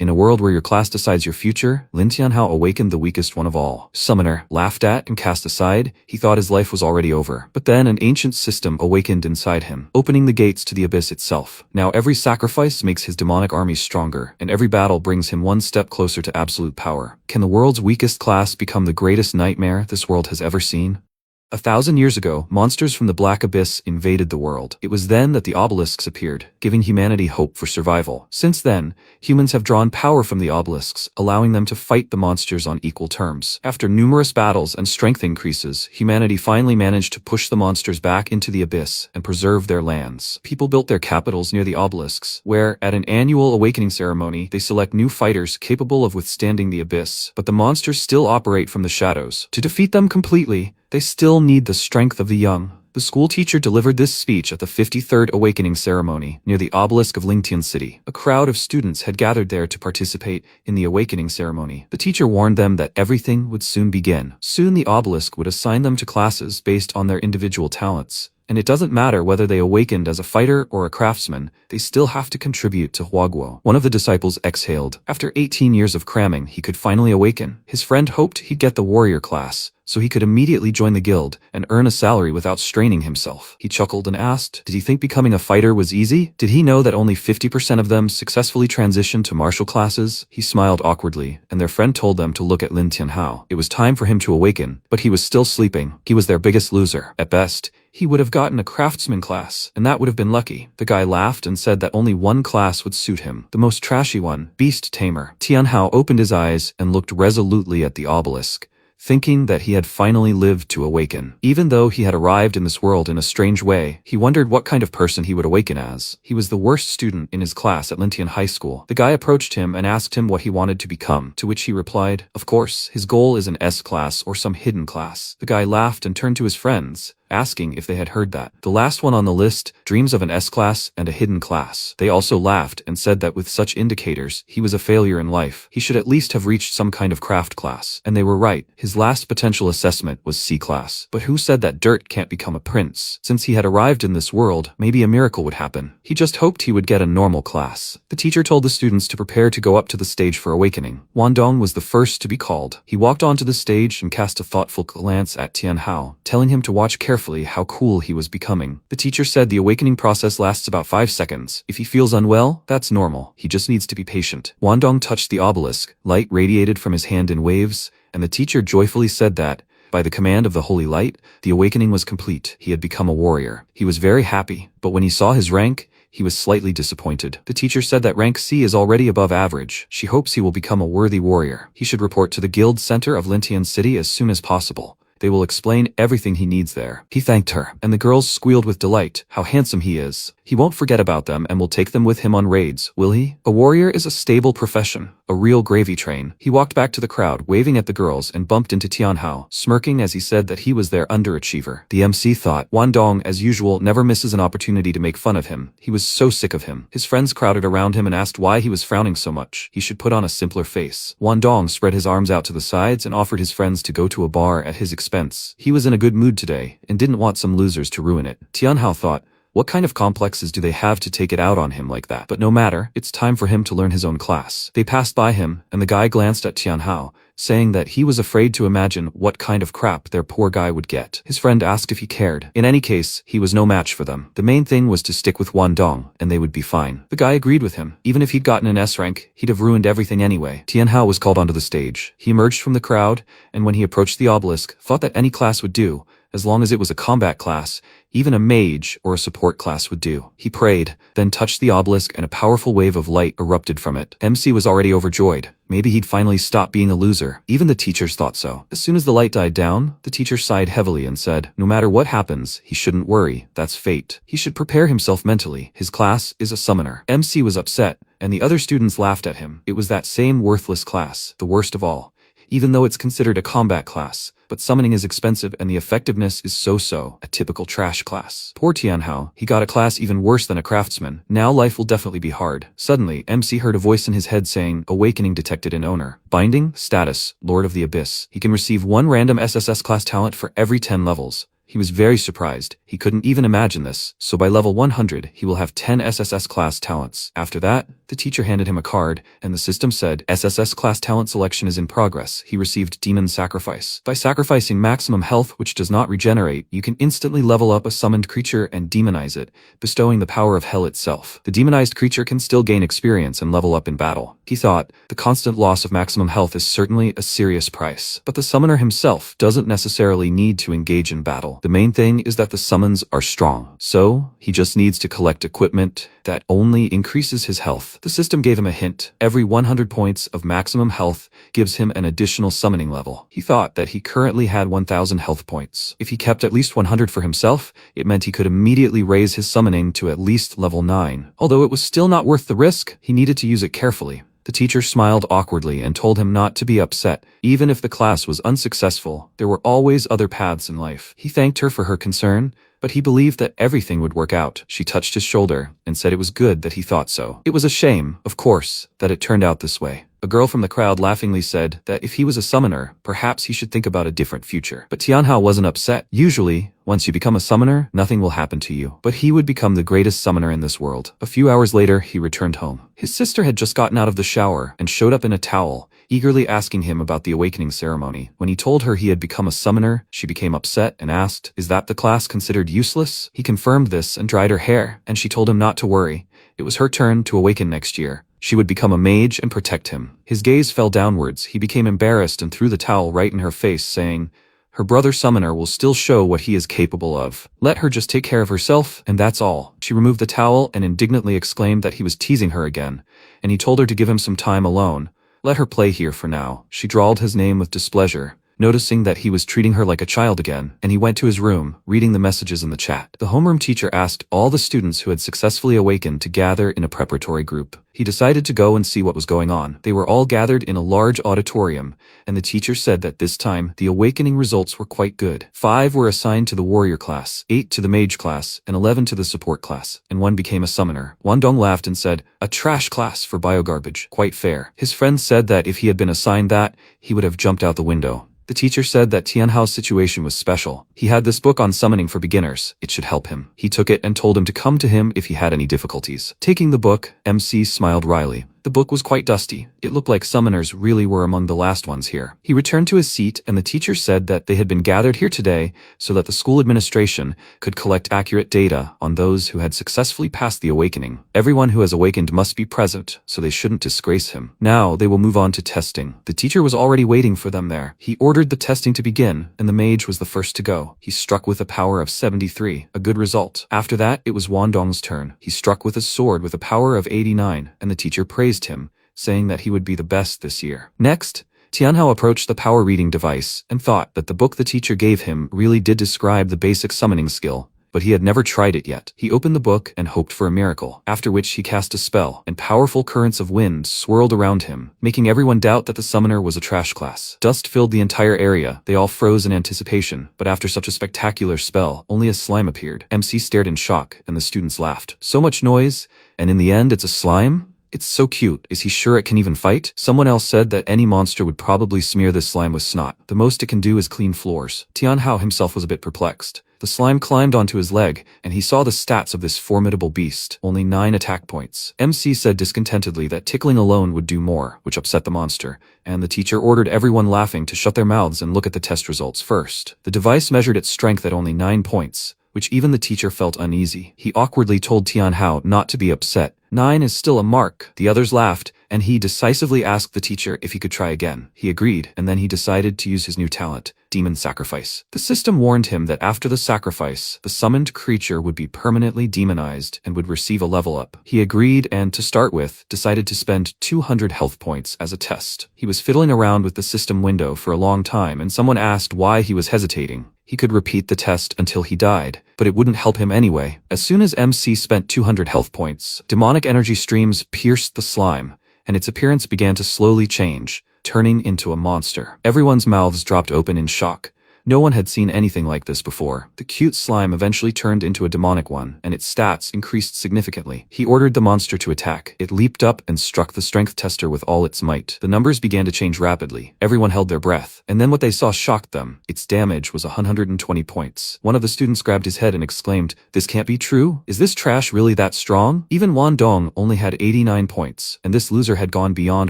In a world where your class decides your future, Lin Tianhao awakened the weakest one of all. Summoner, laughed at and cast aside, he thought his life was already over. But then an ancient system awakened inside him, opening the gates to the abyss itself. Now every sacrifice makes his demonic armies stronger, and every battle brings him one step closer to absolute power. Can the world's weakest class become the greatest nightmare this world has ever seen? 1,000 years ago, monsters from the Black Abyss invaded the world. It was then that the obelisks appeared, giving humanity hope for survival. Since then, humans have drawn power from the obelisks, allowing them to fight the monsters on equal terms. After numerous battles and strength increases, humanity finally managed to push the monsters back into the abyss and preserve their lands. People built their capitals near the obelisks, where, at an annual awakening ceremony, they select new fighters capable of withstanding the abyss. But the monsters still operate from the shadows. To defeat them completely, they still need the strength of the young. The school teacher delivered this speech at the 53rd awakening ceremony near the obelisk of Lingtian City. A crowd of students had gathered there to participate in the awakening ceremony. The teacher warned them that everything would soon begin. Soon the obelisk would assign them to classes based on their individual talents. And it doesn't matter whether they awakened as a fighter or a craftsman, they still have to contribute to Huaguo. One of the disciples exhaled. After 18 years of cramming, he could finally awaken. His friend hoped he'd get the warrior class, so he could immediately join the guild and earn a salary without straining himself. He chuckled and asked, did he think becoming a fighter was easy? Did he know that only 50% of them successfully transitioned to martial classes? He smiled awkwardly, and their friend told them to look at Lin Tianhao. It was time for him to awaken, but he was still sleeping. He was their biggest loser. At best, he would have gotten a craftsman class, and that would have been lucky. The guy laughed and said that only one class would suit him. The most trashy one, Beast Tamer. Tianhao opened his eyes and looked resolutely at the obelisk, thinking that he had finally lived to awaken. Even though he had arrived in this world in a strange way, he wondered what kind of person he would awaken as. He was the worst student in his class at Lintian High School. The guy approached him and asked him what he wanted to become, to which he replied, of course, his goal is an S class or some hidden class. The guy laughed and turned to his friends, asking if they had heard that. The last one on the list dreams of an S-class and a hidden class. They also laughed and said that with such indicators, he was a failure in life. He should at least have reached some kind of craft class. And they were right. His last potential assessment was C-class. But who said that dirt can't become a prince? Since he had arrived in this world, maybe a miracle would happen. He just hoped he would get a normal class. The teacher told the students to prepare to go up to the stage for awakening. Wandong was the first to be called. He walked onto the stage and cast a thoughtful glance at Tianhao, telling him to watch carefully how cool he was becoming. The teacher said the awakening process lasts about 5 seconds. If he feels unwell, that's normal. He just needs to be patient. Wandong touched the obelisk. Light radiated from his hand in waves, and the teacher joyfully said that, by the command of the holy light, the awakening was complete. He had become a warrior. He was very happy, but when he saw his rank, he was slightly disappointed. The teacher said that rank C is already above average. She hopes he will become a worthy warrior. He should report to the guild center of Lintian City as soon as possible. They will explain everything he needs there. He thanked her, and the girls squealed with delight. How handsome he is. He won't forget about them and will take them with him on raids, will he? A warrior is a stable profession, a real gravy train. He walked back to the crowd, waving at the girls, and bumped into Tianhao, smirking as he said that he was their underachiever. The MC thought, Wandong, as usual, never misses an opportunity to make fun of him. He was so sick of him. His friends crowded around him and asked why he was frowning so much. He should put on a simpler face. Wandong spread his arms out to the sides and offered his friends to go to a bar at his expense. He was in a good mood today, and didn't want some losers to ruin it. Tianhao thought, what kind of complexes do they have to take it out on him like that? But no matter, it's time for him to learn his own class. They passed by him, and the guy glanced at Tianhao, saying that he was afraid to imagine what kind of crap their poor guy would get. His friend asked if he cared. In any case, he was no match for them. The main thing was to stick with Wandong, and they would be fine. The guy agreed with him. Even if he'd gotten an S rank, he'd have ruined everything anyway. Tianhao was called onto the stage. He emerged from the crowd, and when he approached the obelisk, thought that any class would do, as long as it was a combat class. Even a mage or a support class would do. He prayed, then touched the obelisk and a powerful wave of light erupted from it. MC was already overjoyed. Maybe he'd finally stop being a loser. Even the teachers thought so. As soon as the light died down, the teacher sighed heavily and said, no matter what happens, he shouldn't worry. That's fate. He should prepare himself mentally. His class is a summoner. MC was upset, and the other students laughed at him. It was that same worthless class, the worst of all. Even though it's considered a combat class, but summoning is expensive and the effectiveness is so-so, a typical trash class. Poor Tianhao, he got a class even worse than a craftsman. Now life will definitely be hard. Suddenly, MC heard a voice in his head saying, awakening detected in owner. Binding, status, Lord of the Abyss. He can receive 1 random SSS class talent for every 10 levels. He was very surprised. He couldn't even imagine this. So by level 100, he will have 10 SSS class talents. After that, the teacher handed him a card, and the system said, SSS class talent selection is in progress. He received Demon Sacrifice. By sacrificing maximum health, which does not regenerate, you can instantly level up a summoned creature and demonize it, bestowing the power of hell itself. The demonized creature can still gain experience and level up in battle. He thought, the constant loss of maximum health is certainly a serious price. But the summoner himself doesn't necessarily need to engage in battle. The main thing is that the summons are strong. So, he just needs to collect equipment that only increases his health. The system gave him a hint. Every 100 points of maximum health gives him an additional summoning level. He thought that he currently had 1000 health points. If he kept at least 100 for himself, it meant he could immediately raise his summoning to at least level 9. Although it was still not worth the risk, he needed to use it carefully. The teacher smiled awkwardly and told him not to be upset. Even if the class was unsuccessful, there were always other paths in life. He thanked her for her concern, but he believed that everything would work out. She touched his shoulder and said it was good that he thought so. It was a shame, of course, that it turned out this way. A girl from the crowd laughingly said that if he was a summoner, perhaps he should think about a different future. But Tianhao wasn't upset. Usually, once you become a summoner, nothing will happen to you. But he would become the greatest summoner in this world. A few hours later, he returned home. His sister had just gotten out of the shower and showed up in a towel, eagerly asking him about the awakening ceremony. When he told her he had become a summoner, she became upset and asked, "Is that the class considered useless?" He confirmed this and dried her hair, and she told him not to worry. It was her turn to awaken next year. She would become a mage and protect him. His gaze fell downwards. He became embarrassed and threw the towel right in her face, saying, "Her brother summoner will still show what he is capable of. Let her just take care of herself, and that's all." She removed the towel and indignantly exclaimed that he was teasing her again, and he told her to give him some time alone. Let her play here for now. She drawled his name with displeasure, noticing that he was treating her like a child again, and he went to his room, reading the messages in the chat. The homeroom teacher asked all the students who had successfully awakened to gather in a preparatory group. He decided to go and see what was going on. They were all gathered in a large auditorium, and the teacher said that this time, the awakening results were quite good. 5 were assigned to the warrior class, 8 to the mage class, and 11 to the support class, and 1 became a summoner. Wandong laughed and said, "A trash class for biogarbage. Quite fair." His friends said that if he had been assigned that, he would have jumped out the window. The teacher said that Tianhao's situation was special. He had this book on summoning for beginners. It should help him. He took it and told him to come to him if he had any difficulties. Taking the book, MC smiled wryly. The book was quite dusty. It looked like summoners really were among the last ones here. He returned to his seat, and the teacher said that they had been gathered here today so that the school administration could collect accurate data on those who had successfully passed the awakening. Everyone who has awakened must be present, so they shouldn't disgrace him. Now they will move on to testing. The teacher was already waiting for them there. He ordered the testing to begin, and the mage was the first to go. He struck with a power of 73, a good result. After that, it was Wandong's turn. He struck with his sword with a power of 89, and the teacher praised him, saying that he would be the best this year. Next, Tianhao approached the power reading device and thought that the book the teacher gave him really did describe the basic summoning skill, but he had never tried it yet. He opened the book and hoped for a miracle, after which he cast a spell, and powerful currents of wind swirled around him, making everyone doubt that the summoner was a trash class. Dust filled the entire area. They all froze in anticipation, but after such a spectacular spell, only a slime appeared. MC stared in shock, and the students laughed. So much noise, and in the end it's a slime? It's so cute. Is he sure it can even fight? Someone else said that any monster would probably smear this slime with snot. The most it can do is clean floors. Tianhao himself was a bit perplexed. The slime climbed onto his leg, and he saw the stats of this formidable beast. Only 9 attack points. MC said discontentedly that tickling alone would do more, which upset the monster, and the teacher ordered everyone laughing to shut their mouths and look at the test results first. The device measured its strength at only 9 points, which even the teacher felt uneasy. He awkwardly told Tianhao not to be upset. 9 is still a mark. The others laughed, and he decisively asked the teacher if he could try again. He agreed, and then he decided to use his new talent, Demon Sacrifice. The system warned him that after the sacrifice, the summoned creature would be permanently demonized and would receive a level up. He agreed and, to start with, decided to spend 200 health points as a test. He was fiddling around with the system window for a long time, and someone asked why he was hesitating. He could repeat the test until he died, but it wouldn't help him anyway. As soon as MC spent 200 health points, demonic energy streams pierced the slime, and its appearance began to slowly change, turning into a monster. Everyone's mouths dropped open in shock. No one had seen anything like this before. The cute slime eventually turned into a demonic one, and its stats increased significantly. He ordered the monster to attack. It leaped up and struck the strength tester with all its might. The numbers began to change rapidly. Everyone held their breath, and then what they saw shocked them. Its damage was 120 points. One of the students grabbed his head and exclaimed, "This can't be true? Is this trash really that strong?" Even Wan Dong only had 89 points, and this loser had gone beyond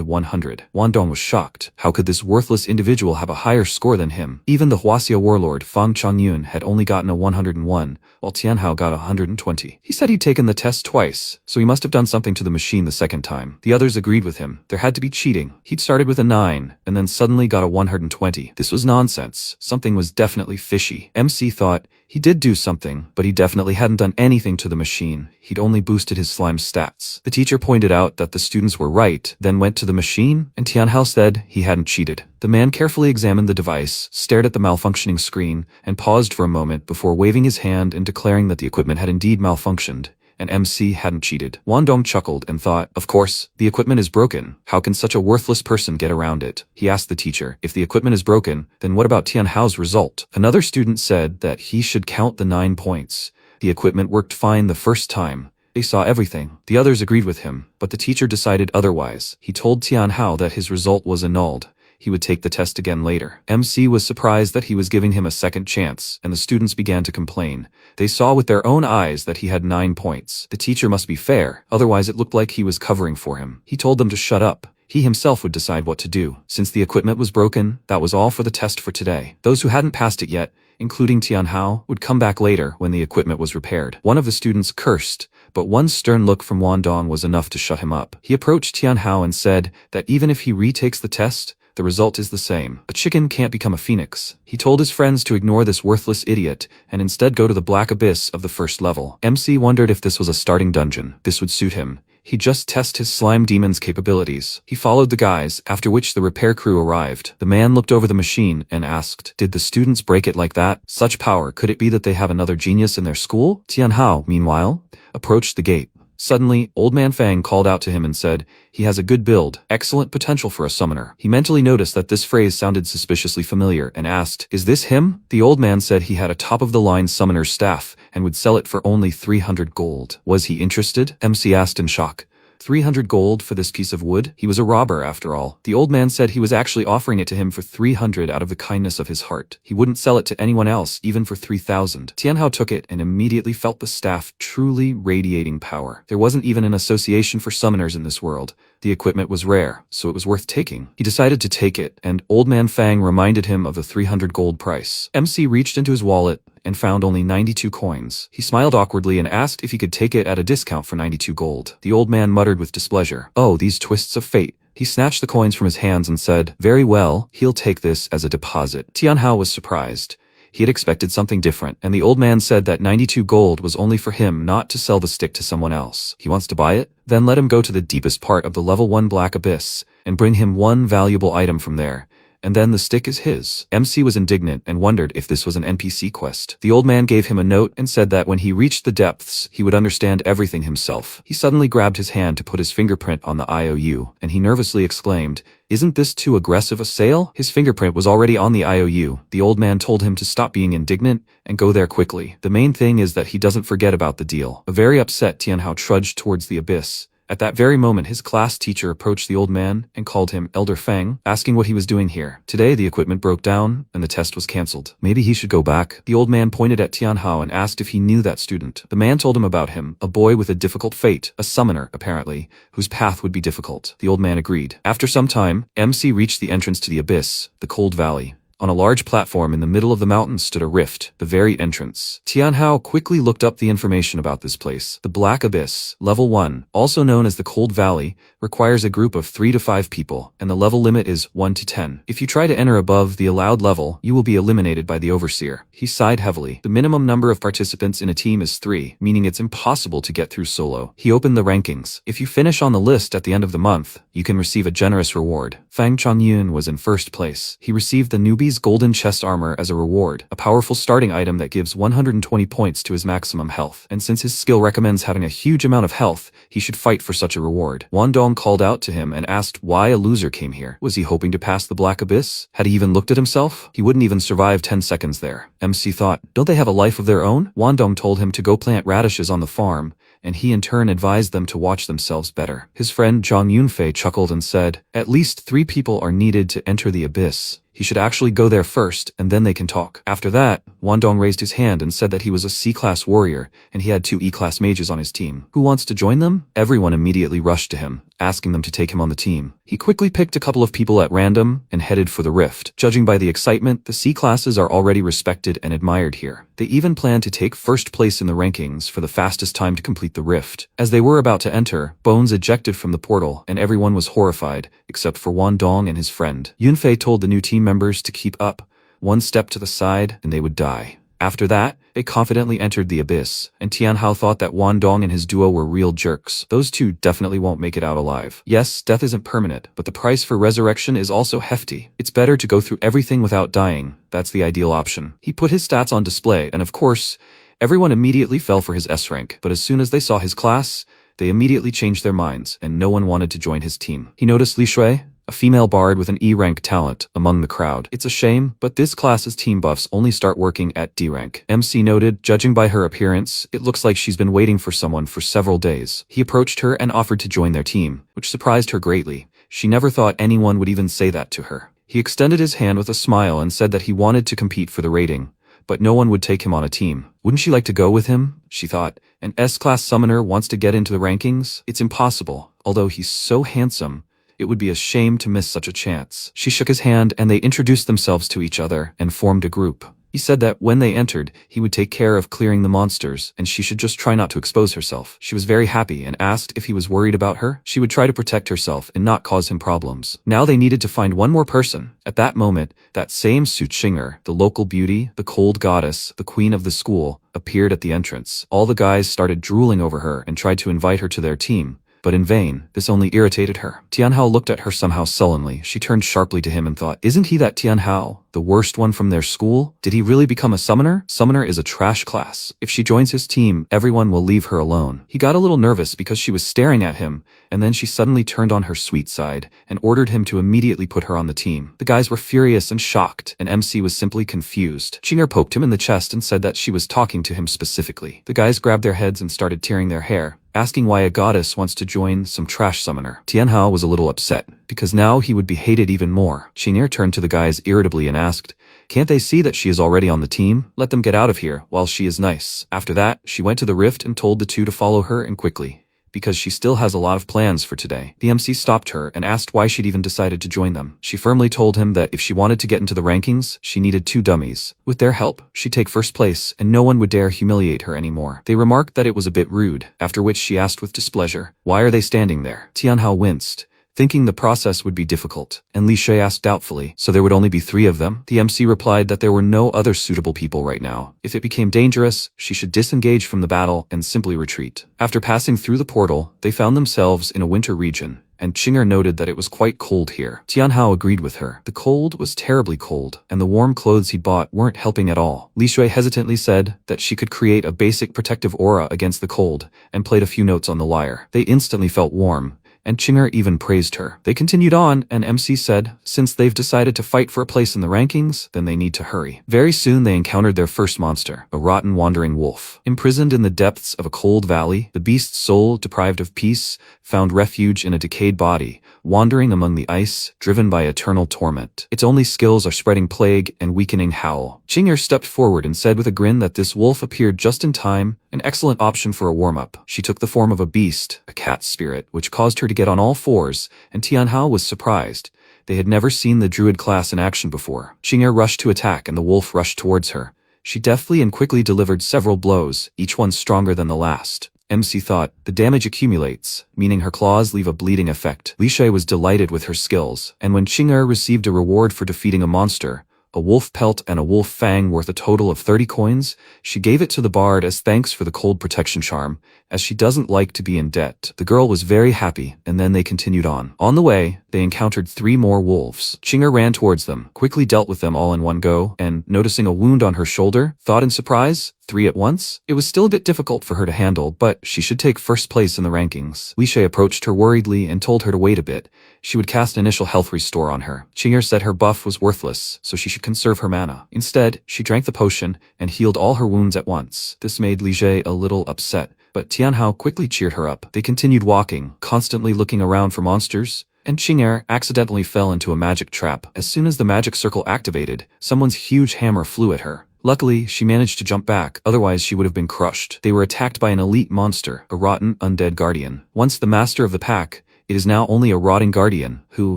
100. Wan Dong was shocked. How could this worthless individual have a higher score than him? Even the Huaxia warlord Fang Changyun had only gotten a 101, while Tianhao got 120. He said he'd taken the test twice, so he must have done something to the machine the second time. The others agreed with him. There had to be cheating. He'd started with a 9, and then suddenly got a 120. This was nonsense. Something was definitely fishy. MC thought, he did do something, but he definitely hadn't done anything to the machine. He'd only boosted his slime stats. The teacher pointed out that the students were right, then went to the machine, and Tianhao said he hadn't cheated. The man carefully examined the device, stared at the malfunctioning screen, and paused for a moment before waving his hand and declaring that the equipment had indeed malfunctioned, and MC hadn't cheated. Wan Dong chuckled and thought, of course, the equipment is broken. How can such a worthless person get around it? He asked the teacher, if the equipment is broken, then what about Tianhao's result? Another student said that he should count the 9 points. The equipment worked fine the first time. They saw everything. The others agreed with him, but the teacher decided otherwise. He told Tianhao that his result was annulled. He would take the test again later. MC was surprised that he was giving him a second chance, and the students began to complain. They saw with their own eyes that he had 9 points. The teacher must be fair, otherwise it looked like he was covering for him. He told them to shut up. He himself would decide what to do. Since the equipment was broken, that was all for the test for today. Those who hadn't passed it yet, including Tianhao, would come back later when the equipment was repaired. One of the students cursed, but one stern look from Wan Dong was enough to shut him up. He approached Tianhao and said that even if he retakes the test, the result is the same. A chicken can't become a phoenix. He told his friends to ignore this worthless idiot and instead go to the black abyss of the first level. MC wondered if this was a starting dungeon. This would suit him. He'd just test his slime demon's capabilities. He followed the guys, after which the repair crew arrived. The man looked over the machine and asked, did the students break it like that? Such power, could it be that they have another genius in their school? Tianhao, meanwhile, approached the gate. Suddenly, Old Man Fang called out to him and said, he has a good build, excellent potential for a summoner. He mentally noticed that this phrase sounded suspiciously familiar and asked, is this him? The old man said he had a top-of-the-line summoner's staff and would sell it for only 300 gold. Was he interested? MC asked in shock. 300 gold for this piece of wood? He was a robber, after all. The old man said he was actually offering it to him for 300 out of the kindness of his heart. He wouldn't sell it to anyone else, even for 3,000. Tianhao took it and immediately felt the staff truly radiating power. There wasn't even an association for summoners in this world. The equipment was rare, so it was worth taking. He decided to take it, and Old Man Fang reminded him of the 300 gold price. MC reached into his wallet and found only 92 coins. He smiled awkwardly and asked if he could take it at a discount for 92 gold. The old man muttered with displeasure, oh, these twists of fate. He snatched the coins from his hands and said, very well, he'll take this as a deposit. Tianhao was surprised. He had expected something different, and the old man said that 92 gold was only for him, not to sell the stick to someone else. He wants to buy it? Then let him go to the deepest part of the level 1 black abyss and bring him one valuable item from there. And then the stick is his. MC was indignant and wondered if this was an NPC quest. The old man gave him a note and said that when he reached the depths, he would understand everything himself. He suddenly grabbed his hand to put his fingerprint on the IOU, and he nervously exclaimed, isn't this too aggressive a sale? His fingerprint was already on the IOU. The old man told him to stop being indignant and go there quickly. The main thing is that he doesn't forget about the deal. A very upset Tianhao trudged towards the abyss. At that very moment, his class teacher approached the old man and called him Elder Feng, asking what he was doing here. Today, the equipment broke down and the test was cancelled. Maybe he should go back. The old man pointed at Tianhao and asked if he knew that student. The man told him about him, a boy with a difficult fate, a summoner, apparently, whose path would be difficult. The old man agreed. After some time, MC reached the entrance to the abyss, the cold valley. On a large platform in the middle of the mountain stood a rift, the very entrance. Tianhao quickly looked up the information about this place. The Black Abyss, level 1, also known as the Cold Valley, requires a group of 3 to 5 people, and the level limit is 1 to 10. If you try to enter above the allowed level, you will be eliminated by the overseer. He sighed heavily. The minimum number of participants in a team is 3, meaning it's impossible to get through solo. He opened the rankings. If you finish on the list at the end of the month, you can receive a generous reward. Fang Changyun was in first place. He received the newbie's golden chest armor as a reward, a powerful starting item that gives 120 points to his maximum health. And since his skill recommends having a huge amount of health, he should fight for such a reward. Wandong called out to him and asked why a loser came here. Was he hoping to pass the Black Abyss? Had he even looked at himself? He wouldn't even survive 10 seconds there. MC thought, don't they have a life of their own? Wandong told him to go plant radishes on the farm, and he in turn advised them to watch themselves better. His friend Zhang Yunfei chuckled and said, at least 3 people are needed to enter the abyss. He should actually go there first, and then they can talk. After that, Wandong raised his hand and said that he was a C-class warrior, and he had 2 E-class mages on his team. Who wants to join them? Everyone immediately rushed to him, asking them to take him on the team. He quickly picked a couple of people at random and headed for the rift. Judging by the excitement, the C-classes are already respected and admired here. They even plan to take first place in the rankings for the fastest time to complete the rift. As they were about to enter, Bones ejected from the portal, and everyone was horrified, except for Wandong and his friend. Yunfei told the new team members to keep up, 1 step to the side, and they would die. After that, they confidently entered the abyss, and Tianhao thought that Wandong and his duo were real jerks. Those two definitely won't make it out alive. Yes, death isn't permanent, but the price for resurrection is also hefty. It's better to go through everything without dying. That's the ideal option. He put his stats on display, and of course, everyone immediately fell for his S rank, but as soon as they saw his class, they immediately changed their minds, and no one wanted to join his team. He noticed Li Shui, a female bard with an E-rank talent, among the crowd. It's a shame, but this class's team buffs only start working at D-rank. MC noted, judging by her appearance, it looks like she's been waiting for someone for several days. He approached her and offered to join their team, which surprised her greatly. She never thought anyone would even say that to her. He extended his hand with a smile and said that he wanted to compete for the rating, but no one would take him on a team. Wouldn't she like to go with him? She thought. An S-class summoner wants to get into the rankings? It's impossible. Although he's so handsome, it would be a shame to miss such a chance. She shook his hand and they introduced themselves to each other and formed a group. He said that when they entered, he would take care of clearing the monsters and she should just try not to expose herself. She was very happy and asked if he was worried about her. She would try to protect herself and not cause him problems. Now they needed to find one more person. At that moment, that same Su Qinger, the local beauty, the cold goddess, the queen of the school, appeared at the entrance. All the guys started drooling over her and tried to invite her to their team. But in vain, this only irritated her. Tianhao looked at her somehow sullenly. She turned sharply to him and thought, isn't he that Tianhao, the worst one from their school? Did he really become a summoner? Summoner is a trash class. If she joins his team, everyone will leave her alone. He got a little nervous because she was staring at him, and then she suddenly turned on her sweet side and ordered him to immediately put her on the team. The guys were furious and shocked, and MC was simply confused. Qinger poked him in the chest and said that she was talking to him specifically. The guys grabbed their heads and started tearing their hair, asking why a goddess wants to join some trash summoner. Tianhao was a little upset, because now he would be hated even more. Qinger turned to the guys irritably and asked, can't they see that she is already on the team? Let them get out of here while she is nice. After that, she went to the rift and told the two to follow her and quickly, because she still has a lot of plans for today. The MC stopped her and asked why she'd even decided to join them. She firmly told him that if she wanted to get into the rankings, she needed 2 dummies. With their help, she'd take first place, and no one would dare humiliate her anymore. They remarked that it was a bit rude, after which she asked with displeasure, why are they standing there? Tianhao winced, thinking the process would be difficult, and Li Shui asked doubtfully, so there would only be 3 of them? The MC replied that there were no other suitable people right now. If it became dangerous, she should disengage from the battle and simply retreat. After passing through the portal, they found themselves in a winter region, and Qinger noted that it was quite cold here. Tianhao agreed with her. The cold was terribly cold, and the warm clothes he bought weren't helping at all. Li Shui hesitantly said that she could create a basic protective aura against the cold, and played a few notes on the lyre. They instantly felt warm, and Qinger even praised her. They continued on, and MC said, since they've decided to fight for a place in the rankings, then they need to hurry. Very soon they encountered their first monster, a rotten wandering wolf. Imprisoned in the depths of a cold valley, the beast's soul, deprived of peace, found refuge in a decayed body, wandering among the ice, driven by eternal torment. Its only skills are spreading plague and weakening howl. Qinger stepped forward and said with a grin that this wolf appeared just in time, an excellent option for a warm-up. She took the form of a beast, a cat spirit, which caused her to get on all fours, and Tianhao was surprised. They had never seen the druid class in action before. Qinger rushed to attack and the wolf rushed towards her. She deftly and quickly delivered several blows, each one stronger than the last. MC thought, the damage accumulates, meaning her claws leave a bleeding effect. Li Shui was delighted with her skills, and when Qinger received a reward for defeating a monster, a wolf pelt and a wolf fang worth a total of 30 coins, she gave it to the bard as thanks for the cold protection charm, as she doesn't like to be in debt. The girl was very happy, and then they continued on. On the way, they encountered 3 more wolves. Chinger ran towards them, quickly dealt with them all in one go, and, noticing a wound on her shoulder, thought in surprise, 3 at once? It was still a bit difficult for her to handle, but she should take first place in the rankings. Li Shay approached her worriedly and told her to wait a bit. She would cast initial health restore on her. Chinger said her buff was worthless, so she should conserve her mana. Instead, she drank the potion and healed all her wounds at once. This made Li Shay a little upset, but Tianhao quickly cheered her up. They continued walking, constantly looking around for monsters, and Chinger accidentally fell into a magic trap. As soon as the magic circle activated, someone's huge hammer flew at her. Luckily, she managed to jump back, otherwise she would have been crushed. They were attacked by an elite monster, a rotten, undead guardian. Once the master of the pack, it is now only a rotting guardian, who,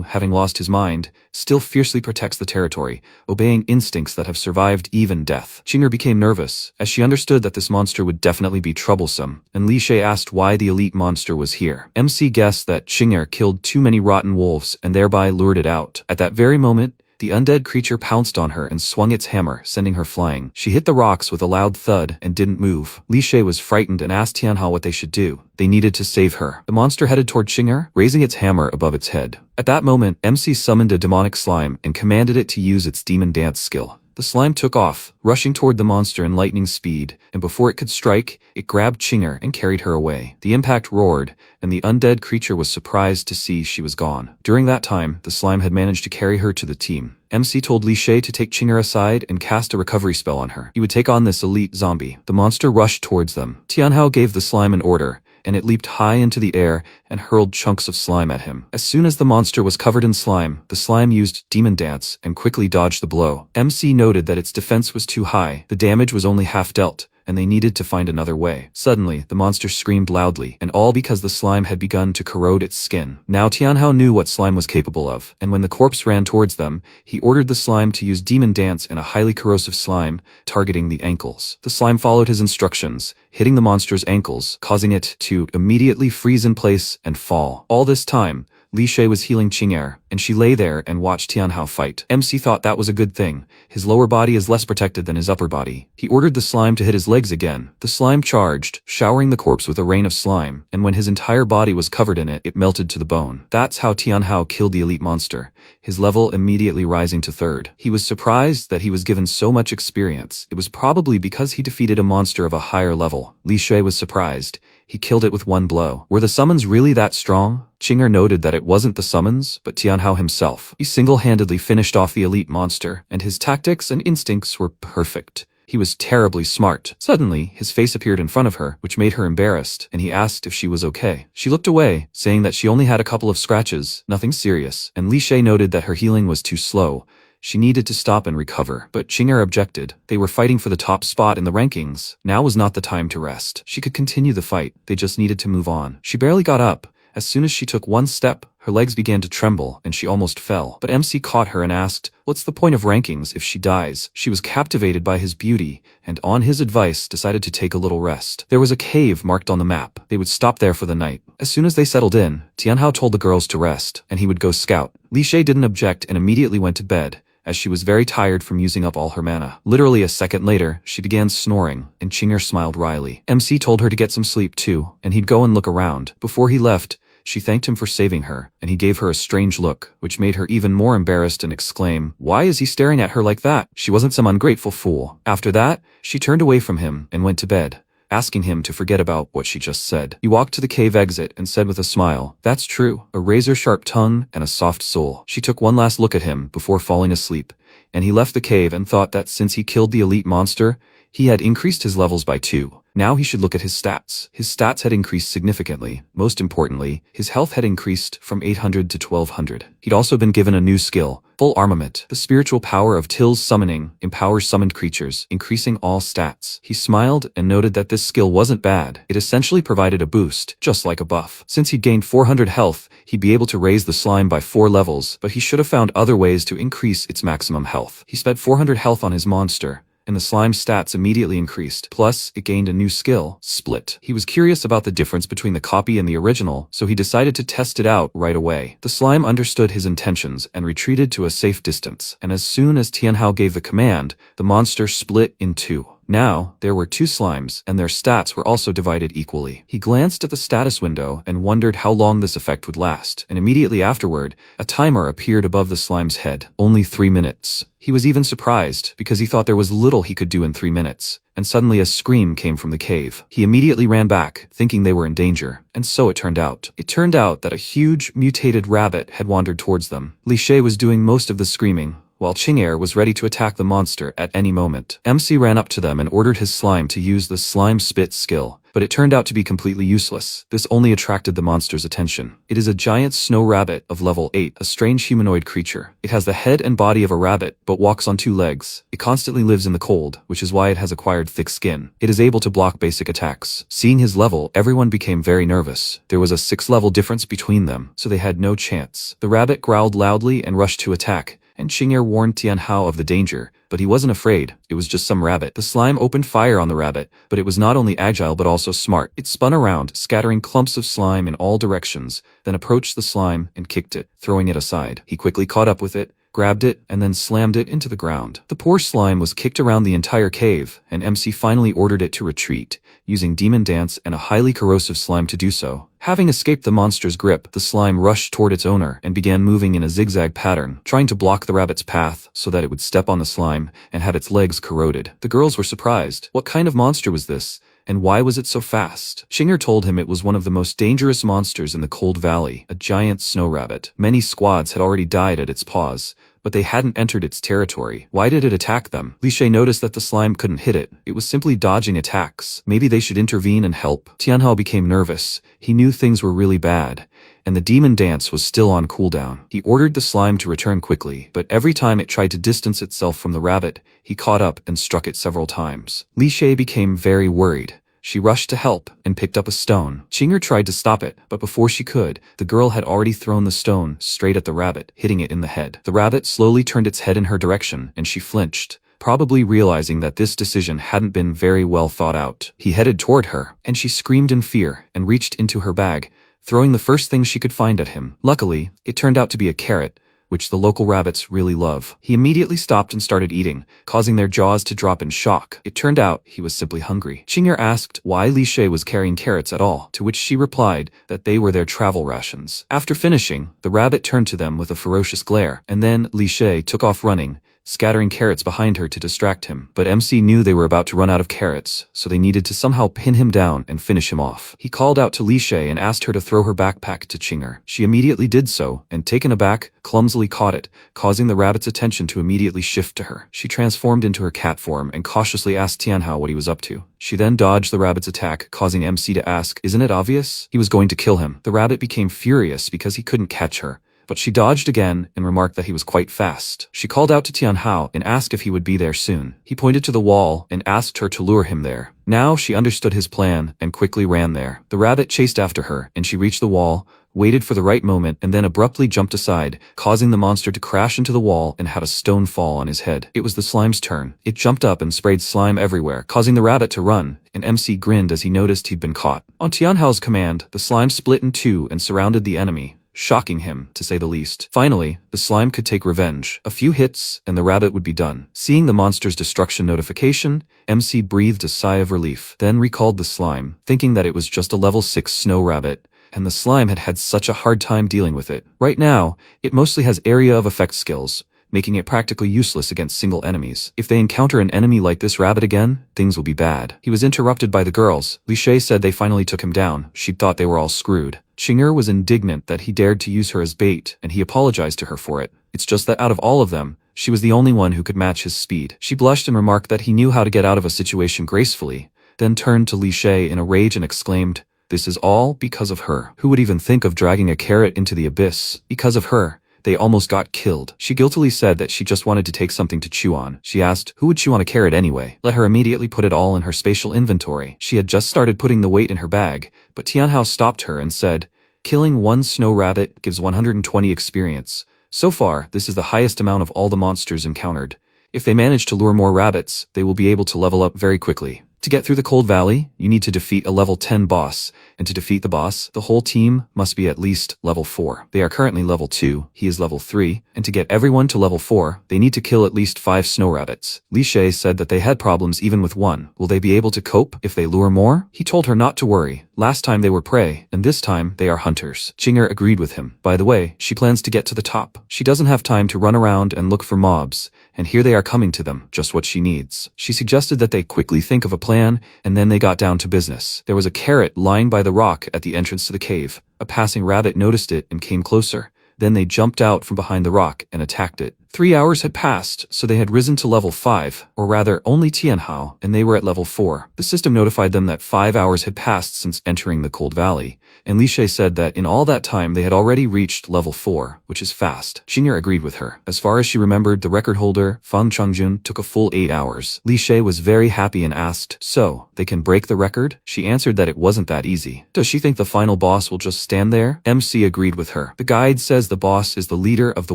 having lost his mind, still fiercely protects the territory, obeying instincts that have survived even death. Chinger became nervous, as she understood that this monster would definitely be troublesome, and Li Shay asked why the elite monster was here. MC guessed that Chinger killed too many rotten wolves and thereby lured it out. At that very moment, the undead creature pounced on her and swung its hammer, sending her flying. She hit the rocks with a loud thud and didn't move. Li Shay was frightened and asked Tianhao what they should do. They needed to save her. The monster headed toward Chinger, raising its hammer above its head. At that moment, MC summoned a demonic slime and commanded it to use its demon dance skill. The slime took off, rushing toward the monster in lightning speed, and before it could strike, it grabbed Chinger and carried her away. The impact roared, and the undead creature was surprised to see she was gone. During that time, the slime had managed to carry her to the team. MC told Li Shay to take Chinger aside and cast a recovery spell on her. He would take on this elite zombie. The monster rushed towards them. Tianhao gave the slime an order, and it leaped high into the air and hurled chunks of slime at him. As soon as the monster was covered in slime, the slime used Demon Dance and quickly dodged the blow. MC noted that its defense was too high, the damage was only half dealt, and they needed to find another way. Suddenly, the monster screamed loudly, and all because the slime had begun to corrode its skin. Now Tianhao knew what slime was capable of, and when the corpse ran towards them, he ordered the slime to use Demon Dance and a highly corrosive slime, targeting the ankles. The slime followed his instructions, hitting the monster's ankles, causing it to immediately freeze in place and fall. All this time, Li Shay was healing Chinger, and she lay there and watched Tianhao fight. MC thought that was a good thing. His lower body is less protected than his upper body. He ordered the slime to hit his legs again. The slime charged, showering the corpse with a rain of slime, and when his entire body was covered in it, it melted to the bone. That's how Tianhao killed the elite monster, his level immediately rising to 3rd. He was surprised that he was given so much experience. It was probably because he defeated a monster of a higher level. Li Shay was surprised. He killed it with one blow. Were the summons really that strong? Chinger noted that it wasn't the summons, but Tianhao himself. He single-handedly finished off the elite monster, and his tactics and instincts were perfect. He was terribly smart. Suddenly, his face appeared in front of her, which made her embarrassed, and he asked if she was okay. She looked away, saying that she only had a couple of scratches, nothing serious, and Li Shay noted that her healing was too slow. She needed to stop and recover, but Chinger objected. They were fighting for the top spot in the rankings. Now was not the time to rest. She could continue the fight. They just needed to move on. She barely got up. As soon as she took one step, her legs began to tremble, and she almost fell. But MC caught her and asked, "What's the point of rankings if she dies?" She was captivated by his beauty, and on his advice decided to take a little rest. There was a cave marked on the map. They would stop there for the night. As soon as they settled in, Tianhao told the girls to rest, and he would go scout. Li Shay didn't object and immediately went to bed, as she was very tired from using up all her mana. Literally a second later, she began snoring, and Chinger smiled wryly. MC told her to get some sleep too, and he'd go and look around. Before he left, she thanked him for saving her, and he gave her a strange look, which made her even more embarrassed and exclaim, "Why is he staring at her like that?" She wasn't some ungrateful fool. After that, she turned away from him and went to bed, asking him to forget about what she just said. He walked to the cave exit and said with a smile, "That's true, a razor-sharp tongue and a soft soul." She took one last look at him before falling asleep, and he left the cave and thought that since he killed the elite monster, he had increased his levels by 2. Now he should look at his stats. His stats had increased significantly. Most importantly, his health had increased from 800 to 1200. He'd also been given a new skill, Full Armament. The spiritual power of Till's summoning empowers summoned creatures, increasing all stats. He smiled and noted that this skill wasn't bad. It essentially provided a boost, just like a buff. Since he'd gained 400 health, he'd be able to raise the slime by 4 levels, but he should have found other ways to increase its maximum health. He spent 400 health on his monster, and the slime's stats immediately increased. Plus, it gained a new skill, Split. He was curious about the difference between the copy and the original, so he decided to test it out right away. The slime understood his intentions and retreated to a safe distance, and as soon as Tianhao gave the command, the monster split in 2. Now, there were 2 slimes, and their stats were also divided equally. He glanced at the status window and wondered how long this effect would last, and immediately afterward, a timer appeared above the slime's head. Only 3 minutes. He was even surprised, because he thought there was little he could do in 3 minutes. And suddenly a scream came from the cave. He immediately ran back, thinking they were in danger. And so it turned out. It turned out that a huge, mutated rabbit had wandered towards them. Li Shay was doing most of the screaming, while Qing'er was ready to attack the monster at any moment. MC ran up to them and ordered his slime to use the slime spit skill, but it turned out to be completely useless. This only attracted the monster's attention. It is a giant snow rabbit of level 8, a strange humanoid creature. It has the head and body of a rabbit, but walks on 2 legs. It constantly lives in the cold, which is why it has acquired thick skin. It is able to block basic attacks. Seeing his level, everyone became very nervous. There was a 6-level difference between them, so they had no chance. The rabbit growled loudly and rushed to attack, and Qing'er warned Tianhao of the danger, but he wasn't afraid. It was just some rabbit. The slime opened fire on the rabbit, but it was not only agile but also smart. It spun around, scattering clumps of slime in all directions, then approached the slime and kicked it, throwing it aside. He quickly caught up with it, grabbed it, and then slammed it into the ground. The poor slime was kicked around the entire cave, and MC finally ordered it to retreat, using Demon Dance and a highly corrosive slime to do so. Having escaped the monster's grip, the slime rushed toward its owner and began moving in a zigzag pattern, trying to block the rabbit's path so that it would step on the slime and had its legs corroded. The girls were surprised. What kind of monster was this? And why was it so fast? Qing'er told him it was one of the most dangerous monsters in the Cold Valley, a giant snow rabbit. Many squads had already died at its paws, but they hadn't entered its territory. Why did it attack them? Li Shay noticed that the slime couldn't hit it. It was simply dodging attacks. Maybe they should intervene and help. Tianhao became nervous. He knew things were really bad, and the demon dance was still on cooldown. He ordered the slime to return quickly, but every time it tried to distance itself from the rabbit, he caught up and struck it several times. Li Shay became very worried. She rushed to help and picked up a stone. Qing'er tried to stop it, but before she could, the girl had already thrown the stone straight at the rabbit, hitting it in the head. The rabbit slowly turned its head in her direction, and she flinched, probably realizing that this decision hadn't been very well thought out. He headed toward her, and she screamed in fear and reached into her bag, throwing the first thing she could find at him. Luckily, it turned out to be a carrot, which the local rabbits really love. He immediately stopped and started eating, causing their jaws to drop in shock. It turned out he was simply hungry. Qing'er asked why Li Shay was carrying carrots at all, to which she replied that they were their travel rations. After finishing, the rabbit turned to them with a ferocious glare, and then Li Shay took off running, scattering carrots behind her to distract him. But MC knew they were about to run out of carrots, so they needed to somehow pin him down and finish him off. He called out to Li Shay and asked her to throw her backpack to Qing'er. She immediately did so, and taken aback, clumsily caught it, causing the rabbit's attention to immediately shift to her. She transformed into her cat form and cautiously asked Tianhao what he was up to. She then dodged the rabbit's attack, causing MC to ask, "Isn't it obvious?" He was going to kill him. The rabbit became furious because he couldn't catch her, but she dodged again and remarked that he was quite fast. She called out to Tianhao and asked if he would be there soon. He pointed to the wall and asked her to lure him there. Now she understood his plan and quickly ran there. The rabbit chased after her, and she reached the wall, waited for the right moment, and then abruptly jumped aside, causing the monster to crash into the wall and had a stone fall on his head. It was the slime's turn. It jumped up and sprayed slime everywhere, causing the rabbit to run, and MC grinned as he noticed he'd been caught. On Tianhao's command, the slime split in 2 and surrounded the enemy, shocking him, to say the least. Finally, the slime could take revenge. A few hits, and the rabbit would be done. Seeing the monster's destruction notification, MC breathed a sigh of relief, then recalled the slime, thinking that it was just a level 6 snow rabbit, and the slime had had such a hard time dealing with it. Right now, it mostly has area of effect skills, making it practically useless against single enemies. If they encounter an enemy like this rabbit again, things will be bad. He was interrupted by the girls. Li Shay said they finally took him down. She'd thought they were all screwed. Qing'er was indignant that he dared to use her as bait, and he apologized to her for it. It's just that out of all of them, she was the only one who could match his speed. She blushed and remarked that he knew how to get out of a situation gracefully, then turned to Li Shay in a rage and exclaimed, "This is all because of her. Who would even think of dragging a carrot into the abyss? Because of her, they almost got killed." She guiltily said that she just wanted to take something to chew on. She asked, who would chew on a carrot anyway? Let her immediately put it all in her spatial inventory. She had just started putting the weight in her bag, but Tianhao stopped her and said, "Killing 1 snow rabbit gives 120 experience. So far, this is the highest amount of all the monsters encountered. If they manage to lure more rabbits, they will be able to level up very quickly." To get through the Cold Valley, you need to defeat a level 10 boss, and to defeat the boss, the whole team must be at least level 4. They are currently level 2, he is level 3, and to get everyone to level 4, they need to kill at least 5 snow rabbits. Li Shay said that they had problems even with one. Will they be able to cope if they lure more? He told her not to worry. Last time they were prey, and this time they are hunters. Chinger agreed with him. By the way, she plans to get to the top. She doesn't have time to run around and look for mobs, and here they are coming to them, just what she needs. She suggested that they quickly think of a plan, and then they got down to business. There was a carrot lying by the rock at the entrance to the cave. A passing rabbit noticed it and came closer. Then they jumped out from behind the rock and attacked it. 3 hours had passed, so they had risen to level 5, or rather only Tianhao, and they were at level 4. The system notified them that 5 hours had passed since entering the Cold Valley, and Li Shay said that in all that time they had already reached level 4, which is fast. Xinger agreed with her. As far as she remembered, the record holder, Fang Changjun, took a full 8 hours. Li Shay was very happy and asked, "So, they can break the record?" She answered that it wasn't that easy. Does she think the final boss will just stand there? MC agreed with her. The guide says the boss is the leader of the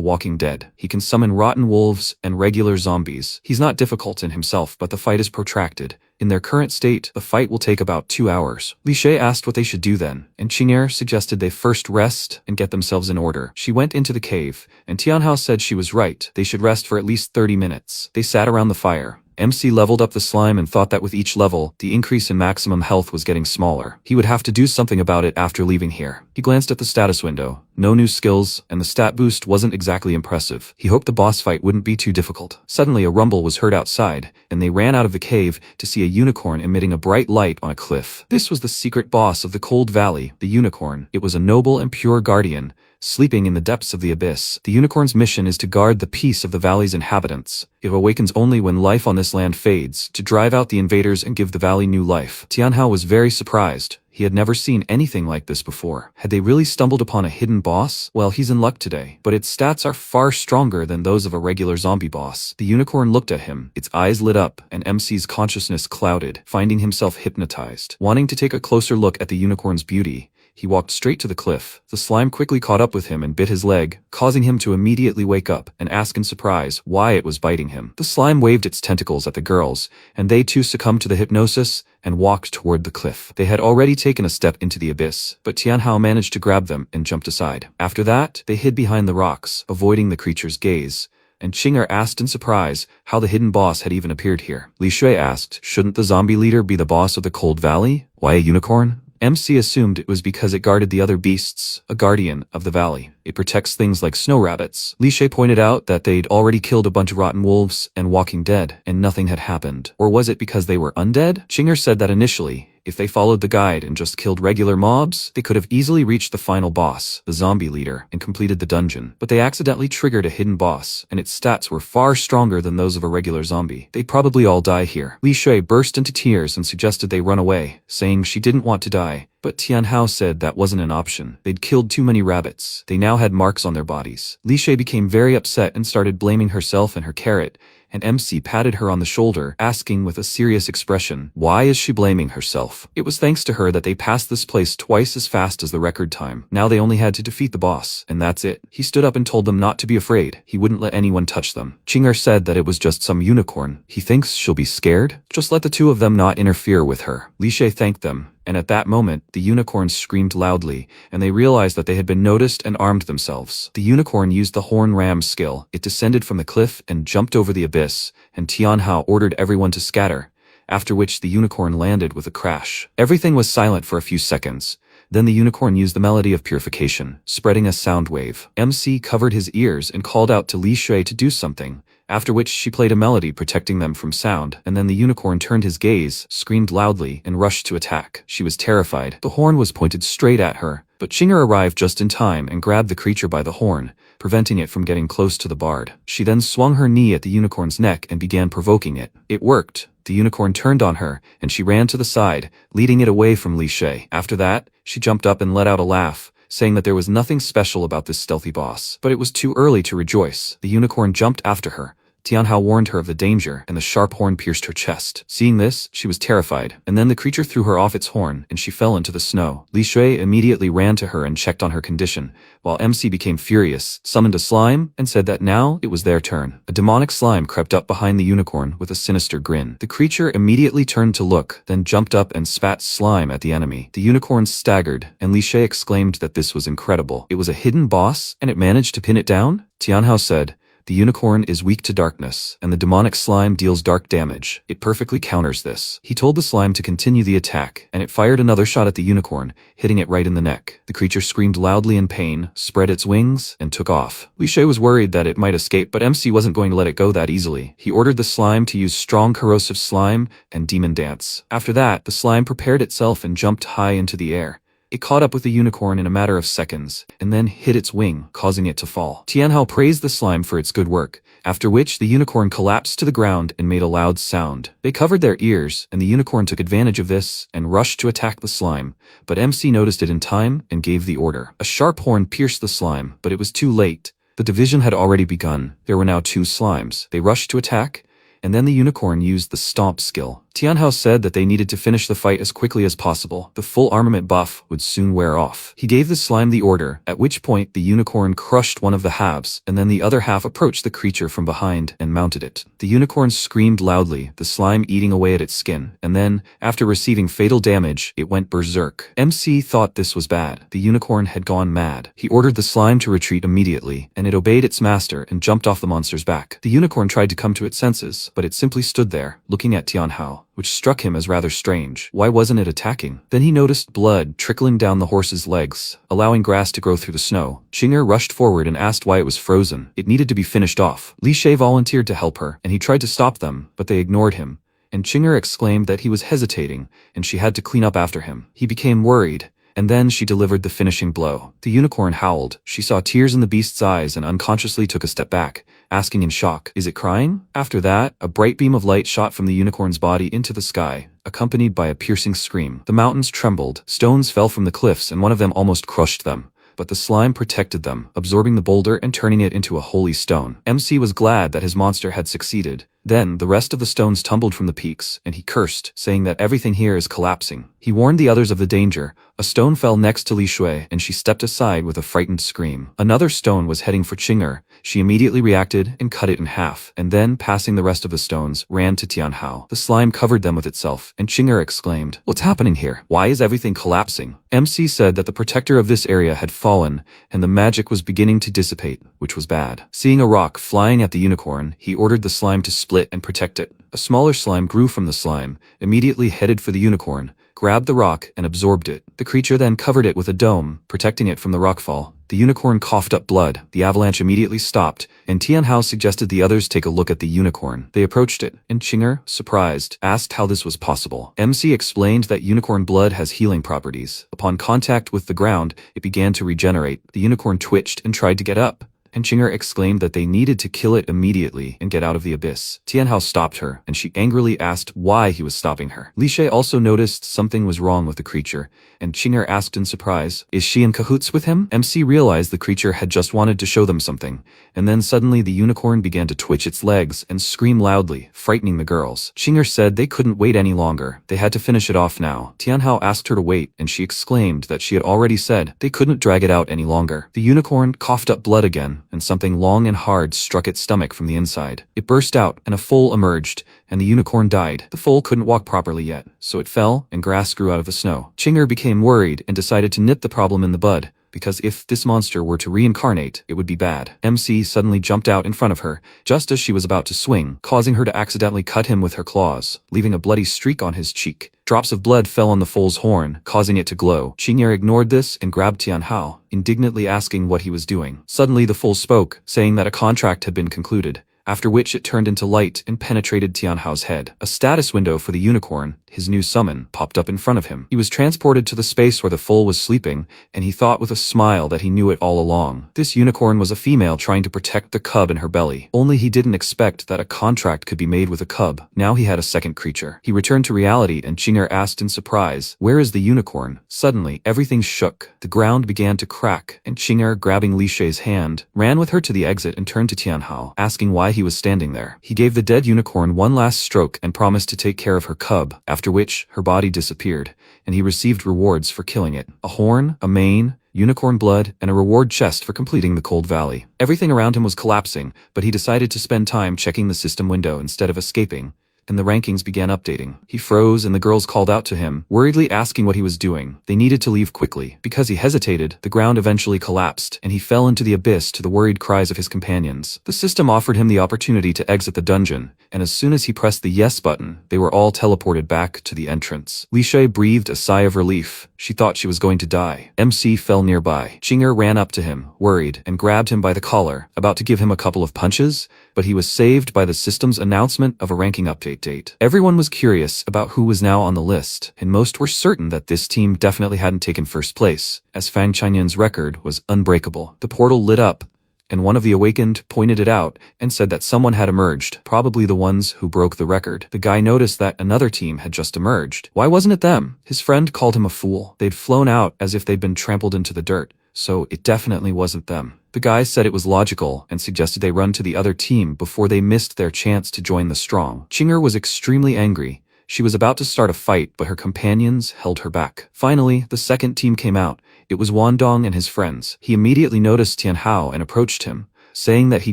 Walking Dead. He can summon rotten wolves and regular zombies. He's not difficult in himself, but the fight is protracted. In their current state, the fight will take about 2 hours. Li Shay asked what they should do then, and Qinger suggested they first rest and get themselves in order. She went into the cave, and Tianhao said she was right. They should rest for at least 30 minutes. They sat around the fire. MC leveled up the slime and thought that with each level, the increase in maximum health was getting smaller. He would have to do something about it after leaving here. He glanced at the status window. No new skills, and the stat boost wasn't exactly impressive. He hoped the boss fight wouldn't be too difficult. Suddenly a rumble was heard outside, and they ran out of the cave to see a unicorn emitting a bright light on a cliff. This was the secret boss of the Cold Valley, the unicorn. It was a noble and pure guardian, sleeping in the depths of the abyss. The unicorn's mission is to guard the peace of the valley's inhabitants. It awakens only when life on this land fades, to drive out the invaders and give the valley new life. Tianhao was very surprised. He had never seen anything like this before. Had they really stumbled upon a hidden boss? Well, he's in luck today. But its stats are far stronger than those of a regular zombie boss. The unicorn looked at him. Its eyes lit up, and MC's consciousness clouded, finding himself hypnotized. Wanting to take a closer look at the unicorn's beauty, he walked straight to the cliff. The slime quickly caught up with him and bit his leg, causing him to immediately wake up and ask in surprise why it was biting him. The slime waved its tentacles at the girls, and they too succumbed to the hypnosis and walked toward the cliff. They had already taken a step into the abyss, but Tianhao managed to grab them and jumped aside. After that, they hid behind the rocks, avoiding the creature's gaze, and Qinger asked in surprise how the hidden boss had even appeared here. Li Shui asked, shouldn't the zombie leader be the boss of the Cold Valley? Why a unicorn? MC assumed it was because it guarded the other beasts, a guardian of the valley. It protects things like snow rabbits. Li Shay pointed out that they'd already killed a bunch of rotten wolves and Walking Dead, and nothing had happened. Or was it because they were undead? Qinger said that initially, if they followed the guide and just killed regular mobs, they could have easily reached the final boss, the zombie leader, and completed the dungeon. But they accidentally triggered a hidden boss, and its stats were far stronger than those of a regular zombie. They'd probably all die here. Li Shui burst into tears and suggested they run away, saying she didn't want to die. But Tianhao said that wasn't an option. They'd killed too many rabbits. They now had marks on their bodies. Li Shui became very upset and started blaming herself and her carrot, and MC patted her on the shoulder, asking with a serious expression, why is she blaming herself? It was thanks to her that they passed this place twice as fast as the record time. Now they only had to defeat the boss, and that's it. He stood up and told them not to be afraid. He wouldn't let anyone touch them. Qinger said that it was just some unicorn. He thinks she'll be scared? Just let the two of them not interfere with her. Li Shui thanked them, and at that moment, the unicorn screamed loudly, and they realized that they had been noticed and armed themselves. The unicorn used the horn ram skill. It descended from the cliff and jumped over the abyss, and Tianhao ordered everyone to scatter, after which the unicorn landed with a crash. Everything was silent for a few seconds. Then the unicorn used the melody of purification, spreading a sound wave. MC covered his ears and called out to Li Shui to do something, after which she played a melody protecting them from sound, and then the unicorn turned his gaze, screamed loudly, and rushed to attack. She was terrified. The horn was pointed straight at her, but Qinger arrived just in time and grabbed the creature by the horn, preventing it from getting close to the bard. She then swung her knee at the unicorn's neck and began provoking it. It worked. The unicorn turned on her, and she ran to the side, leading it away from Li Shui. After that, she jumped up and let out a laugh, saying that there was nothing special about this stealthy boss. But it was too early to rejoice. The unicorn jumped after her, Tianhao warned her of the danger, and the sharp horn pierced her chest. Seeing this, she was terrified, and then the creature threw her off its horn, and she fell into the snow. Li Shui immediately ran to her and checked on her condition, while MC became furious, summoned a slime, and said that now it was their turn. A demonic slime crept up behind the unicorn with a sinister grin. The creature immediately turned to look, then jumped up and spat slime at the enemy. The unicorn staggered, and Li Shui exclaimed that this was incredible. It was a hidden boss, and it managed to pin it down? Tianhao said, "The unicorn is weak to darkness, and the demonic slime deals dark damage. It perfectly counters this." He told the slime to continue the attack, and it fired another shot at the unicorn, hitting it right in the neck. The creature screamed loudly in pain, spread its wings, and took off. Li Shui was worried that it might escape, but MC wasn't going to let it go that easily. He ordered the slime to use strong corrosive slime and demon dance. After that, the slime prepared itself and jumped high into the air. It caught up with the unicorn in a matter of seconds, and then hit its wing, causing it to fall. Tianhao praised the slime for its good work, after which the unicorn collapsed to the ground and made a loud sound. They covered their ears, and the unicorn took advantage of this and rushed to attack the slime, but MC noticed it in time and gave the order. A sharp horn pierced the slime, but it was too late. The division had already begun. There were now 2 slimes. They rushed to attack, and then the unicorn used the stomp skill. Tianhao said that they needed to finish the fight as quickly as possible. The full armament buff would soon wear off. He gave the slime the order, at which point the unicorn crushed one of the halves, and then the other half approached the creature from behind and mounted it. The unicorn screamed loudly, the slime eating away at its skin, and then, after receiving fatal damage, it went berserk. MC thought this was bad. The unicorn had gone mad. He ordered the slime to retreat immediately, and it obeyed its master and jumped off the monster's back. The unicorn tried to come to its senses, but it simply stood there, looking at Tianhao, which struck him as rather strange. Why wasn't it attacking? Then he noticed blood trickling down the horse's legs, allowing grass to grow through the snow. Qing'er rushed forward and asked why it was frozen. It needed to be finished off. Li Shui volunteered to help her, and he tried to stop them, but they ignored him. And Qing'er exclaimed that he was hesitating, and she had to clean up after him. He became worried, and then she delivered the finishing blow. The unicorn howled. She saw tears in the beast's eyes and unconsciously took a step back, asking in shock, "Is it crying?" After that, a bright beam of light shot from the unicorn's body into the sky, accompanied by a piercing scream. The mountains trembled, stones fell from the cliffs, and one of them almost crushed them. But the slime protected them, absorbing the boulder and turning it into a holy stone. MC was glad that his monster had succeeded. Then, the rest of the stones tumbled from the peaks, and he cursed, saying that everything here is collapsing. He warned the others of the danger. A stone fell next to Li Shui, and she stepped aside with a frightened scream. Another stone was heading for Qing'er. She immediately reacted and cut it in half, and then, passing the rest of the stones, ran to Tianhao. The slime covered them with itself, and Qing'er exclaimed, "What's happening here? Why is everything collapsing?" MC said that the protector of this area had fallen, and the magic was beginning to dissipate, which was bad. Seeing a rock flying at the unicorn, he ordered the slime to split and protect it. A smaller slime grew from the slime, immediately headed for the unicorn, grabbed the rock, and absorbed it. The creature then covered it with a dome, protecting it from the rockfall. The unicorn coughed up blood. The avalanche immediately stopped, and Tianhao suggested the others take a look at the unicorn. They approached it, and Qing'er, surprised, asked how this was possible. MC explained that unicorn blood has healing properties. Upon contact with the ground, it began to regenerate. The unicorn twitched and tried to get up, and Qing'er exclaimed that they needed to kill it immediately and get out of the abyss. Tianhao stopped her, and she angrily asked why he was stopping her. Li Shui also noticed something was wrong with the creature, and Qing'er asked in surprise, "Is she in cahoots with him?" MC realized the creature had just wanted to show them something, and then suddenly the unicorn began to twitch its legs and scream loudly, frightening the girls. Qing'er said they couldn't wait any longer. They had to finish it off now. Tianhao asked her to wait, and she exclaimed that she had already said they couldn't drag it out any longer. The unicorn coughed up blood again, and something long and hard struck its stomach from the inside. It burst out, and a foal emerged, and the unicorn died. The foal couldn't walk properly yet, so it fell, and grass grew out of the snow. Qing'er became worried and decided to nip the problem in the bud, because if this monster were to reincarnate, it would be bad. MC suddenly jumped out in front of her, just as she was about to swing, causing her to accidentally cut him with her claws, leaving a bloody streak on his cheek. Drops of blood fell on the foal's horn, causing it to glow. Qing'er ignored this and grabbed Tianhao, indignantly asking what he was doing. Suddenly the foal spoke, saying that a contract had been concluded, after which it turned into light and penetrated Tianhao's head. A status window for the unicorn, his new summon, popped up in front of him. He was transported to the space where the foal was sleeping, and he thought with a smile that he knew it all along. This unicorn was a female trying to protect the cub in her belly. Only he didn't expect that a contract could be made with a cub. Now he had a second creature. He returned to reality, and Qing'er asked in surprise, "Where is the unicorn?" Suddenly, everything shook. The ground began to crack, and Qing'er, grabbing Li Shui's hand, ran with her to the exit and turned to Tianhao, asking why he was standing there. He gave the dead unicorn one last stroke and promised to take care of her cub, after which her body disappeared, and he received rewards for killing it. A horn, a mane, unicorn blood, and a reward chest for completing the Cold Valley. Everything around him was collapsing, but he decided to spend time checking the system window instead of escaping, and the rankings began updating. He froze and the girls called out to him, worriedly asking what he was doing. They needed to leave quickly. Because he hesitated, the ground eventually collapsed, and he fell into the abyss to the worried cries of his companions. The system offered him the opportunity to exit the dungeon, and as soon as he pressed the yes button, they were all teleported back to the entrance. Li Shui breathed a sigh of relief. She thought she was going to die. MC fell nearby. Qinger ran up to him, worried, and grabbed him by the collar, about to give him a couple of punches, but he was saved by the system's announcement of a ranking update date. Everyone was curious about who was now on the list, and most were certain that this team definitely hadn't taken first place, as Fang Chanyan's record was unbreakable. The portal lit up, and one of the awakened pointed it out and said that someone had emerged, probably the ones who broke the record. The guy noticed that another team had just emerged. Why wasn't it them? His friend called him a fool. They'd flown out as if they'd been trampled into the dirt, so it definitely wasn't them. The guy said it was logical and suggested they run to the other team before they missed their chance to join the strong. Qinger was extremely angry. She was about to start a fight, but her companions held her back. Finally, the second team came out. It was Wandong and his friends. He immediately noticed Tianhao and approached him, saying that he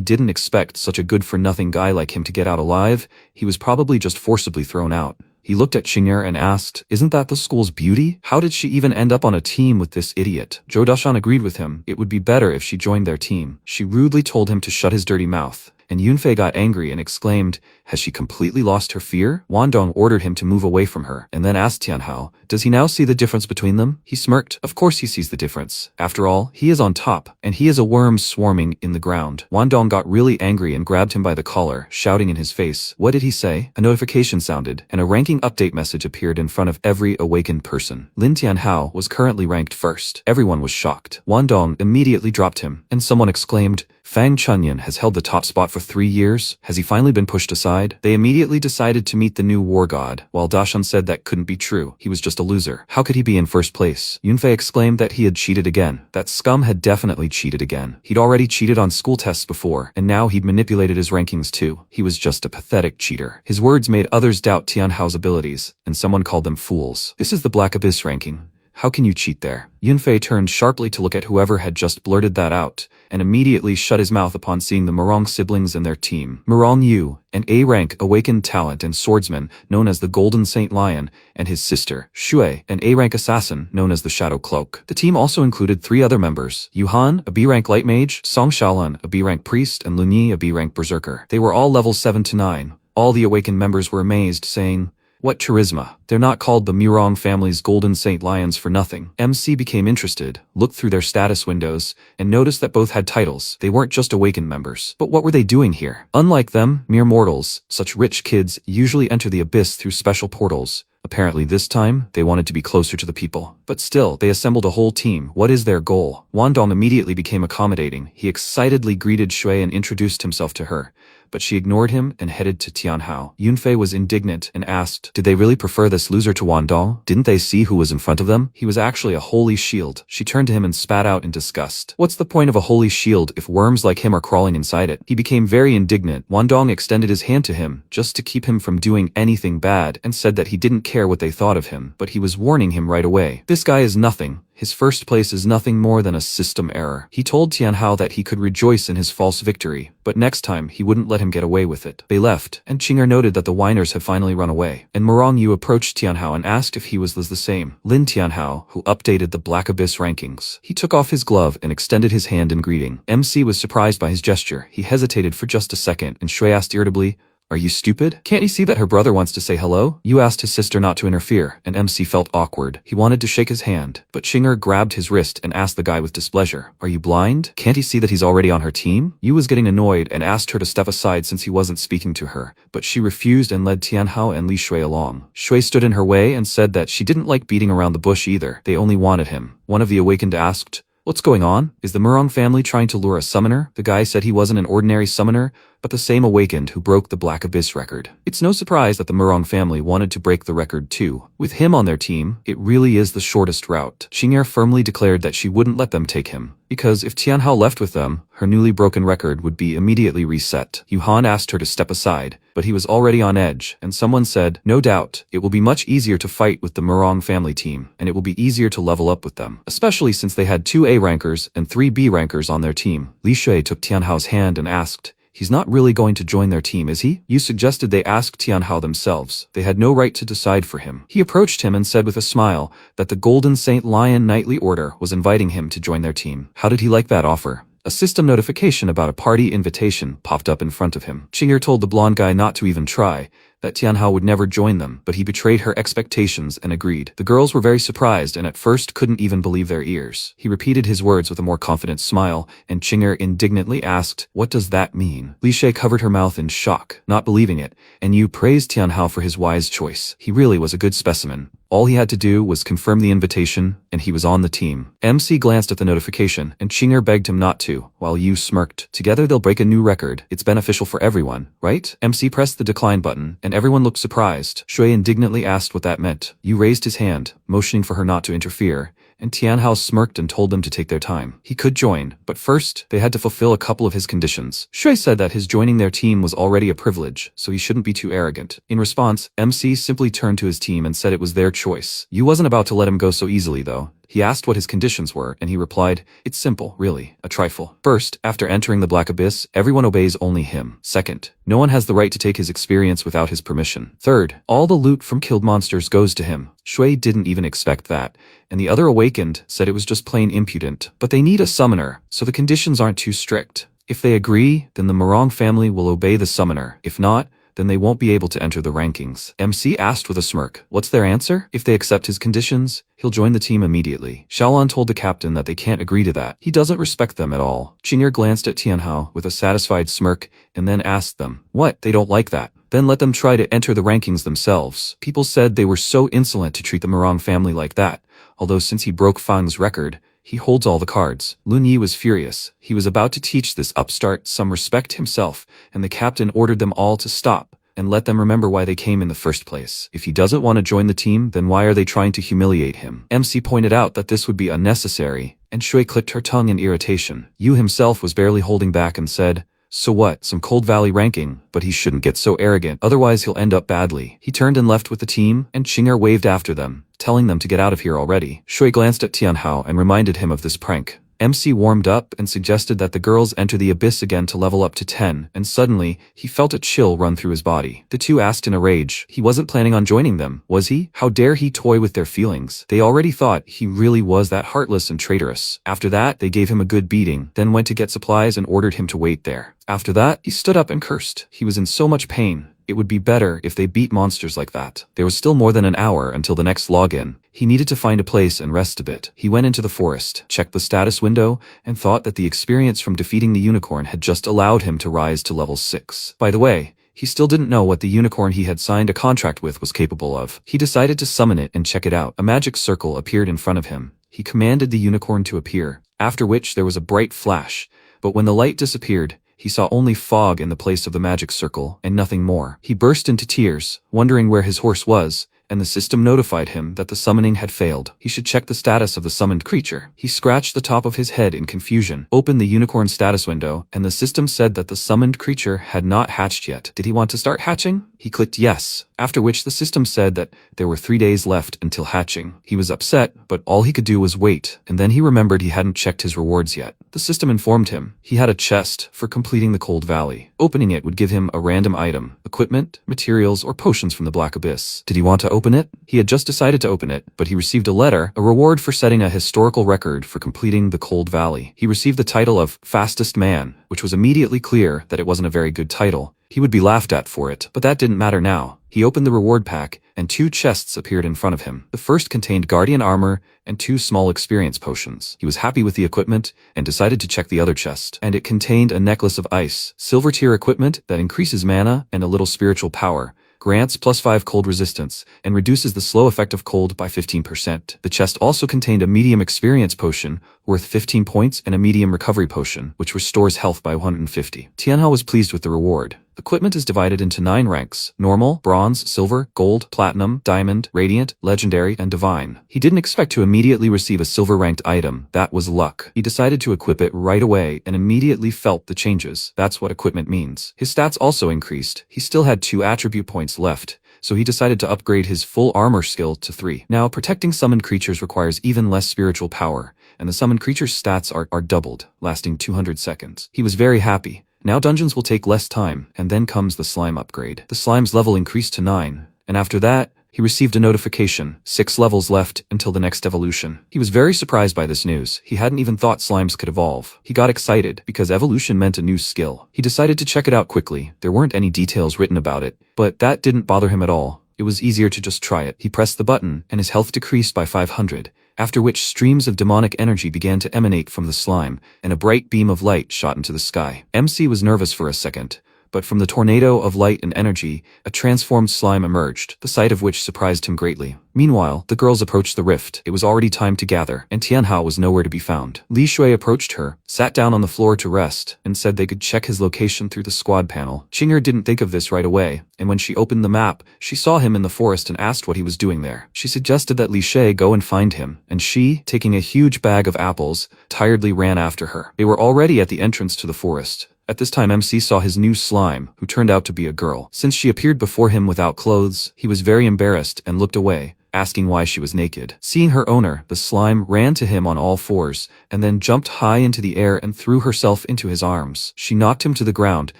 didn't expect such a good-for-nothing guy like him to get out alive. He was probably just forcibly thrown out. He looked at Qinger and asked, "Isn't that the school's beauty? How did she even end up on a team with this idiot?" Zhou Dashan agreed with him. It would be better if she joined their team. She rudely told him to shut his dirty mouth, and Yunfei got angry and exclaimed, "Has she completely lost her fear?" Wandong ordered him to move away from her, and then asked Tianhao, "Does he now see the difference between them?" He smirked. Of course he sees the difference. After all, he is on top, and he is a worm swarming in the ground. Wandong got really angry and grabbed him by the collar, shouting in his face. What did he say? A notification sounded, and a ranking update message appeared in front of every awakened person. Lin Tianhao was currently ranked first. Everyone was shocked. Wandong immediately dropped him, and someone exclaimed, "Fang Chunyan has held the top spot for 3 years. Has he finally been pushed aside?" They immediately decided to meet the new war god, while Dashan said that couldn't be true. He was just a loser. How could he be in first place? Yunfei exclaimed that he had cheated again. That scum had definitely cheated again. He'd already cheated on school tests before, and now he'd manipulated his rankings too. He was just a pathetic cheater. His words made others doubt Tianhao's abilities, and someone called them fools. This is the Black Abyss ranking. How can you cheat there? Yunfei turned sharply to look at whoever had just blurted that out, and immediately shut his mouth upon seeing the Murong siblings and their team. Murong Yu, an A-rank awakened talent and swordsman known as the Golden Saint Lion, and his sister, Shui, an A-rank assassin known as the Shadow Cloak. The team also included 3 other members, Yuhan, a B-rank light mage, Song Shaolan, a B-rank priest, and Lunyi, a B-rank berserker. They were all levels 7 to 9. All the awakened members were amazed, saying, "What charisma. They're not called the Murong family's Golden Saint Lions for nothing." MC became interested, looked through their status windows, and noticed that both had titles. They weren't just awakened members. But what were they doing here? Unlike them, mere mortals, such rich kids usually enter the abyss through special portals. Apparently this time, they wanted to be closer to the people. But still, they assembled a whole team. What is their goal? Wandong immediately became accommodating. He excitedly greeted Shui and introduced himself to her, but she ignored him and headed to Tianhao. Yunfei was indignant and asked, did they really prefer this loser to Wandong? Didn't they see who was in front of them? He was actually a holy shield. She turned to him and spat out in disgust. What's the point of a holy shield if worms like him are crawling inside it? He became very indignant. Wandong extended his hand to him, just to keep him from doing anything bad, and said that he didn't care what they thought of him, but he was warning him right away. This guy is nothing. His first place is nothing more than a system error. He told Tianhao that he could rejoice in his false victory, but next time he wouldn't let him get away with it. They left, and Qinger noted that the whiners had finally run away, and Murong Yu approached Tianhao and asked if he was the same. Lin Tianhao, who updated the Black Abyss rankings. He took off his glove and extended his hand in greeting. MC was surprised by his gesture. He hesitated for just a second, and Shui asked irritably, "Are you stupid? Can't you see that her brother wants to say hello?" Yu asked his sister not to interfere, and MC felt awkward. He wanted to shake his hand, but Qinger grabbed his wrist and asked the guy with displeasure, "Are you blind? Can't he see that he's already on her team?" Yu was getting annoyed and asked her to step aside since he wasn't speaking to her, but she refused and led Tianhao and Li Shui along. Shui stood in her way and said that she didn't like beating around the bush either. They only wanted him. One of the awakened asked, "What's going on? Is the Murong family trying to lure a summoner?" The guy said he wasn't an ordinary summoner, but the same awakened who broke the Black Abyss record. It's no surprise that the Murong family wanted to break the record too. With him on their team, it really is the shortest route. Xing'er firmly declared that she wouldn't let them take him, because if Tianhao left with them, her newly broken record would be immediately reset. Yuhan asked her to step aside, but he was already on edge, and someone said, "No doubt, it will be much easier to fight with the Murong family team, and it will be easier to level up with them, especially since they had 2 A rankers and 3 B rankers on their team." Li Shui took Tianhao's hand and asked, "He's not really going to join their team, is he?" You suggested they ask Tianhao themselves. They had no right to decide for him. He approached him and said with a smile that the Golden Saint Lion Knightly Order was inviting him to join their team. How did he like that offer? A system notification about a party invitation popped up in front of him. Xing'er told the blonde guy not to even try, that Tianhao would never join them, but he betrayed her expectations and agreed. The girls were very surprised and at first couldn't even believe their ears. He repeated his words with a more confident smile, and Xing'er indignantly asked, "What does that mean?" Li Shui covered her mouth in shock, not believing it, and Yu praised Tianhao for his wise choice. He really was a good specimen. All he had to do was confirm the invitation, and he was on the team. MC glanced at the notification, and Xing'er begged him not to, while Yu smirked. Together they'll break a new record. It's beneficial for everyone, right? MC pressed the decline button, and everyone looked surprised. Shui indignantly asked what that meant. Yu raised his hand, motioning for her not to interfere, and Tianhao smirked and told them to take their time. He could join, but first, they had to fulfill a couple of his conditions. Shui said that his joining their team was already a privilege, so he shouldn't be too arrogant. In response, MC simply turned to his team and said it was their choice. Yu wasn't about to let him go so easily, though. He asked what his conditions were, and he replied, "It's simple, really, a trifle. First, after entering the Black Abyss, everyone obeys only him. Second, no one has the right to take his experience without his permission. Third, all the loot from killed monsters goes to him." Shui didn't even expect that, and the other awakened said it was just plain impudent. But they need a summoner, so the conditions aren't too strict. If they agree, then the Murong family will obey the summoner. If not, then they won't be able to enter the rankings. MC asked with a smirk, "What's their answer?" If they accept his conditions, he'll join the team immediately. Xiaolan told the captain that they can't agree to that. He doesn't respect them at all. Xing'er glanced at Tianhao with a satisfied smirk and then asked them, "What? They don't like that? Then let them try to enter the rankings themselves." People said they were so insolent to treat the Murong family like that, although since he broke Fang's record, he holds all the cards. Lun Yi was furious. He was about to teach this upstart some respect himself, and the captain ordered them all to stop and let them remember why they came in the first place. If he doesn't want to join the team, then why are they trying to humiliate him? MC pointed out that this would be unnecessary, and Shui clicked her tongue in irritation. Yu himself was barely holding back and said, "So what, some Cold Valley ranking, but he shouldn't get so arrogant, otherwise he'll end up badly." He turned and left with the team, and Xing'er waved after them, telling them to get out of here already. Shui glanced at Tianhao and reminded him of this prank. MC warmed up and suggested that the girls enter the abyss again to level up to 10, and suddenly, he felt a chill run through his body. The two asked in a rage. He wasn't planning on joining them, was he? How dare he toy with their feelings? They already thought he really was that heartless and traitorous. After that, they gave him a good beating, then went to get supplies and ordered him to wait there. After that, he stood up and cursed. He was in so much pain. It would be better if they beat monsters like that. There was still more than an hour until the next login. He needed to find a place and rest a bit. He went into the forest, checked the status window, and thought that the experience from defeating the unicorn had just allowed him to rise to level 6. By the way, he still didn't know what the unicorn he had signed a contract with was capable of. He decided to summon it and check it out. A magic circle appeared in front of him. He commanded the unicorn to appear, after which there was a bright flash. But when the light disappeared, he saw only fog in the place of the magic circle, and nothing more. He burst into tears, wondering where his horse was, and the system notified him that the summoning had failed. He should check the status of the summoned creature. He scratched the top of his head in confusion, opened the unicorn status window, and the system said that the summoned creature had not hatched yet. Did he want to start hatching? He clicked yes, after which the system said that there were 3 days left until hatching. He was upset, but all he could do was wait, and then he remembered he hadn't checked his rewards yet. The system informed him he had a chest for completing the Cold Valley. Opening it would give him a random item, equipment, materials, or potions from the Black Abyss. Did he want to open it? He had just decided to open it, but he received a letter, a reward for setting a historical record for completing the Cold Valley. He received the title of Fastest Man, which was immediately clear that it wasn't a very good title. He would be laughed at for it, but that didn't matter now. He opened the reward pack, and 2 chests appeared in front of him. The first contained Guardian Armor and 2 small experience potions. He was happy with the equipment and decided to check the other chest, and it contained a necklace of ice, silver tier equipment that increases mana and a little spiritual power, grants +5 cold resistance, and reduces the slow effect of cold by 15%. The chest also contained a medium experience potion, worth 15 points, and a medium recovery potion, which restores health by 150. Tianhao was pleased with the reward. Equipment is divided into 9 ranks: normal, bronze, silver, gold, platinum, diamond, radiant, legendary, and divine. He didn't expect to immediately receive a silver-ranked item. That was luck. He decided to equip it right away and immediately felt the changes. That's what equipment means. His stats also increased. He still had 2 attribute points left, so he decided to upgrade his full armor skill to 3. Now, protecting summoned creatures requires even less spiritual power, and the summoned creature's stats are doubled, lasting 200 seconds. He was very happy. Now dungeons will take less time, and then comes the slime upgrade. The slime's level increased to 9, and after that, he received a notification, 6 levels left until the next evolution. He was very surprised by this news. He hadn't even thought slimes could evolve. He got excited because evolution meant a new skill. He decided to check it out quickly. There weren't any details written about it, but that didn't bother him at all. It was easier to just try it. He pressed the button, and his health decreased by 500. After which streams of demonic energy began to emanate from the slime, and a bright beam of light shot into the sky. MC was nervous for a second, but from the tornado of light and energy, a transformed slime emerged, the sight of which surprised him greatly. Meanwhile, the girls approached the rift. It was already time to gather, and Tianhao was nowhere to be found. Li Shui approached her, sat down on the floor to rest, and said they could check his location through the squad panel. Qinger didn't think of this right away, and when she opened the map, she saw him in the forest and asked what he was doing there. She suggested that Li Shui go and find him, and she, taking a huge bag of apples, tiredly ran after her. They were already at the entrance to the forest. At this time MC saw his new slime, who turned out to be a girl. Since she appeared before him without clothes, he was very embarrassed and looked away, asking why she was naked. Seeing her owner, the slime ran to him on all fours, and then jumped high into the air and threw herself into his arms. She knocked him to the ground,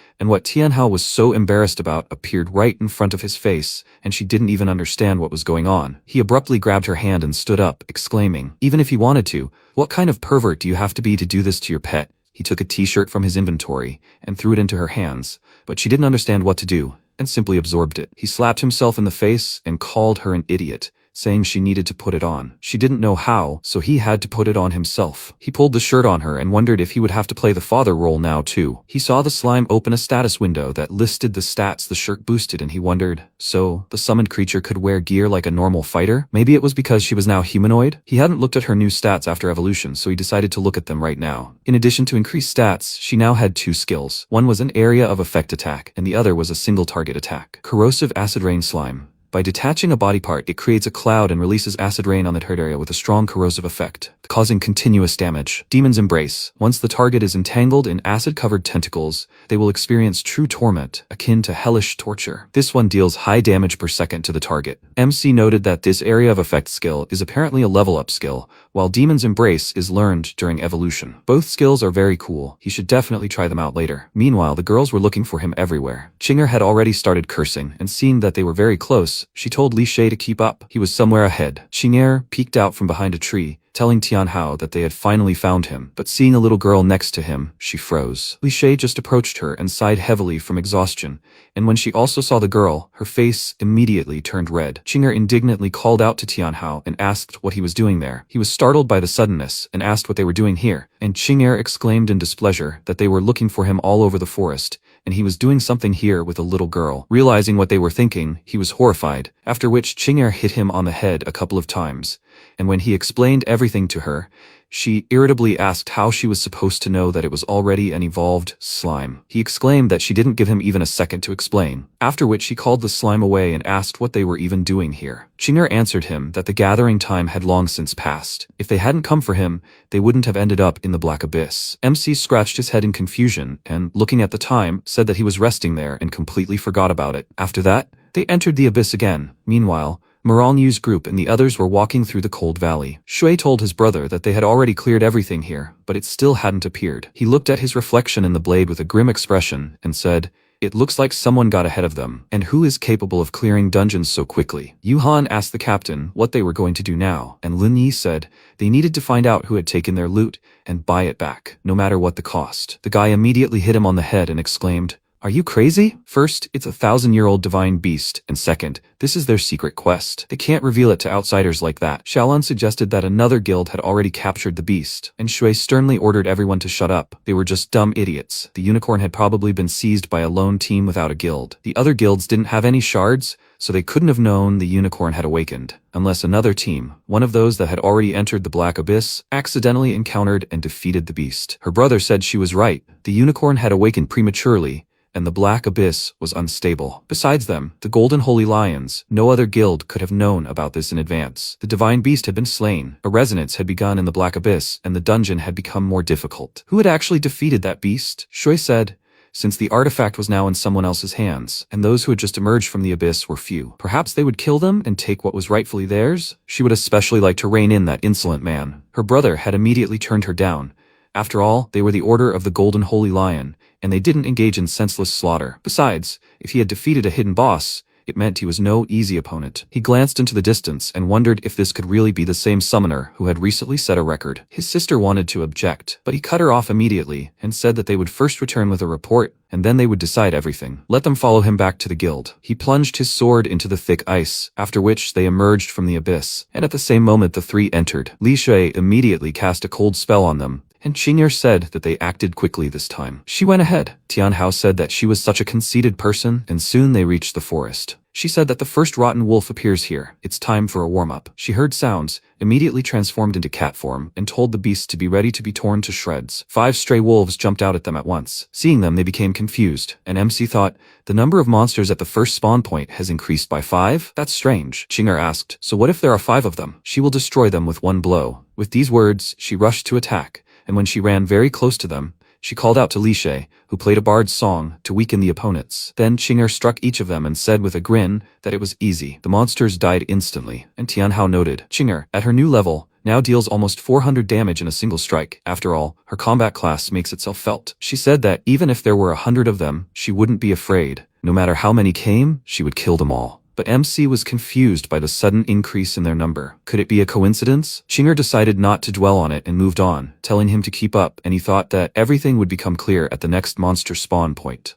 and what Tianhao was so embarrassed about appeared right in front of his face, and she didn't even understand what was going on. He abruptly grabbed her hand and stood up, exclaiming, "Even if he wanted to, what kind of pervert do you have to be to do this to your pet?" He took a t-shirt from his inventory and threw it into her hands, but she didn't understand what to do and simply absorbed it. He slapped himself in the face and called her an idiot, saying she needed to put it on. She didn't know how, so he had to put it on himself. He pulled the shirt on her and wondered if he would have to play the father role now too. He saw the slime open a status window that listed the stats the shirt boosted, and he wondered, so the summoned creature could wear gear like a normal fighter? Maybe it was because she was now humanoid? He hadn't looked at her new stats after evolution, so he decided to look at them right now. In addition to increased stats, she now had 2 skills. One was an area of effect attack, and the other was a single target attack. Corrosive acid rain slime. By detaching a body part, it creates a cloud and releases acid rain on the target area with a strong corrosive effect, causing continuous damage. Demon's Embrace. Once the target is entangled in acid-covered tentacles, they will experience true torment, akin to hellish torture. This one deals high damage per second to the target. MC noted that this area of effect skill is apparently a level-up skill, while Demon's Embrace is learned during evolution. Both skills are very cool. He should definitely try them out later. Meanwhile, the girls were looking for him everywhere. Qinger had already started cursing, and seeing that they were very close, she told Li Shui to keep up. He was somewhere ahead. Qinger peeked out from behind a tree, telling Tianhao that they had finally found him, but seeing a little girl next to him, she froze. Li Shui just approached her and sighed heavily from exhaustion, and when she also saw the girl, her face immediately turned red. Qinger indignantly called out to Tianhao and asked what he was doing there. He was startled by the suddenness and asked what they were doing here, and Qinger exclaimed in displeasure that they were looking for him all over the forest, and he was doing something here with a little girl. Realizing what they were thinking, he was horrified, after which Qinger hit him on the head a couple of times, and when he explained everything to her, she irritably asked how she was supposed to know that it was already an evolved slime. He exclaimed that she didn't give him even a second to explain, after which he called the slime away and asked what they were even doing here. Qinger answered him that the gathering time had long since passed. If they hadn't come for him, they wouldn't have ended up in the Black Abyss. MC scratched his head in confusion and, looking at the time, said that he was resting there and completely forgot about it. After that, they entered the abyss again. Meanwhile, Moralnew's group and the others were walking through the cold valley. Shui told his brother that they had already cleared everything here, but it still hadn't appeared. He looked at his reflection in the blade with a grim expression and said, "It looks like someone got ahead of them. And who is capable of clearing dungeons so quickly?" Yu Han asked the captain what they were going to do now, and Lin Yi said they needed to find out who had taken their loot and buy it back, no matter what the cost. The guy immediately hit him on the head and exclaimed, Are you crazy? First, it's a 1,000-year-old divine beast, and second, this is their secret quest. They can't reveal it to outsiders like that. Xiaolun suggested that another guild had already captured the beast, and Shui sternly ordered everyone to shut up. They were just dumb idiots. The unicorn had probably been seized by a lone team without a guild. The other guilds didn't have any shards, so they couldn't have known the unicorn had awakened, unless another team, one of those that had already entered the Black Abyss, accidentally encountered and defeated the beast. Her brother said she was right. The unicorn had awakened prematurely, and the Black Abyss was unstable. Besides them, the Golden Holy Lions, no other guild could have known about this in advance. The divine beast had been slain, a resonance had begun in the Black Abyss, and the dungeon had become more difficult. Who had actually defeated that beast? Shui said, since the artifact was now in someone else's hands, and those who had just emerged from the abyss were few. Perhaps they would kill them and take what was rightfully theirs? She would especially like to rein in that insolent man. Her brother had immediately turned her down. After all, they were the Order of the Golden Holy Lion, and they didn't engage in senseless slaughter. Besides, if he had defeated a hidden boss, it meant he was no easy opponent. He glanced into the distance and wondered if this could really be the same summoner who had recently set a record. His sister wanted to object, but he cut her off immediately and said that they would first return with a report, and then they would decide everything. Let them follow him back to the guild. He plunged his sword into the thick ice, after which they emerged from the abyss, and at the same moment the three entered. Li Shui immediately cast a cold spell on them, and Qing'er said that they acted quickly this time. She went ahead. Tianhao said that she was such a conceited person, and soon they reached the forest. She said that the first rotten wolf appears here. It's time for a warm-up. She heard sounds, immediately transformed into cat form, and told the beast to be ready to be torn to shreds. 5 stray wolves jumped out at them at once. Seeing them, they became confused, and MC thought, the number of monsters at the first spawn point has increased by 5? That's strange. Qing'er asked, so what if there are 5 of them? She will destroy them with one blow. With these words, she rushed to attack, and when she ran very close to them, she called out to Li Shui, who played a bard's song, to weaken the opponents. Then Qing'er struck each of them and said with a grin that it was easy. The monsters died instantly, and Tianhao noted. Qing'er, at her new level, now deals almost 400 damage in a single strike. After all, her combat class makes itself felt. She said that even if there were 100 of them, she wouldn't be afraid. No matter how many came, she would kill them all. But MC was confused by the sudden increase in their number. Could it be a coincidence? Qing'er decided not to dwell on it and moved on, telling him to keep up, and he thought that everything would become clear at the next monster spawn point.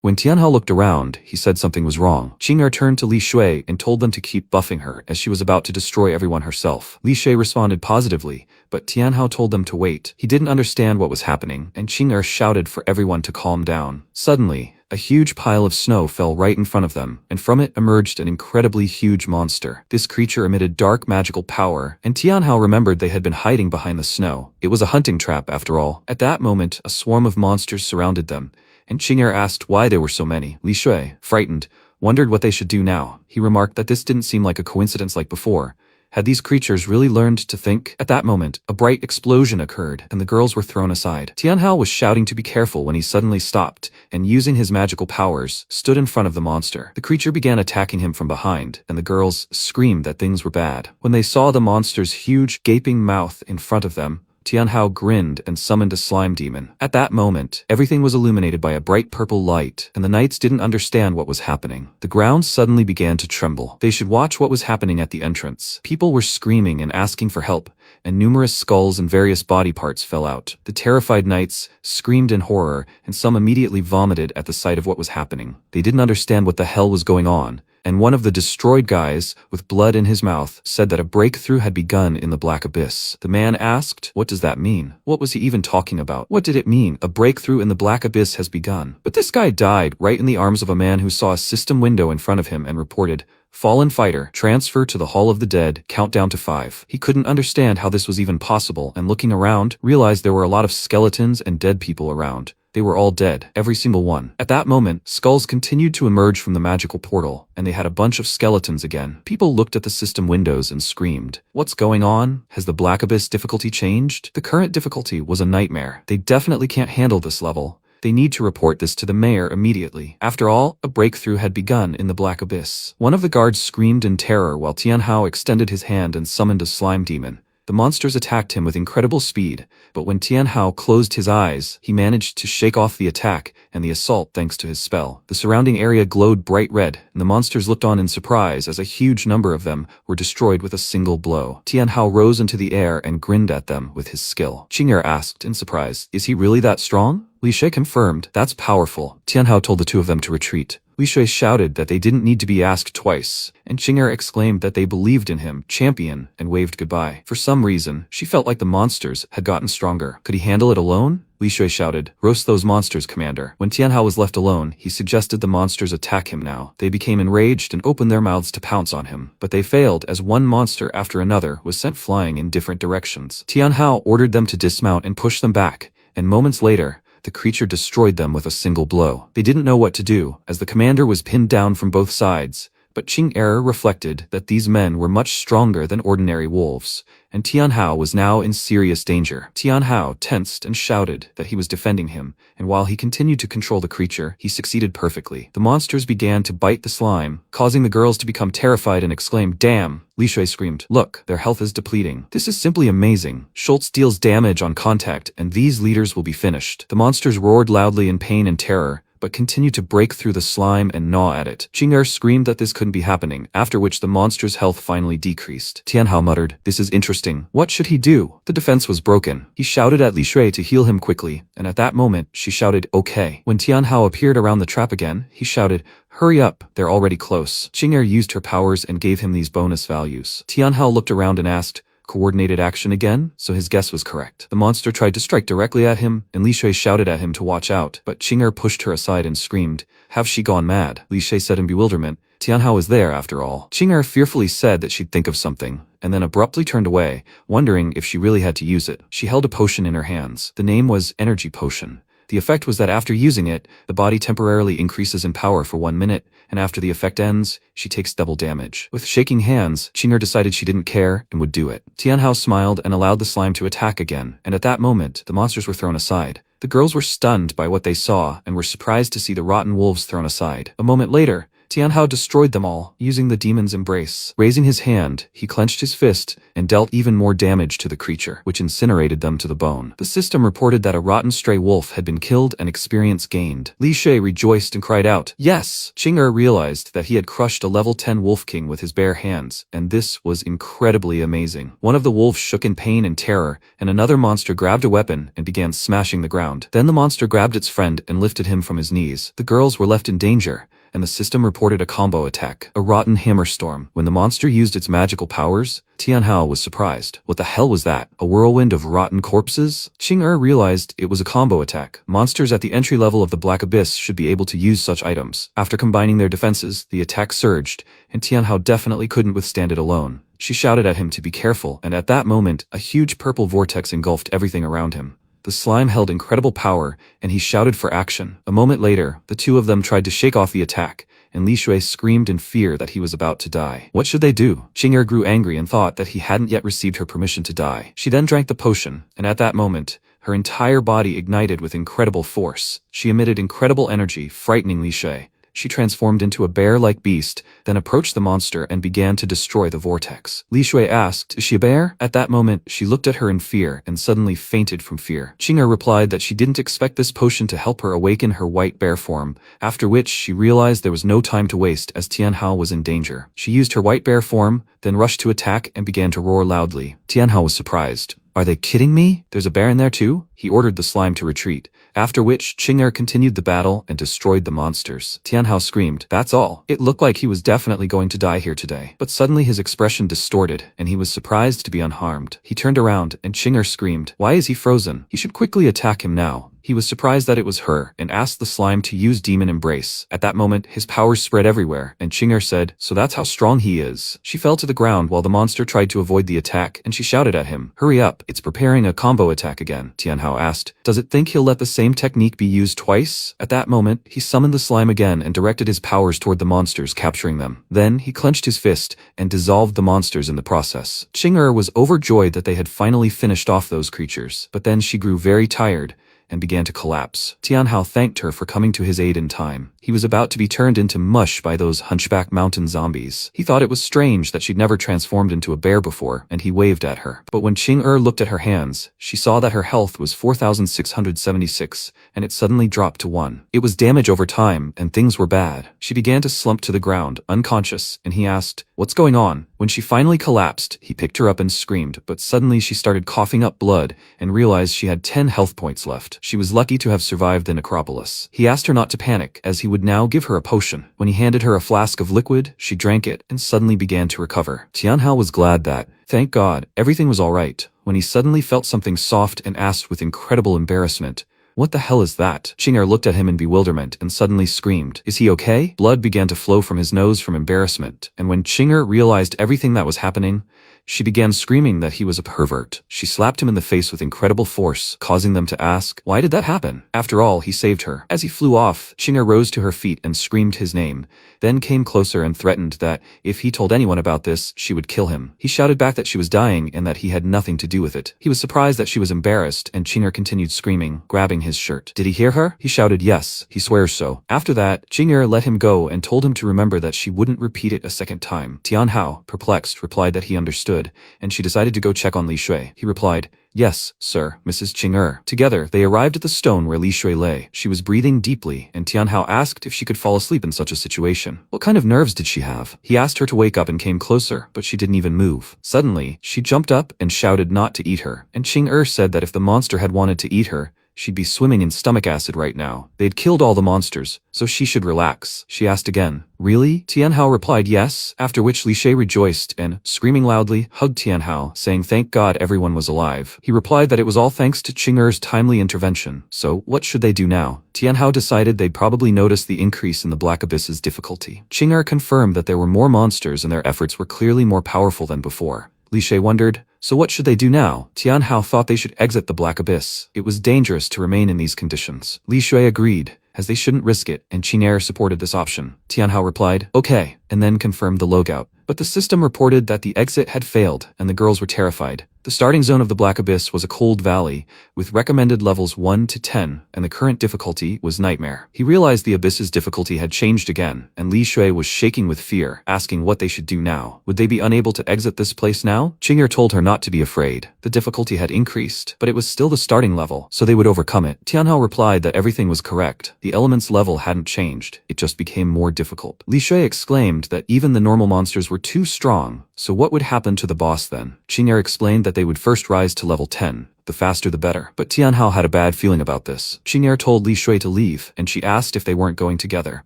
When Tianhao looked around, he said something was wrong. Qing'er turned to Li Shui and told them to keep buffing her, as she was about to destroy everyone herself. Li Shui responded positively, but Tianhao told them to wait. He didn't understand what was happening, and Qing'er shouted for everyone to calm down. Suddenly, a huge pile of snow fell right in front of them, and from it emerged an incredibly huge monster. This creature emitted dark magical power, and Tianhao remembered they had been hiding behind the snow. It was a hunting trap, after all. At that moment, a swarm of monsters surrounded them, and Qing'er asked why there were so many. Li Shui, frightened, wondered what they should do now. He remarked that this didn't seem like a coincidence like before. Had these creatures really learned to think? At that moment, a bright explosion occurred, and the girls were thrown aside. Tianhao was shouting to be careful when he suddenly stopped, and using his magical powers, stood in front of the monster. The creature began attacking him from behind, and the girls screamed that things were bad. When they saw the monster's huge, gaping mouth in front of them, Tianhao grinned and summoned a slime demon. At that moment, everything was illuminated by a bright purple light, and the knights didn't understand what was happening. The ground suddenly began to tremble. They should watch what was happening at the entrance. People were screaming and asking for help, and numerous skulls and various body parts fell out. The terrified knights screamed in horror, and some immediately vomited at the sight of what was happening. They didn't understand what the hell was going on, and one of the destroyed guys, with blood in his mouth, said that a breakthrough had begun in the Black Abyss. The man asked, what does that mean? What was he even talking about? What did it mean? A breakthrough in the Black Abyss has begun. But this guy died right in the arms of a man who saw a system window in front of him and reported, fallen fighter, transfer to the Hall of the Dead, count down to 5. He couldn't understand how this was even possible, and looking around, realized there were a lot of skeletons and dead people around. They were all dead, every single one. At that moment, skulls continued to emerge from the magical portal, and they had a bunch of skeletons again. People looked at the system windows and screamed. What's going on? Has the Black Abyss difficulty changed? The current difficulty was a nightmare. They definitely can't handle this level. They need to report this to the mayor immediately. After all, a breakthrough had begun in the Black Abyss. One of the guards screamed in terror while Tianhao extended his hand and summoned a slime demon. The monsters attacked him with incredible speed, but when Tianhao closed his eyes, he managed to shake off the attack and the assault thanks to his spell. The surrounding area glowed bright red, and the monsters looked on in surprise as a huge number of them were destroyed with a single blow. Tianhao rose into the air and grinned at them with his skill. Qing'er asked in surprise, is he really that strong? Li Shui confirmed, that's powerful. Tianhao told the two of them to retreat. Li Shui shouted that they didn't need to be asked twice, and Qing'er exclaimed that they believed in him, champion, and waved goodbye. For some reason, she felt like the monsters had gotten stronger. Could he handle it alone? Li Shui shouted, roast those monsters, Commander. When Tianhao was left alone, he suggested the monsters attack him now. They became enraged and opened their mouths to pounce on him, but they failed as one monster after another was sent flying in different directions. Tianhao ordered them to dismount and push them back, and moments later, the creature destroyed them with a single blow. They didn't know what to do, as the commander was pinned down from both sides, but Qing'er reflected that these men were much stronger than ordinary wolves, and Tianhao was now in serious danger. Tianhao tensed and shouted that he was defending him, and while he continued to control the creature, he succeeded perfectly. The monsters began to bite the slime, causing the girls to become terrified and exclaim, "Damn!" Li Shui screamed, "Look, their health is depleting. This is simply amazing. Schultz deals damage on contact, and these leaders will be finished." The monsters roared loudly in pain and terror, but continued to break through the slime and gnaw at it. Qing'er screamed that this couldn't be happening, after which the monster's health finally decreased. Tianhao muttered, "This is interesting. What should he do?" The defense was broken. He shouted at Li Shui to heal him quickly, and at that moment, she shouted, "Okay." When Tianhao appeared around the trap again, he shouted, "Hurry up, they're already close." Qing'er used her powers and gave him these bonus values. Tianhao looked around and asked, "Coordinated action again?" So his guess was correct. The monster tried to strike directly at him, and Li Shui shouted at him to watch out, but Qing'er pushed her aside and screamed, "Have she gone mad?" Li Shui said in bewilderment, "Tianhao was there after all." Qing'er fearfully said that she'd think of something, and then abruptly turned away, wondering if she really had to use it. She held a potion in her hands. The name was Energy Potion. The effect was that after using it, the body temporarily increases in power for 1 minute, and after the effect ends, she takes double damage. With shaking hands, Qing'er decided she didn't care and would do it. Tianhao smiled and allowed the slime to attack again, and at that moment, the monsters were thrown aside. The girls were stunned by what they saw and were surprised to see the rotten wolves thrown aside. A moment later, Tianhao destroyed them all, using the demon's embrace. Raising his hand, he clenched his fist and dealt even more damage to the creature, which incinerated them to the bone. The system reported that a rotten stray wolf had been killed and experience gained. Li Shui rejoiced and cried out, "Yes!" Qing'er realized that he had crushed a level 10 wolf king with his bare hands, and this was incredibly amazing. One of the wolves shook in pain and terror, and another monster grabbed a weapon and began smashing the ground. Then the monster grabbed its friend and lifted him from his knees. The girls were left in danger, and the system reported a combo attack, a rotten hammer storm. When the monster used its magical powers, Tianhao was surprised. What the hell was that? A whirlwind of rotten corpses? Qing'er realized it was a combo attack. Monsters at the entry level of the Black Abyss should be able to use such items. After combining their defenses, the attack surged, and Tianhao definitely couldn't withstand it alone. She shouted at him to be careful, and at that moment, a huge purple vortex engulfed everything around him. The slime held incredible power, and he shouted for action. A moment later, the two of them tried to shake off the attack, and Li Shui screamed in fear that he was about to die. What should they do? Qing'er grew angry and thought that he hadn't yet received her permission to die. She then drank the potion, and at that moment, her entire body ignited with incredible force. She emitted incredible energy, frightening Li Shui. She transformed into a bear-like beast, then approached the monster and began to destroy the vortex. Li Shui asked, "Is she a bear?" At that moment, she looked at her in fear and suddenly fainted from fear. Qing'er replied that she didn't expect this potion to help her awaken her white bear form, after which she realized there was no time to waste as Tianhao was in danger. She used her white bear form, then rushed to attack and began to roar loudly. Tianhao was surprised. "Are they kidding me? There's a bear in there too?" He ordered the slime to retreat, after which Qing'er continued the battle and destroyed the monsters. Tianhao screamed, "That's all." It looked like he was definitely going to die here today. But suddenly his expression distorted, and he was surprised to be unharmed. He turned around, and Qing'er screamed, "Why is he frozen? He should quickly attack him now." He was surprised that it was her, and asked the slime to use Demon Embrace. At that moment, his powers spread everywhere, and Qing'er said, "So that's how strong he is." She fell to the ground while the monster tried to avoid the attack, and she shouted at him, "Hurry up, it's preparing a combo attack again." Tianhao asked, "Does it think he'll let the same technique be used twice?" At that moment, he summoned the slime again and directed his powers toward the monsters, capturing them. Then, he clenched his fist and dissolved the monsters in the process. Qing'er was overjoyed that they had finally finished off those creatures, but then she grew very tired and began to collapse. Tianhao thanked her for coming to his aid in time, He was about to be turned into mush by those hunchback mountain zombies. He thought it was strange that she'd never transformed into a bear before, and he waved at her. But when Ching-er looked at her hands, she saw that her health was 4,676, and it suddenly dropped to 1. It was damage over time, and things were bad. She began to slump to the ground, unconscious, and he asked, "What's going on?" When she finally collapsed, he picked her up and screamed, but suddenly she started coughing up blood and realized she had 10 health points left. She was lucky to have survived the necropolis. He asked her not to panic, as he would now give her a potion. When he handed her a flask of liquid, she drank it and suddenly began to recover. Tianhao was glad that, thank God, everything was alright, when he suddenly felt something soft and asked with incredible embarrassment, "What the hell is that?" Ching-er looked at him in bewilderment and suddenly screamed, "Is he okay?" Blood began to flow from his nose from embarrassment, and when Ching-er realized everything that was happening, she began screaming that he was a pervert. She slapped him in the face with incredible force, causing them to ask, "Why did that happen?" After all, he saved her. As he flew off, Ching-er rose to her feet and screamed his name, then came closer and threatened that, if he told anyone about this, she would kill him. He shouted back that she was dying and that he had nothing to do with it. He was surprised that she was embarrassed, and Ching-er continued screaming, grabbing his shirt. Did he hear her? He shouted, "Yes, he swears so." After that, Ching-er let him go and told him to remember that she wouldn't repeat it a second time. Tianhao, perplexed, replied that he understood, and she decided to go check on Li Shui. He replied, "Yes, sir, Mrs. Ching-er." Together, they arrived at the stone where Li Shui lay. She was breathing deeply, and Tianhao asked if she could fall asleep in such a situation. What kind of nerves did she have? He asked her to wake up and came closer, but she didn't even move. Suddenly, she jumped up and shouted not to eat her, and Ching-er said that if the monster had wanted to eat her, she'd be swimming in stomach acid right now. They'd killed all the monsters, so she should relax. She asked again, "Really?" Tianhao replied yes, after which Li Shui rejoiced and, screaming loudly, hugged Tianhao, saying thank God everyone was alive. He replied that it was all thanks to Ching-er's timely intervention. So, what should they do now? Tianhao decided they'd probably notice the increase in the Black Abyss's difficulty. Ching-er confirmed that there were more monsters and their efforts were clearly more powerful than before. Li Shui wondered, so what should they do now? Tianhao thought they should exit the Black Abyss. It was dangerous to remain in these conditions. Li Shui agreed, as they shouldn't risk it, and Ching-er supported this option. Tianhao replied, "Okay," and then confirmed the logout. But the system reported that the exit had failed, and the girls were terrified. The starting zone of the Black Abyss was a cold valley, with recommended levels 1 to 10, and the current difficulty was Nightmare. He realized the Abyss's difficulty had changed again, and Li Shui was shaking with fear, asking what they should do now. Would they be unable to exit this place now? Ching-er told her not to be afraid. The difficulty had increased, but it was still the starting level, so they would overcome it. Tianhao replied that everything was correct. The element's level hadn't changed, it just became more difficult. Li Shui exclaimed that even the normal monsters were too strong, so what would happen to the boss then? Ching-er explained that they would first rise to level 10. The faster the better. But Tianhao had a bad feeling about this. Ching-er told Li Shui to leave, and she asked if they weren't going together.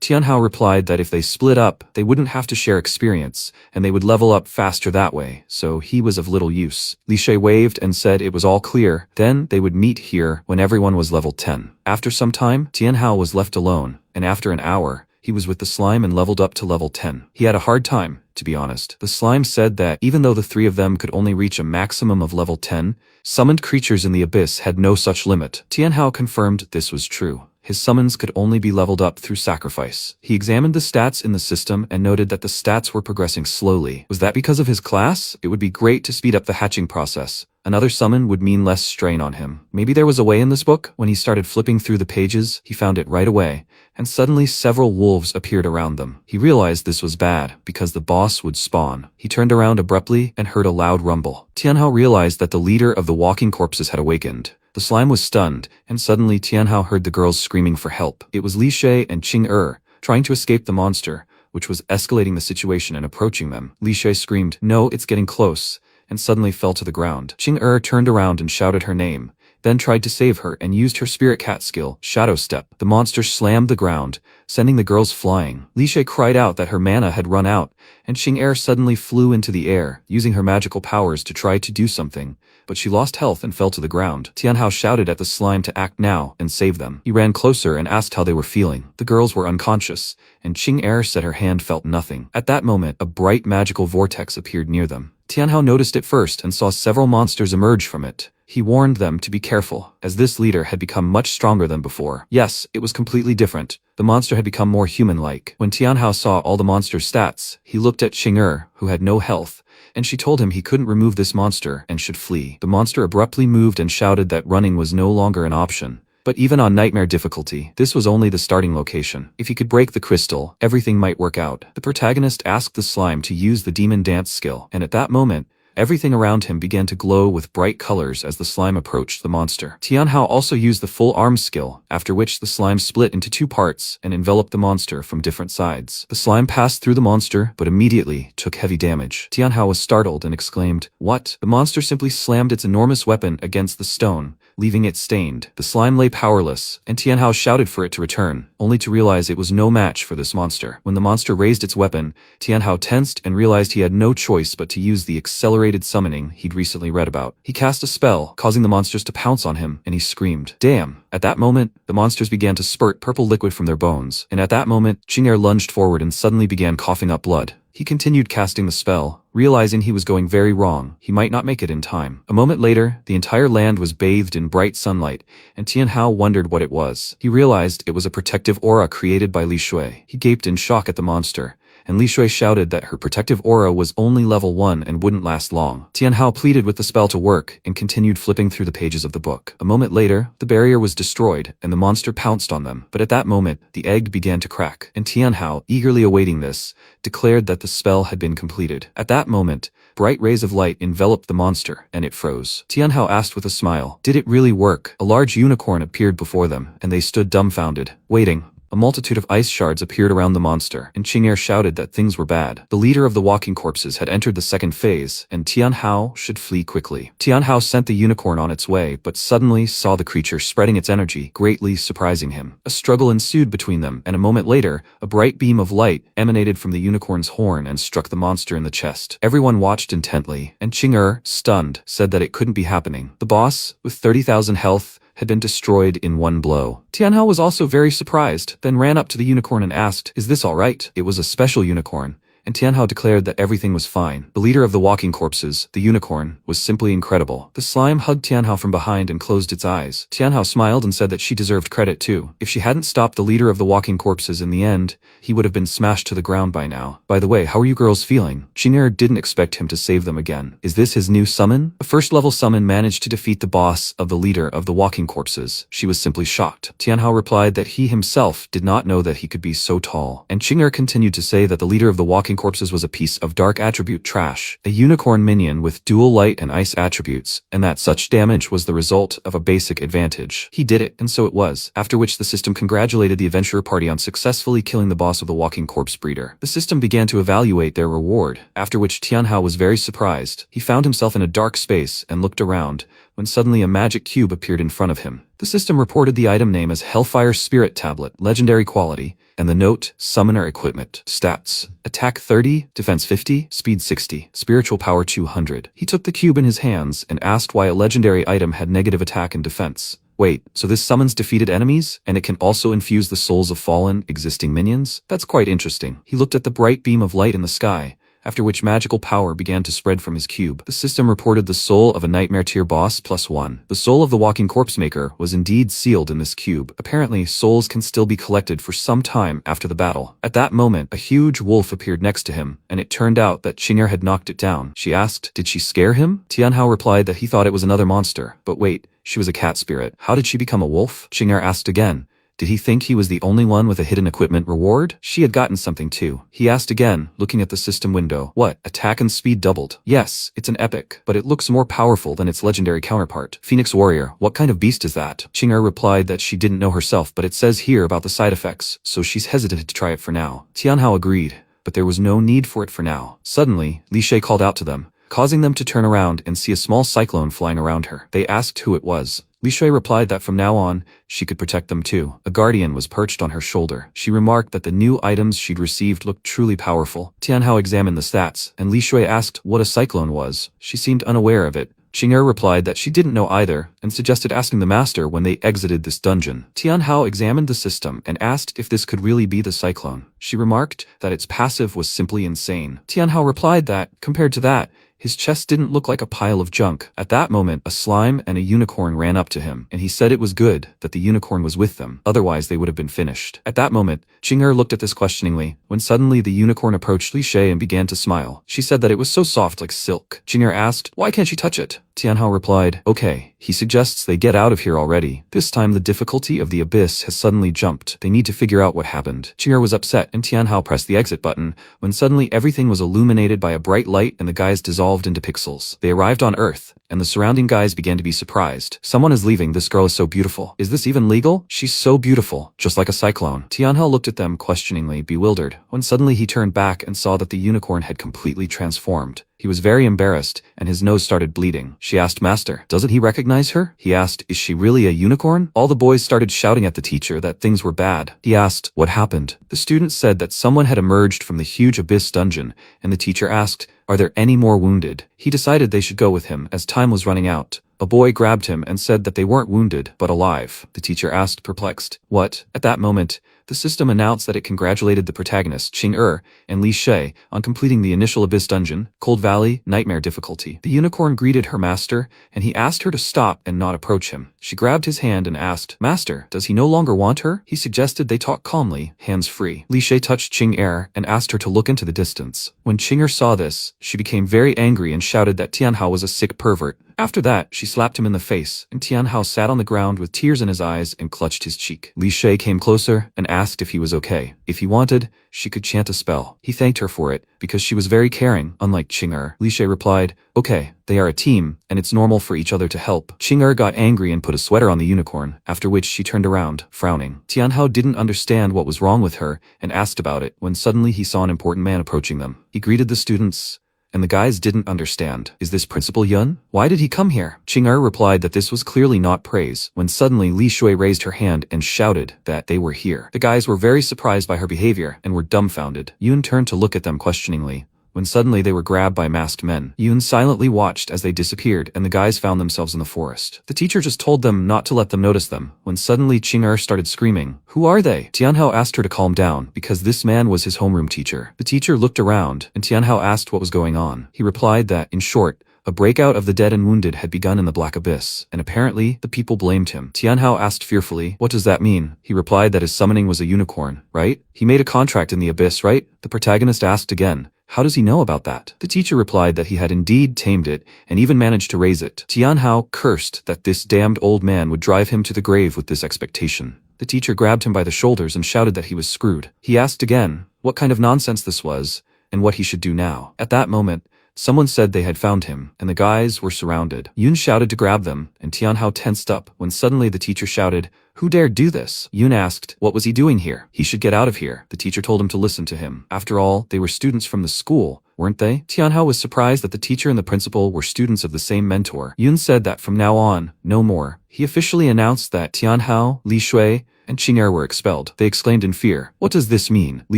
Tianhao replied that if they split up, they wouldn't have to share experience, and they would level up faster that way, so he was of little use. Li Shui waved and said it was all clear, then they would meet here when everyone was level 10. After some time, Tianhao was left alone, and after an hour, he was with the slime and leveled up to level 10. He had a hard time, to be honest. The slime said that even though the three of them could only reach a maximum of level 10, summoned creatures in the abyss had no such limit. Tianhao confirmed this was true. His summons could only be leveled up through sacrifice. He examined the stats in the system and noted that the stats were progressing slowly. Was that because of his class? It would be great to speed up the hatching process. Another summon would mean less strain on him. Maybe there was a way in this book? When he started flipping through the pages, he found it right away, and suddenly several wolves appeared around them. He realized this was bad, because the boss would spawn. He turned around abruptly and heard a loud rumble. Tianhao realized that the leader of the walking corpses had awakened. The slime was stunned, and suddenly Tianhao heard the girls screaming for help. It was Li Shui and Ching-er, trying to escape the monster, which was escalating the situation and approaching them. Li Shui screamed, "No, it's getting close," and suddenly fell to the ground. Ching-er turned around and shouted her name, then tried to save her and used her spirit cat skill, Shadow Step. The monster slammed the ground, sending the girls flying. Li Shui cried out that her mana had run out, and Ching-er suddenly flew into the air, using her magical powers to try to do something, but she lost health and fell to the ground. Tianhao shouted at the slime to act now and save them. He ran closer and asked how they were feeling. The girls were unconscious, and Ching-er said her hand felt nothing. At that moment, a bright magical vortex appeared near them. Tianhao noticed it first and saw several monsters emerge from it. He warned them to be careful, as this leader had become much stronger than before. Yes, it was completely different. The monster had become more human-like. When Tianhao saw all the monster's stats, he looked at Ching-er, who had no health, and she told him he couldn't remove this monster and should flee. The monster abruptly moved and shouted that running was no longer an option, But even on nightmare difficulty, this was only the starting location. If he could break the crystal, everything might work out. The protagonist asked the slime to use the demon dance skill, and at that moment, everything around him began to glow with bright colors as the slime approached the monster. Tianhao also used the full arm skill, after which the slime split into two parts and enveloped the monster from different sides. The slime passed through the monster, but immediately took heavy damage. Tianhao was startled and exclaimed, "What?" The monster simply slammed its enormous weapon against the stone, leaving it stained. The slime lay powerless, and Tianhao shouted for it to return, only to realize it was no match for this monster. When the monster raised its weapon, Tianhao tensed and realized he had no choice but to use the accelerated summoning he'd recently read about. He cast a spell, causing the monsters to pounce on him, and he screamed, "Damn!" At that moment, the monsters began to spurt purple liquid from their bones, and at that moment, Qing'er lunged forward and suddenly began coughing up blood. He continued casting the spell, realizing he was going very wrong. He might not make it in time. A moment later, the entire land was bathed in bright sunlight, and Tianhao wondered what it was. He realized it was a protective aura created by Li Shui. He gaped in shock at the monster, and Li Shui shouted that her protective aura was only level 1 and wouldn't last long. Tianhao pleaded with the spell to work and continued flipping through the pages of the book. A moment later, the barrier was destroyed and the monster pounced on them. But at that moment, the egg began to crack, and Tianhao, eagerly awaiting this, declared that the spell had been completed. At that moment, bright rays of light enveloped the monster, and it froze. Tianhao asked with a smile, "Did it really work?" A large unicorn appeared before them, and they stood dumbfounded, waiting. A multitude of ice shards appeared around the monster, and Qing'er shouted that things were bad. The leader of the walking corpses had entered the second phase, and Tianhao should flee quickly. Tianhao sent the unicorn on its way, but suddenly saw the creature spreading its energy, greatly surprising him. A struggle ensued between them, and a moment later, a bright beam of light emanated from the unicorn's horn and struck the monster in the chest. Everyone watched intently, and Qing'er, stunned, said that it couldn't be happening. The boss, with 30,000 health, had been destroyed in one blow. Tianhao was also very surprised, then ran up to the unicorn and asked, "Is this all right?" It was a special unicorn, and Tianhao declared that everything was fine. The leader of the walking corpses, the unicorn, was simply incredible. The slime hugged Tianhao from behind and closed its eyes. Tianhao smiled and said that she deserved credit too. If she hadn't stopped the leader of the walking corpses in the end, he would have been smashed to the ground by now. "By the way, how are you girls feeling?" Qing'er didn't expect him to save them again. "Is this his new summon?" A first-level summon managed to defeat the boss of the leader of the walking corpses. She was simply shocked. Tianhao replied that he himself did not know that he could be so tall. And Qing'er continued to say that the leader of the walking corpses was a piece of dark attribute trash, a unicorn minion with dual light and ice attributes, and that such damage was the result of a basic advantage. He did it, and so it was, after which the system congratulated the adventurer party on successfully killing the boss of the walking corpse breeder. The system began to evaluate their reward, after which Tianhao was very surprised. He found himself in a dark space and looked around, when suddenly a magic cube appeared in front of him. The system reported the item name as Hellfire Spirit Tablet, legendary quality, and the note, Summoner Equipment. Stats: Attack 30, Defense 50, Speed 60, Spiritual Power 200. He took the cube in his hands and asked why a legendary item had negative attack and defense. Wait, so this summons defeated enemies, and it can also infuse the souls of fallen, existing minions? That's quite interesting. He looked at the bright beam of light in the sky, after which magical power began to spread from his cube. The system reported the soul of a nightmare tier boss +1. The soul of the walking corpse maker was indeed sealed in this cube. Apparently, souls can still be collected for some time after the battle. At that moment, a huge wolf appeared next to him, and it turned out that Qing'er had knocked it down. She asked, "Did she scare him?" Tianhao replied that he thought it was another monster. But wait, she was a cat spirit. How did she become a wolf? Qing'er asked again. Did he think he was the only one with a hidden equipment reward? She had gotten something too. He asked again, looking at the system window. What? Attack and speed doubled. Yes, it's an epic, but it looks more powerful than its legendary counterpart. Phoenix Warrior, what kind of beast is that? Qing'er replied that she didn't know herself, but it says here about the side effects, so she's hesitant to try it for now. Tianhao agreed, but there was no need for it for now. Suddenly, Li Shui called out to them, causing them to turn around and see a small cyclone flying around her. They asked who it was. Li Shui replied that from now on, she could protect them too. A guardian was perched on her shoulder. She remarked that the new items she'd received looked truly powerful. Tianhao examined the stats, and Li Shui asked what a cyclone was. She seemed unaware of it. Qing'er replied that she didn't know either, and suggested asking the master when they exited this dungeon. Tianhao examined the system and asked if this could really be the cyclone. She remarked that its passive was simply insane. Tianhao replied that, compared to that, his chest didn't look like a pile of junk. At that moment, a slime and a unicorn ran up to him, and he said it was good that the unicorn was with them, otherwise they would have been finished. At that moment, Qing'er looked at this questioningly, when suddenly the unicorn approached Li Shui and began to smile. She said that it was so soft like silk. Qing'er asked, why can't she touch it? Tianhao replied, okay, He suggests they get out of here already. This time the difficulty of the abyss has suddenly jumped. They need to figure out what happened. Ching'er was upset and Tianhao pressed the exit button when suddenly everything was illuminated by a bright light and the guys dissolved into pixels. They arrived on Earth, and the surrounding guys began to be surprised. Someone is leaving. This girl is so beautiful. Is this even legal? She's so beautiful, just like a cyclone. Tianhao looked at them questioningly, bewildered, when suddenly he turned back and saw that the unicorn had completely transformed. He was very embarrassed, and his nose started bleeding. She asked, Master, doesn't he recognize her? He asked, is she really a unicorn? All the boys started shouting at the teacher that things were bad. He asked, what happened? The students said that someone had emerged from the huge abyss dungeon, and the teacher asked, are there any more wounded? He decided they should go with him, as time was running out. A boy grabbed him and said that they weren't wounded, but alive. The teacher asked, perplexed, what? At that moment, the system announced that it congratulated the protagonists, Ching'er and Li Shui, on completing the initial Abyss Dungeon, Cold Valley, Nightmare difficulty. The unicorn greeted her master, and he asked her to stop and not approach him. She grabbed his hand and asked, Master, does he no longer want her? He suggested they talk calmly, hands-free. Li Shui touched Ching'er and asked her to look into the distance. When Ching'er saw this, she became very angry and shouted that Tianhao was a sick pervert. After that, she slapped him in the face, and Tianhao sat on the ground with tears in his eyes and clutched his cheek. Li Shui came closer and asked if he was okay. If he wanted, she could chant a spell. He thanked her for it, because she was very caring, unlike Ching'er. Li Shui replied, okay, they are a team, and it's normal for each other to help. Ching'er got angry and put a sweater on the unicorn, after which she turned around, frowning. Tianhao didn't understand what was wrong with her, and asked about it, when suddenly he saw an important man approaching them. He greeted the students, and the guys didn't understand. Is this Principal Yun? Why did he come here? Ching'er replied that this was clearly not praise, when suddenly Li Shui raised her hand and shouted that they were here. The guys were very surprised by her behavior and were dumbfounded. Yun turned to look at them questioningly, when suddenly they were grabbed by masked men. Yun silently watched as they disappeared and the guys found themselves in the forest. The teacher just told them not to let them notice them, when suddenly Ching'er started screaming, who are they? Tianhao asked her to calm down, because this man was his homeroom teacher. The teacher looked around, and Tianhao asked what was going on. He replied that, in short, a breakout of the dead and wounded had begun in the Black Abyss, and apparently, the people blamed him. Tianhao asked fearfully, what does that mean? He replied that his summoning was a unicorn, right? He made a contract in the Abyss, right? The protagonist asked again, how does he know about that? The teacher replied that he had indeed tamed it, and even managed to raise it. Tianhao cursed that this damned old man would drive him to the grave with this expectation. The teacher grabbed him by the shoulders and shouted that he was screwed. He asked again, what kind of nonsense this was, and what he should do now. At that moment, someone said they had found him, and the guys were surrounded. Yun shouted to grab them, and Tianhao tensed up, when suddenly the teacher shouted, who dared do this? Yun asked, what was he doing here? He should get out of here. The teacher told him to listen to him. After all, they were students from the school, weren't they? Tianhao was surprised that the teacher and the principal were students of the same mentor. Yun said that from now on, no more. He officially announced that Tianhao, Li Shui, and Ching'er were expelled. They exclaimed in fear, what does this mean? Li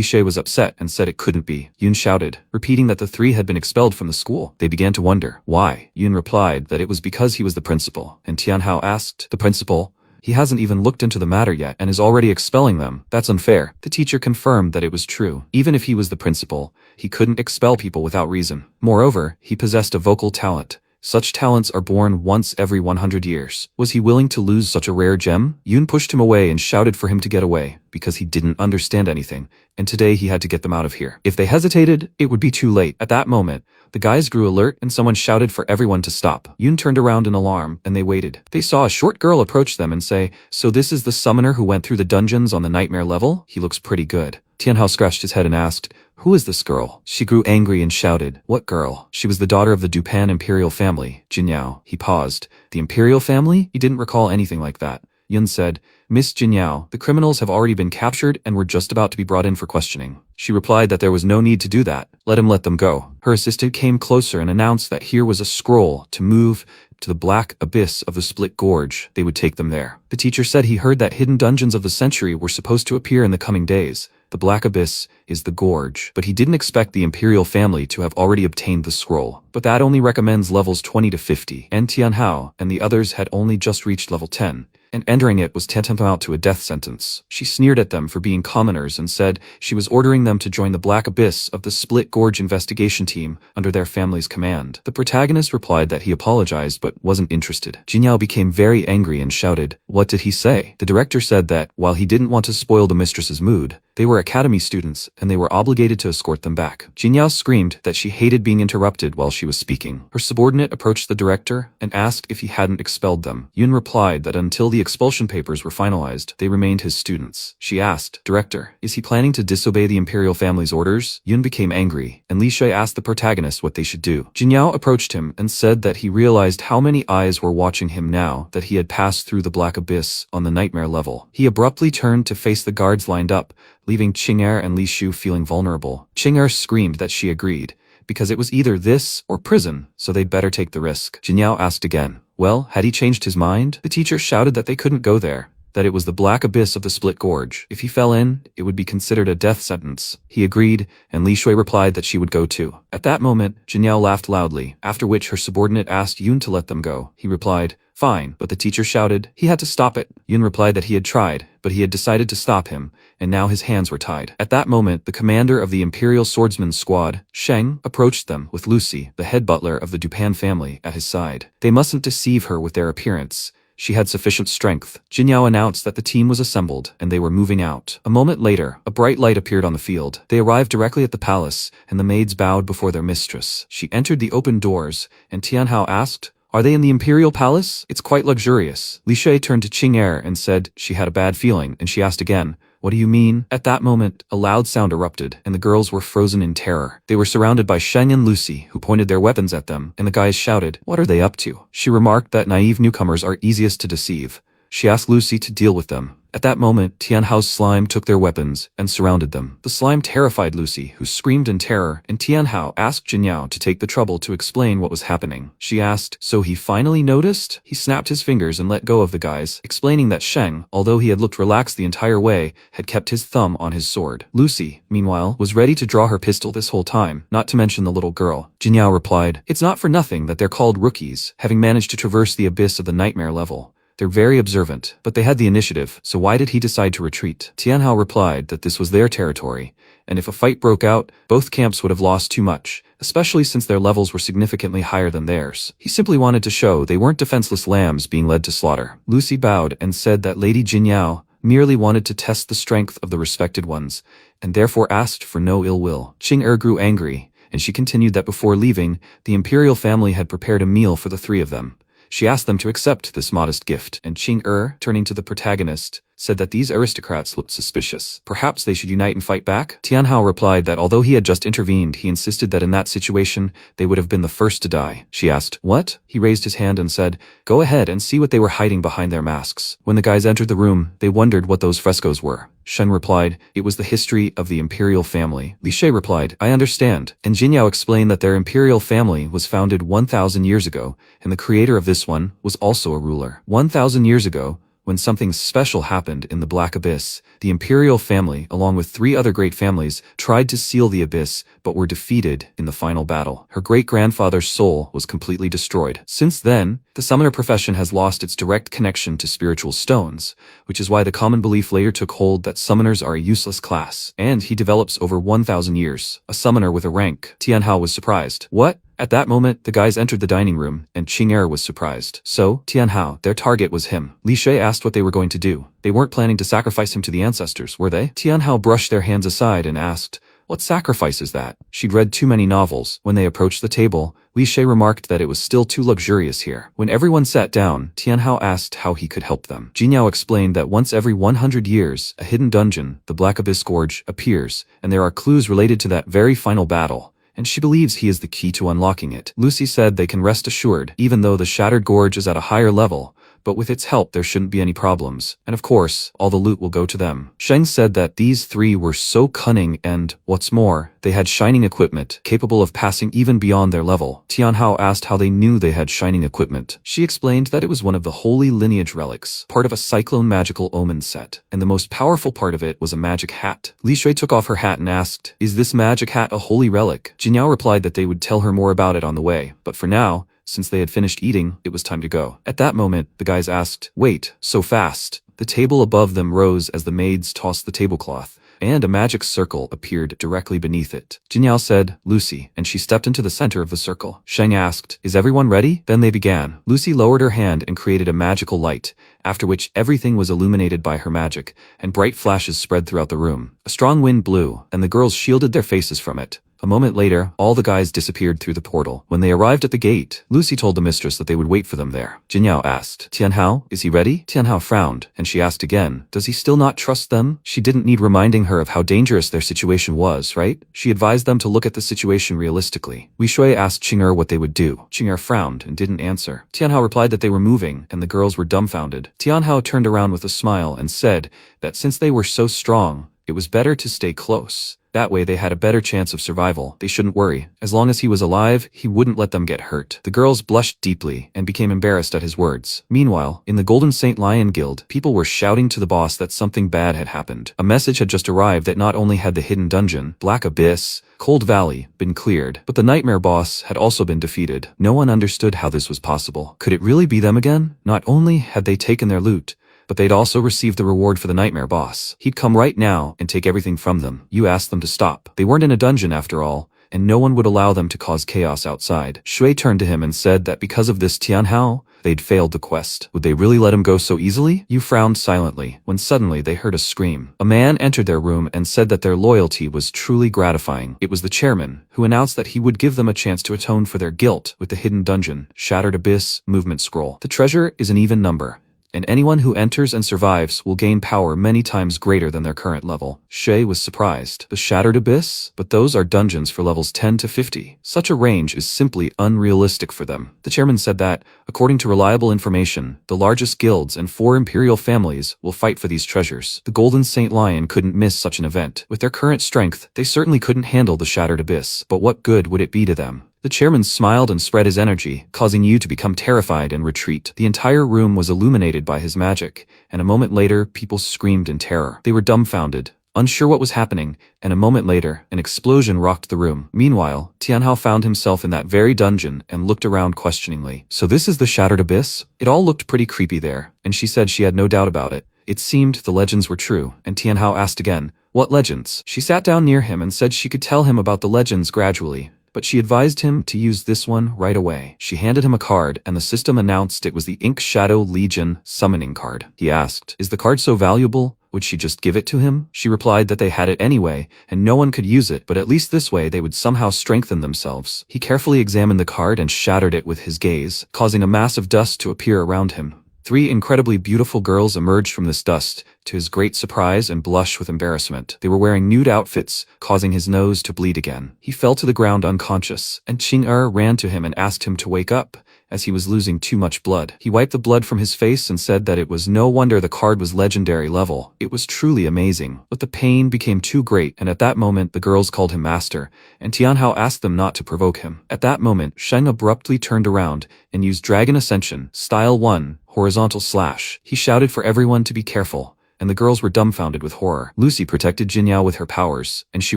Shui was upset and said it couldn't be. Yun shouted, repeating that the three had been expelled from the school. They began to wonder, why? Yun replied that it was because he was the principal, and Tianhao asked, the principal? He hasn't even looked into the matter yet and is already expelling them. That's unfair. The teacher confirmed that it was true. Even if he was the principal, he couldn't expel people without reason. Moreover, he possessed a vocal talent. Such talents are born once every 100 years. Was he willing to lose such a rare gem? Yun pushed him away and shouted for him to get away, because he didn't understand anything, and today he had to get them out of here. If they hesitated, it would be too late. At that moment, the guys grew alert and someone shouted for everyone to stop. Yun turned around in alarm, and they waited. They saw a short girl approach them and say, so this is the summoner who went through the dungeons on the nightmare level? He looks pretty good. Tianhao scratched his head and asked, who is this girl? She grew angry and shouted, what girl? She was the daughter of the Dupan imperial family, Jinyao. He paused. The imperial family? He didn't recall anything like that. Yun said, Miss Jinyao, the criminals have already been captured and were just about to be brought in for questioning. She replied that there was no need to do that. Let them go. Her assistant came closer and announced that here was a scroll to move to the black abyss of the split gorge. They would take them there. The teacher said he heard that hidden dungeons of the century were supposed to appear in the coming days. The black abyss is the gorge, but he didn't expect the imperial family to have already obtained the scroll. But that only recommends levels 20 to 50, and Tianhao and the others had only just reached level 10. and entering it was tantamount to a death sentence. She sneered at them for being commoners and said she was ordering them to join the black abyss of the Split Gorge investigation team under their family's command. The protagonist replied that he apologized but wasn't interested. Jinyao became very angry and shouted, "What did he say?" The director said that, while he didn't want to spoil the mistress's mood, they were academy students and they were obligated to escort them back. Jinyao screamed that she hated being interrupted while she was speaking. Her subordinate approached the director and asked if he hadn't expelled them. Yun replied that until the expulsion papers were finalized, they remained his students. She asked, "Director, is he planning to disobey the imperial family's orders?" Yun became angry, and Li Shui asked the protagonist what they should do. Jinyao approached him and said that he realized how many eyes were watching him now that he had passed through the black abyss on the nightmare level. He abruptly turned to face the guards lined up, leaving Qing'er and Li Shu feeling vulnerable. Qing'er screamed that she agreed, because it was either this or prison, so they'd better take the risk. Jinyao asked again, well, had he changed his mind? The teacher shouted that they couldn't go there, that it was the black abyss of the Split Gorge. If he fell in, it would be considered a death sentence. He agreed, and Li Shui replied that she would go too. At that moment, Jinyao laughed loudly, after which her subordinate asked Yun to let them go. He replied, "Fine," but the teacher shouted he had to stop it. Yun replied that he had tried, but he had decided to stop him, and now his hands were tied. At that moment, the commander of the Imperial Swordsman's squad, Sheng, approached them with Lucy, the head butler of the Dupan family, at his side. They mustn't deceive her with their appearance. She had sufficient strength. Jinyao announced that the team was assembled, and they were moving out. A moment later, a bright light appeared on the field. They arrived directly at the palace, and the maids bowed before their mistress. She entered the open doors, and Tianhao asked, "Are they in the Imperial Palace? It's quite luxurious." Li Shui turned to Qing'er and said she had a bad feeling, and she asked again, "What do you mean?" At that moment, a loud sound erupted, and the girls were frozen in terror. They were surrounded by Sheng and Lucy, who pointed their weapons at them, and the guys shouted, "What are they up to?" She remarked that naive newcomers are easiest to deceive. She asked Lucy to deal with them. At that moment, Tianhao's slime took their weapons and surrounded them. The slime terrified Lucy, who screamed in terror, and Tianhao asked Jinyao to take the trouble to explain what was happening. She asked, "So he finally noticed?" He snapped his fingers and let go of the guys, explaining that Sheng, although he had looked relaxed the entire way, had kept his thumb on his sword. Lucy, meanwhile, was ready to draw her pistol this whole time, not to mention the little girl. Jinyao replied, "It's not for nothing that they're called rookies, having managed to traverse the abyss of the nightmare level. They're very observant, but they had the initiative, so why did he decide to retreat?" Tianhao replied that this was their territory, and if a fight broke out, both camps would have lost too much, especially since their levels were significantly higher than theirs. He simply wanted to show they weren't defenseless lambs being led to slaughter. Lucy bowed and said that Lady Jinyao merely wanted to test the strength of the respected ones, and therefore asked for no ill will. Qing'er grew angry, and she continued that before leaving, the imperial family had prepared a meal for the three of them. She asked them to accept this modest gift, and Qing'er, turning to the protagonist, said that these aristocrats looked suspicious. Perhaps they should unite and fight back? Tianhao replied that although he had just intervened, he insisted that in that situation, they would have been the first to die. She asked, "What?" He raised his hand and said, "Go ahead and see what they were hiding behind their masks." When the guys entered the room, they wondered what those frescoes were. Shen replied, "It was the history of the imperial family." Li Shui replied, "I understand." And Jinyao explained that their imperial family was founded 1,000 years ago, and the creator of this one was also a ruler. 1,000 years ago, when something special happened in the Black Abyss, the imperial family, along with 3 other great families, tried to seal the abyss, but were defeated in the final battle. Her great-grandfather's soul was completely destroyed. Since then, the summoner profession has lost its direct connection to spiritual stones, which is why the common belief later took hold that summoners are a useless class, and he develops over 1,000 years. A summoner with a rank. Tianhao was surprised. What? At that moment, the guys entered the dining room, and Qing'er was surprised. So, Tianhao, their target was him. Li Shui asked what they were going to do. They weren't planning to sacrifice him to the ancestors, were they? Tianhao brushed their hands aside and asked, "What sacrifice is that?" She'd read too many novels. When they approached the table, Li Shui remarked that it was still too luxurious here. When everyone sat down, Tianhao asked how he could help them. Jinyao explained that once every 100 years, a hidden dungeon, the Black Abyss Gorge, appears, and there are clues related to that very final battle, and she believes he is the key to unlocking it. Lucy said they can rest assured, even though the Shattered Gorge is at a higher level, but with its help there shouldn't be any problems, and of course, all the loot will go to them. Sheng said that these 3 were so cunning and, what's more, they had shining equipment, capable of passing even beyond their level. Tianhao asked how they knew they had shining equipment. She explained that it was one of the holy lineage relics, part of a cyclone magical omen set, and the most powerful part of it was a magic hat. Li Shui took off her hat and asked, "Is this magic hat a holy relic?" Jinyao replied that they would tell her more about it on the way, but for now, Since they had finished eating, it was time to go. At that moment, the guys asked, "Wait, so fast?" The table above them rose as the maids tossed the tablecloth, and a magic circle appeared directly beneath it. Jinyao said, "Lucy," and she stepped into the center of the circle. Sheng asked, "Is everyone ready?" Then they began. Lucy lowered her hand and created a magical light, after which everything was illuminated by her magic, and bright flashes spread throughout the room. A strong wind blew, and the girls shielded their faces from it. A moment later, all the guys disappeared through the portal. When they arrived at the gate, Lucy told the mistress that they would wait for them there. Jinyao asked, "Tianhao, is he ready?" Tianhao frowned, and she asked again, "Does he still not trust them?" She didn't need reminding her of how dangerous their situation was, right? She advised them to look at the situation realistically. Li Shui asked Qing'er what they would do. Qing'er frowned and didn't answer. Tianhao replied that they were moving, and the girls were dumbfounded. Tianhao turned around with a smile and said that since they were so strong, it was better to stay close. That way they had a better chance of survival. They shouldn't worry. As long as he was alive, he wouldn't let them get hurt. The girls blushed deeply and became embarrassed at his words. Meanwhile, in the Golden Saint Lion Guild, people were shouting to the boss that something bad had happened. A message had just arrived that not only had the hidden dungeon, Black Abyss, Cold Valley, been cleared, but the Nightmare boss had also been defeated. No one understood how this was possible. Could it really be them again? Not only had they taken their loot, but they'd also received the reward for the Nightmare boss. He'd come right now and take everything from them. You asked them to stop. They weren't in a dungeon after all, and no one would allow them to cause chaos outside. Shui turned to him and said that because of this Tianhao, they'd failed the quest. Would they really let him go so easily? You frowned silently, when suddenly they heard a scream. A man entered their room and said that their loyalty was truly gratifying. It was the chairman, who announced that he would give them a chance to atone for their guilt with the hidden dungeon, Shattered Abyss, movement scroll. The treasure is an even number, and anyone who enters and survives will gain power many times greater than their current level. Shui was surprised. The Shattered Abyss? But those are dungeons for levels 10 to 50. Such a range is simply unrealistic for them. The chairman said that, according to reliable information, the largest guilds and 4 imperial families will fight for these treasures. The Golden Saint Lion couldn't miss such an event. With their current strength, they certainly couldn't handle the Shattered Abyss. But what good would it be to them? The chairman smiled and spread his energy, causing you to become terrified and retreat. The entire room was illuminated by his magic, and a moment later, people screamed in terror. They were dumbfounded, unsure what was happening, and a moment later, an explosion rocked the room. Meanwhile, Tianhao found himself in that very dungeon and looked around questioningly. So this is the Shattered Abyss? It all looked pretty creepy there, and she said she had no doubt about it. It seemed the legends were true, and Tianhao asked again, "What legends?" She sat down near him and said she could tell him about the legends gradually, but she advised him to use this one right away. She handed him a card, and the system announced it was the Ink Shadow Legion summoning card. He asked, "Is the card so valuable? Would she just give it to him?" She replied that they had it anyway, and no one could use it, but at least this way they would somehow strengthen themselves. He carefully examined the card and shattered it with his gaze, causing a mass of dust to appear around him. 3 incredibly beautiful girls emerged from this dust, to his great surprise and blush with embarrassment. They were wearing nude outfits, causing his nose to bleed again. He fell to the ground unconscious, and Qing'er ran to him and asked him to wake up, as he was losing too much blood. He wiped the blood from his face and said that it was no wonder the card was legendary level. It was truly amazing. But the pain became too great, and at that moment the girls called him master, and Tianhao asked them not to provoke him. At that moment, Sheng abruptly turned around and used Dragon Ascension, Style 1, Horizontal Slash. He shouted for everyone to be careful, and the girls were dumbfounded with horror. Lucy protected Jinyao with her powers, and she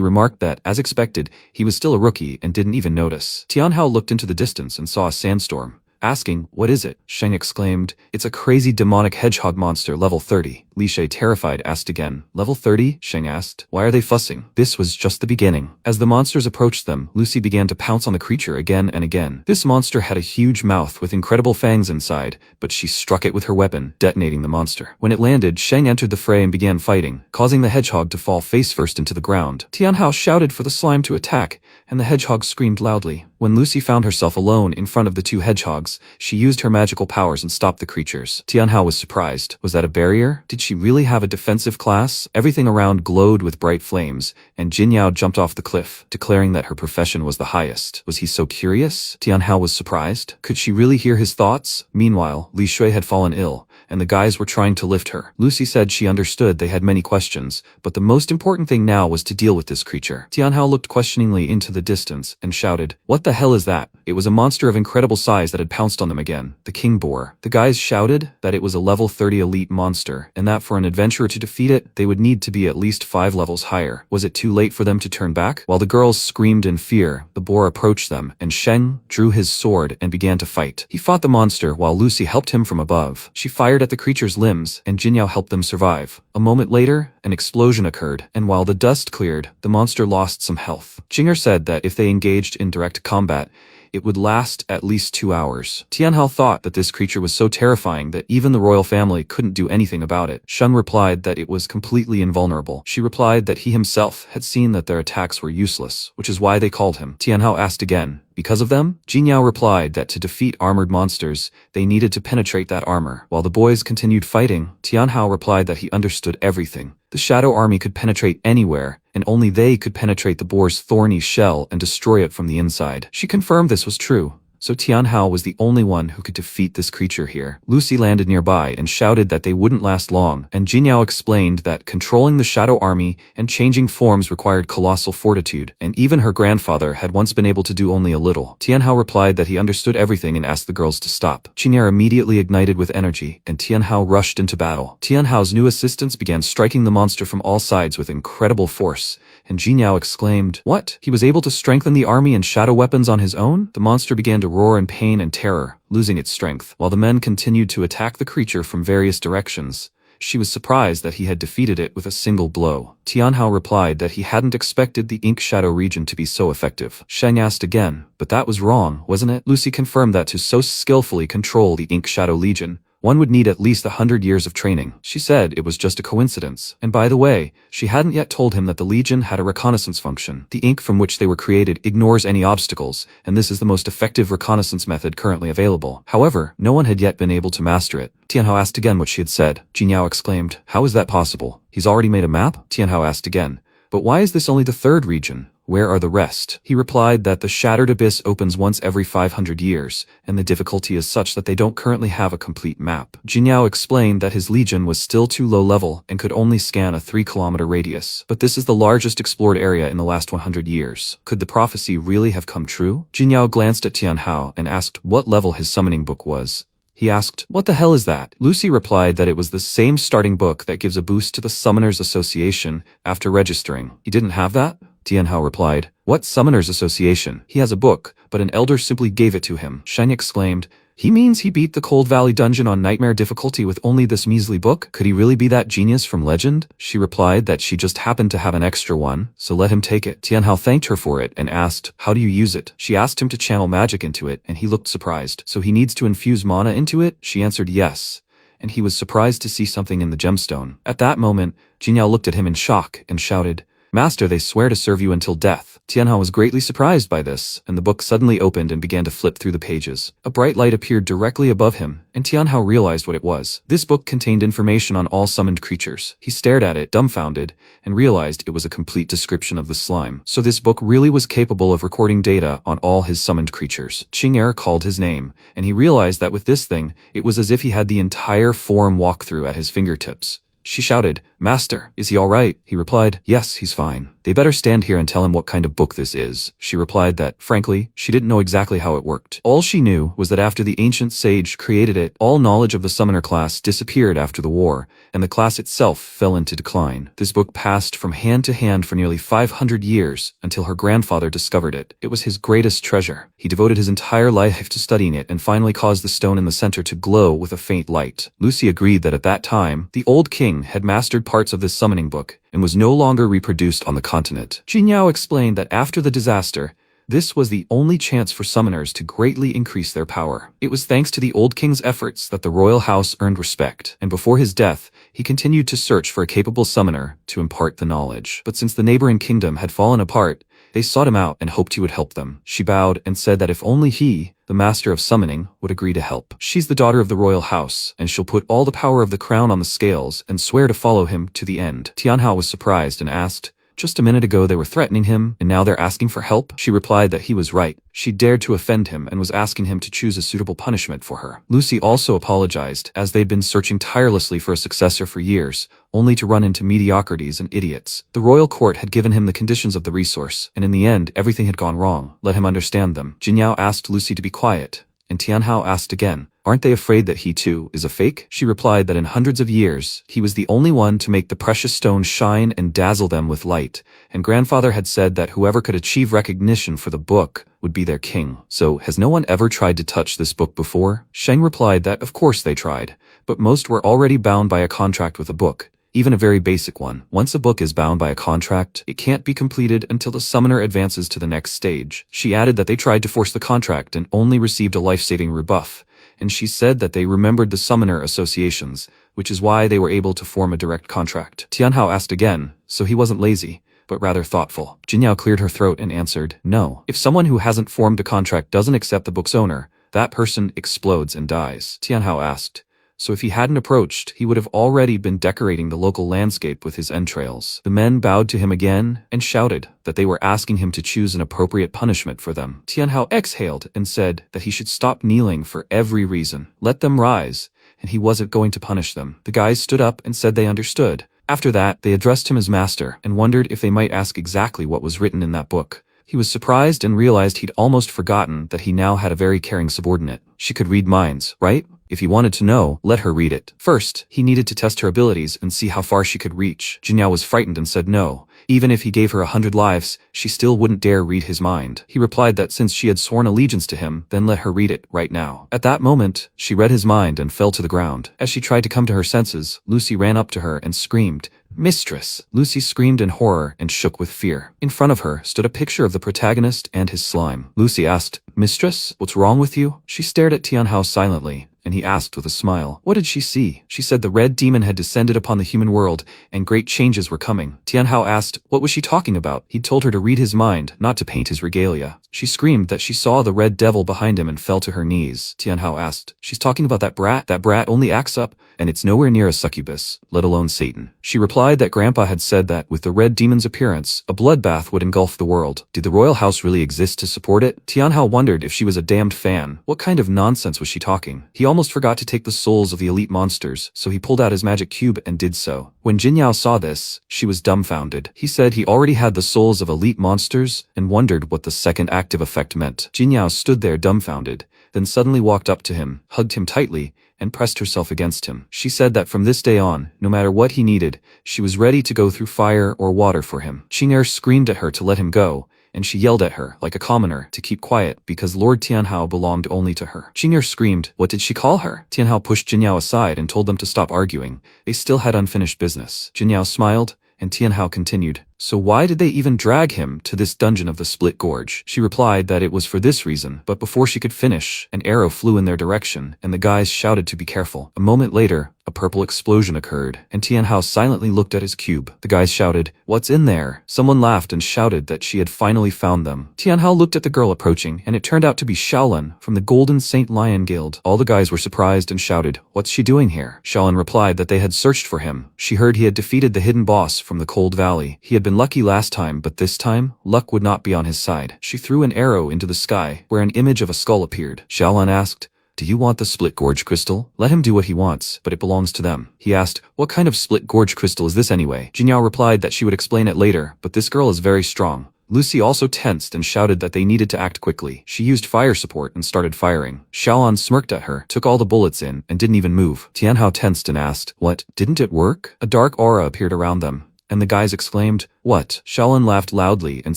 remarked that, as expected, he was still a rookie and didn't even notice. Tianhao looked into the distance and saw a sandstorm. Asking, "What is it?" Sheng exclaimed, "It's a crazy demonic hedgehog monster, level 30. Li Shui, terrified, asked again. "Level 30? Sheng asked. "Why are they fussing?" This was just the beginning. As the monsters approached them, Lucy began to pounce on the creature again and again. This monster had a huge mouth with incredible fangs inside, but she struck it with her weapon, detonating the monster. When it landed, Sheng entered the fray and began fighting, causing the hedgehog to fall face first into the ground. Tianhao shouted for the slime to attack, and the hedgehog screamed loudly. When Lucy found herself alone in front of the 2 hedgehogs, she used her magical powers and stopped the creatures. Tianhao was surprised. Was that a barrier? Did she really have a defensive class? Everything around glowed with bright flames, and Jinyao jumped off the cliff, declaring that her profession was the highest. Was he so curious? Tianhao was surprised. Could she really hear his thoughts? Meanwhile, Li Shui had fallen ill, and the guys were trying to lift her. Lucy said she understood they had many questions, but the most important thing now was to deal with this creature. Tianhao looked questioningly into the distance and shouted, "What the hell is that?" It was a monster of incredible size that had pounced on them again. The king boar. The guys shouted that it was a level 30 elite monster, and that for an adventurer to defeat it, they would need to be at least 5 levels higher. Was it too late for them to turn back? While the girls screamed in fear, the boar approached them, and Sheng drew his sword and began to fight. He fought the monster while Lucy helped him from above. She fired at the creature's limbs, and Jinyao helped them survive. A moment later, an explosion occurred, and while the dust cleared, the monster lost some health. Jinger said that if they engaged in direct combat, it would last at least 2 hours. Tianhao thought that this creature was so terrifying that even the royal family couldn't do anything about it. Sheng replied that it was completely invulnerable. She replied that he himself had seen that their attacks were useless, which is why they called him. Tianhao asked again, "Because of them?" Jinyao replied that to defeat armored monsters, they needed to penetrate that armor. While the boys continued fighting, Tianhao replied that he understood everything. The Shadow Army could penetrate anywhere, and only they could penetrate the boar's thorny shell and destroy it from the inside. She confirmed this was true, so Tianhao was the only one who could defeat this creature here. Lucy landed nearby and shouted that they wouldn't last long, and Jinyao explained that controlling the Shadow Army and changing forms required colossal fortitude, and even her grandfather had once been able to do only a little. Tianhao replied that he understood everything and asked the girls to stop. Qing'er immediately ignited with energy, and Tianhao rushed into battle. Tianhao's new assistants began striking the monster from all sides with incredible force, and Jinyao exclaimed, "What? He was able to strengthen the army and shadow weapons on his own?" The monster began to roar in pain and terror, losing its strength. While the men continued to attack the creature from various directions, she was surprised that he had defeated it with a single blow. Tianhao replied that he hadn't expected the Ink Shadow region to be so effective. Sheng asked again, "But that was wrong, wasn't it?" Lucy confirmed that to so skillfully control the Ink Shadow Legion, one would need at least 100 years of training. She said it was just a coincidence. And by the way, she hadn't yet told him that the Legion had a reconnaissance function. The ink from which they were created ignores any obstacles, and this is the most effective reconnaissance method currently available. However, no one had yet been able to master it. Tianhao asked again what she had said. Jinyao exclaimed, "How is that possible? He's already made a map?" Tianhao asked again, "But why is this only the 3rd region? Where are the rest?" He replied that the Shattered Abyss opens once every 500 years, and the difficulty is such that they don't currently have a complete map. Jinyao explained that his legion was still too low level and could only scan a 3-kilometer radius. But this is the largest explored area in the last 100 years. Could the prophecy really have come true? Jinyao glanced at Tianhao and asked what level his summoning book was. He asked, "What the hell is that?" Lucy replied that it was the same starting book that gives a boost to the Summoners Association after registering. He didn't have that? Tianhao replied, "What Summoners Association? He has a book, but an elder simply gave it to him." Sheng exclaimed, "He means he beat the Cold Valley dungeon on nightmare difficulty with only this measly book? Could he really be that genius from legend?" She replied that she just happened to have an extra one, so let him take it. Tianhao thanked her for it and asked, "How do you use it?" She asked him to channel magic into it, and he looked surprised. "So he needs to infuse mana into it?" She answered yes, and he was surprised to see something in the gemstone. At that moment, Jinyao looked at him in shock and shouted, "Master, they swear to serve you until death." Tianhao was greatly surprised by this, and the book suddenly opened and began to flip through the pages. A bright light appeared directly above him, and Tianhao realized what it was. This book contained information on all summoned creatures. He stared at it, dumbfounded, and realized it was a complete description of the slime. So this book really was capable of recording data on all his summoned creatures. Qing'er called his name, and he realized that with this thing, it was as if he had the entire form walkthrough at his fingertips. She shouted, "Master, is he all right?" He replied, "Yes, he's fine. They better stand here and tell him what kind of book this is." She replied that, frankly, she didn't know exactly how it worked. All she knew was that after the ancient sage created it, all knowledge of the summoner class disappeared after the war, and the class itself fell into decline. This book passed from hand to hand for nearly 500 years until her grandfather discovered it. It was his greatest treasure. He devoted his entire life to studying it and finally caused the stone in the center to glow with a faint light. Lucy agreed that at that time, the old king had mastered parts of this summoning book and was no longer reproduced on the continent. Jinyao explained that after the disaster, this was the only chance for summoners to greatly increase their power. It was thanks to the old king's efforts that the royal house earned respect, and before his death, he continued to search for a capable summoner to impart the knowledge. But since the neighboring kingdom had fallen apart, they sought him out and hoped he would help them. She bowed and said that if only he, the master of summoning, would agree to help. She's the daughter of the royal house, and she'll put all the power of the crown on the scales and swear to follow him to the end. Tianhao was surprised and asked, Just a minute ago they were threatening him, and now they're asking for help? She replied that he was right. She dared to offend him and was asking him to choose a suitable punishment for her. Lucy also apologized, as they'd been searching tirelessly for a successor for years, only to run into mediocrities and idiots. The royal court had given him the conditions of the resource, and in the end everything had gone wrong. Let him understand them. Jinyao asked Lucy to be quiet, and Tianhao asked again, aren't they afraid that he too is a fake? She replied that in hundreds of years, he was the only one to make the precious stones shine and dazzle them with light, and grandfather had said that whoever could achieve recognition for the book would be their king. So, has no one ever tried to touch this book before? Sheng replied that of course they tried, but most were already bound by a contract with a book. Even a very basic one. Once a book is bound by a contract, it can't be completed until the summoner advances to the next stage. She added that they tried to force the contract and only received a life-saving rebuff, and she said that they remembered the summoner associations, which is why they were able to form a direct contract. Tianhao asked again, so he wasn't lazy, but rather thoughtful. Jinyao cleared her throat and answered, no. If someone who hasn't formed a contract doesn't accept the book's owner, that person explodes and dies. Tianhao asked, so if he hadn't approached, he would have already been decorating the local landscape with his entrails. The men bowed to him again and shouted that they were asking him to choose an appropriate punishment for them. Tianhao exhaled and said that he should stop kneeling for every reason. Let them rise, and he wasn't going to punish them. The guys stood up and said they understood. After that, they addressed him as master and wondered if they might ask exactly what was written in that book. He was surprised and realized he'd almost forgotten that he now had a very caring subordinate. She could read minds, right? If he wanted to know, let her read it. First, he needed to test her abilities and see how far she could reach. Jinyao was frightened and said no. Even if he gave her 100 lives, she still wouldn't dare read his mind. He replied that since she had sworn allegiance to him, then let her read it right now. At that moment, she read his mind and fell to the ground. As she tried to come to her senses, Lucy ran up to her and screamed, Mistress! Lucy screamed in horror and shook with fear. In front of her stood a picture of the protagonist and his slime. Lucy asked, Mistress, what's wrong with you? She stared at Tianhao silently, and he asked with a smile, what did she see? She said the red demon had descended upon the human world, and great changes were coming. Tianhao asked, what was she talking about? He'd told her to read his mind, not to paint his regalia. She screamed that she saw the red devil behind him and fell to her knees. Tianhao asked, she's talking about that brat? That brat only acts up, and it's nowhere near a succubus, let alone Satan. She replied that Grandpa had said that, with the red demon's appearance, a bloodbath would engulf the world. Did the royal house really exist to support it? Tianhao wondered if she was a damned fan. What kind of nonsense was she talking? He almost forgot to take the souls of the elite monsters, so he pulled out his magic cube and did so. When Jinyao saw this, she was dumbfounded. He said he already had the souls of elite monsters and wondered what the second active effect meant. Jinyao stood there dumbfounded, then suddenly walked up to him, hugged him tightly, and pressed herself against him. She said that from this day on, no matter what he needed, she was ready to go through fire or water for him. Qing'er screamed at her to let him go, and she yelled at her, like a commoner, to keep quiet because Lord Tianhao belonged only to her. Qing'er screamed, what did she call her? Tianhao pushed Jinyao aside and told them to stop arguing. They still had unfinished business. Jinyao smiled, and Tianhao continued, so why did they even drag him to this dungeon of the Split Gorge? She replied that it was for this reason, but before she could finish, an arrow flew in their direction, and the guys shouted to be careful. A moment later, a purple explosion occurred, and Tianhao silently looked at his cube. The guys shouted, what's in there? Someone laughed and shouted that she had finally found them. Tianhao looked at the girl approaching, and it turned out to be Xiaolin from the Golden Saint Lion Guild. All the guys were surprised and shouted, what's she doing here? Xiaolin replied that they had searched for him. She heard he had defeated the hidden boss from the Cold Valley. He had been lucky last time, but this time, luck would not be on his side. She threw an arrow into the sky, where an image of a skull appeared. Xiaolin asked, do you want the Split Gorge crystal? Let him do what he wants, but it belongs to them. He asked, what kind of Split Gorge crystal is this anyway? Jinyao replied that she would explain it later, but this girl is very strong. Lucy also tensed and shouted that they needed to act quickly. She used fire support and started firing. Xiaolin smirked at her, took all the bullets in, and didn't even move. Tianhao tensed and asked, what, didn't it work? A dark aura appeared around them, and the guys exclaimed, what? Xiaolin laughed loudly and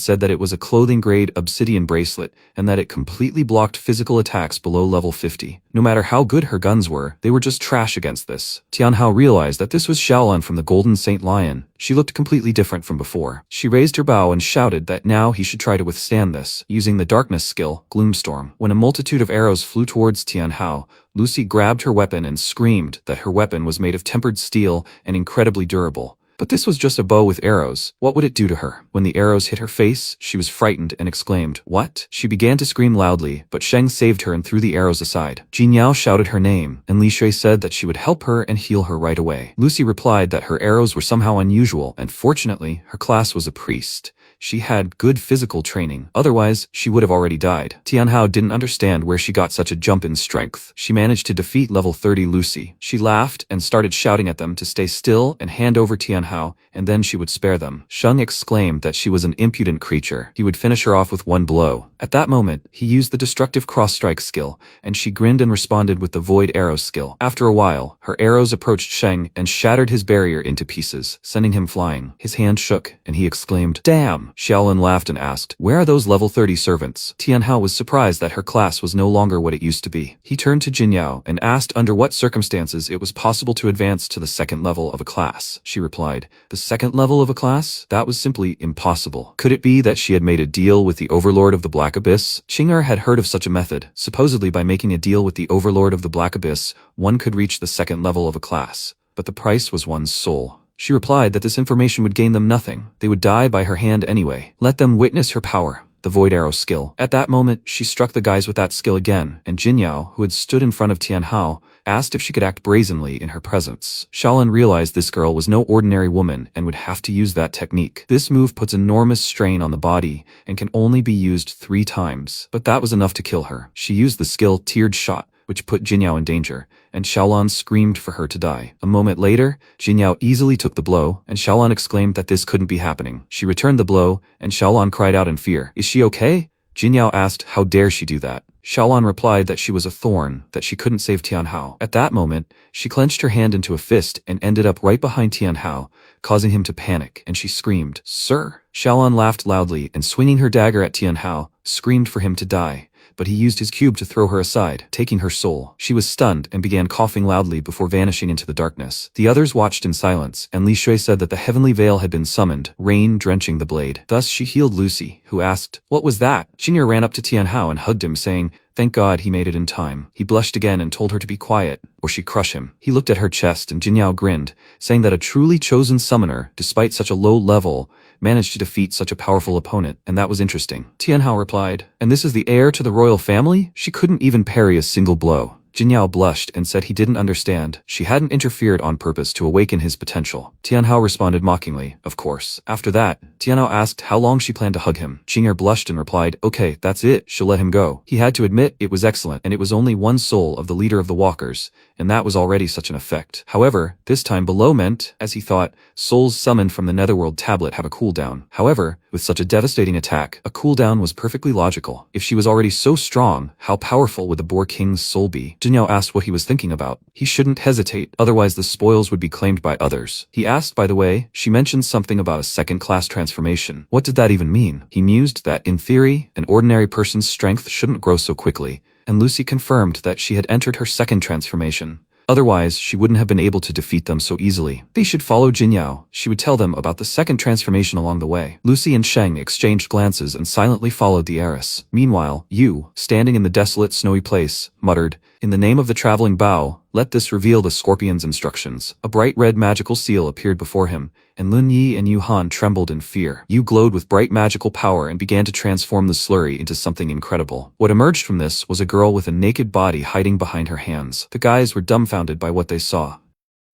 said that it was a clothing-grade obsidian bracelet and that it completely blocked physical attacks below level 50. No matter how good her guns were, they were just trash against this. Tianhao realized that this was Xiaolin from the Golden Saint Lion. She looked completely different from before. She raised her bow and shouted that now he should try to withstand this, using the darkness skill, Gloomstorm. When a multitude of arrows flew towards Tianhao, Lucy grabbed her weapon and screamed that her weapon was made of tempered steel and incredibly durable. But this was just a bow with arrows. What would it do to her? When the arrows hit her face, she was frightened and exclaimed, "What?" She began to scream loudly, but Sheng saved her and threw the arrows aside. Jin Yao shouted her name, and Li Shui said that she would help her and heal her right away. Lucy replied that her arrows were somehow unusual, and fortunately, her class was a priest. She had good physical training, otherwise she would have already died. Tianhao didn't understand where she got such a jump in strength. She managed to defeat level 30 Lucy. She laughed and started shouting at them to stay still and hand over Tianhao, and then she would spare them. Sheng exclaimed that she was an impudent creature. He would finish her off with one blow. At that moment, he used the destructive cross-strike skill, and she grinned and responded with the void arrow skill. After a while, her arrows approached Sheng and shattered his barrier into pieces, sending him flying. His hand shook, and he exclaimed, "Damn!" Xiaolin laughed and asked, "Where are those level 30 servants?" Tianhao was surprised that her class was no longer what it used to be. He turned to Jin Yao and asked under what circumstances it was possible to advance to the second level of a class. She replied, "The second level of a class? That was simply impossible." Could it be that she had made a deal with the overlord of the Black Abyss? Qing'er had heard of such a method. Supposedly by making a deal with the overlord of the Black Abyss, one could reach the second level of a class. But the price was one's soul. She replied that this information would gain them nothing. They would die by her hand anyway. Let them witness her power. The void arrow skill. At that moment, she struck the guys with that skill again, and Jin Yao, who had stood in front of Tianhao, asked if she could act brazenly in her presence. Xiaolin realized this girl was no ordinary woman and would have to use that technique. This move puts enormous strain on the body and can only be used 3 times. But that was enough to kill her. She used the skill Tiered Shot, which put Jin Yao in danger, and Xiaolin screamed for her to die. A moment later, Jin Yao easily took the blow, and Xiaolin exclaimed that this couldn't be happening. She returned the blow, and Xiaolin cried out in fear, "Is she okay?" Jin Yao asked, "How dare she do that?" Xiaolin replied that she was a thorn, that she couldn't save Tianhao. At that moment, she clenched her hand into a fist and ended up right behind Tianhao, causing him to panic, and she screamed, "Sir!" Xiaolin laughed loudly and swinging her dagger at Tianhao, screamed for him to die. But he used his cube to throw her aside, taking her soul. She was stunned and began coughing loudly before vanishing into the darkness. The others watched in silence, and Li Shui said that the heavenly veil had been summoned, rain drenching the blade. Thus she healed Lucy, who asked, "What was that?" Xing'er ran up to Tianhao and hugged him, saying, "Thank God he made it in time." He blushed again and told her to be quiet, or she'd crush him. He looked at her chest and Jin Yao grinned, saying that a truly chosen summoner, despite such a low level, managed to defeat such a powerful opponent, and that was interesting. Tianhao replied, "And this is the heir to the royal family?" She couldn't even parry a single blow. Jin Yao blushed and said he didn't understand. She hadn't interfered on purpose to awaken his potential. Tianhao responded mockingly, "Of course." After that, Tianhao asked how long she planned to hug him. Xing'er blushed and replied, "Okay, that's it, she'll let him go." He had to admit it was excellent, and it was only one soul of the leader of the walkers, and that was already such an effect. However, this time below meant, as he thought, souls summoned from the Netherworld tablet have a cooldown. However, with such a devastating attack, a cooldown was perfectly logical. If she was already so strong, how powerful would the Boar King's soul be? Jin Yao asked what he was thinking about. He shouldn't hesitate, otherwise the spoils would be claimed by others. He asked, by the way, she mentioned something about a second-class transformation. What did that even mean? He mused that, in theory, an ordinary person's strength shouldn't grow so quickly, and Lucy confirmed that she had entered her second transformation. Otherwise, she wouldn't have been able to defeat them so easily. They should follow Jin Yao. She would tell them about the second transformation along the way. Lucy and Sheng exchanged glances and silently followed the heiress. Meanwhile, Yu, standing in the desolate snowy place, muttered, "In the name of the traveling bow, let this reveal the scorpion's instructions." A bright red magical seal appeared before him, and Lun Yi and Yu Han trembled in fear. Yu glowed with bright magical power and began to transform the slurry into something incredible. What emerged from this was a girl with a naked body hiding behind her hands. The guys were dumbfounded by what they saw.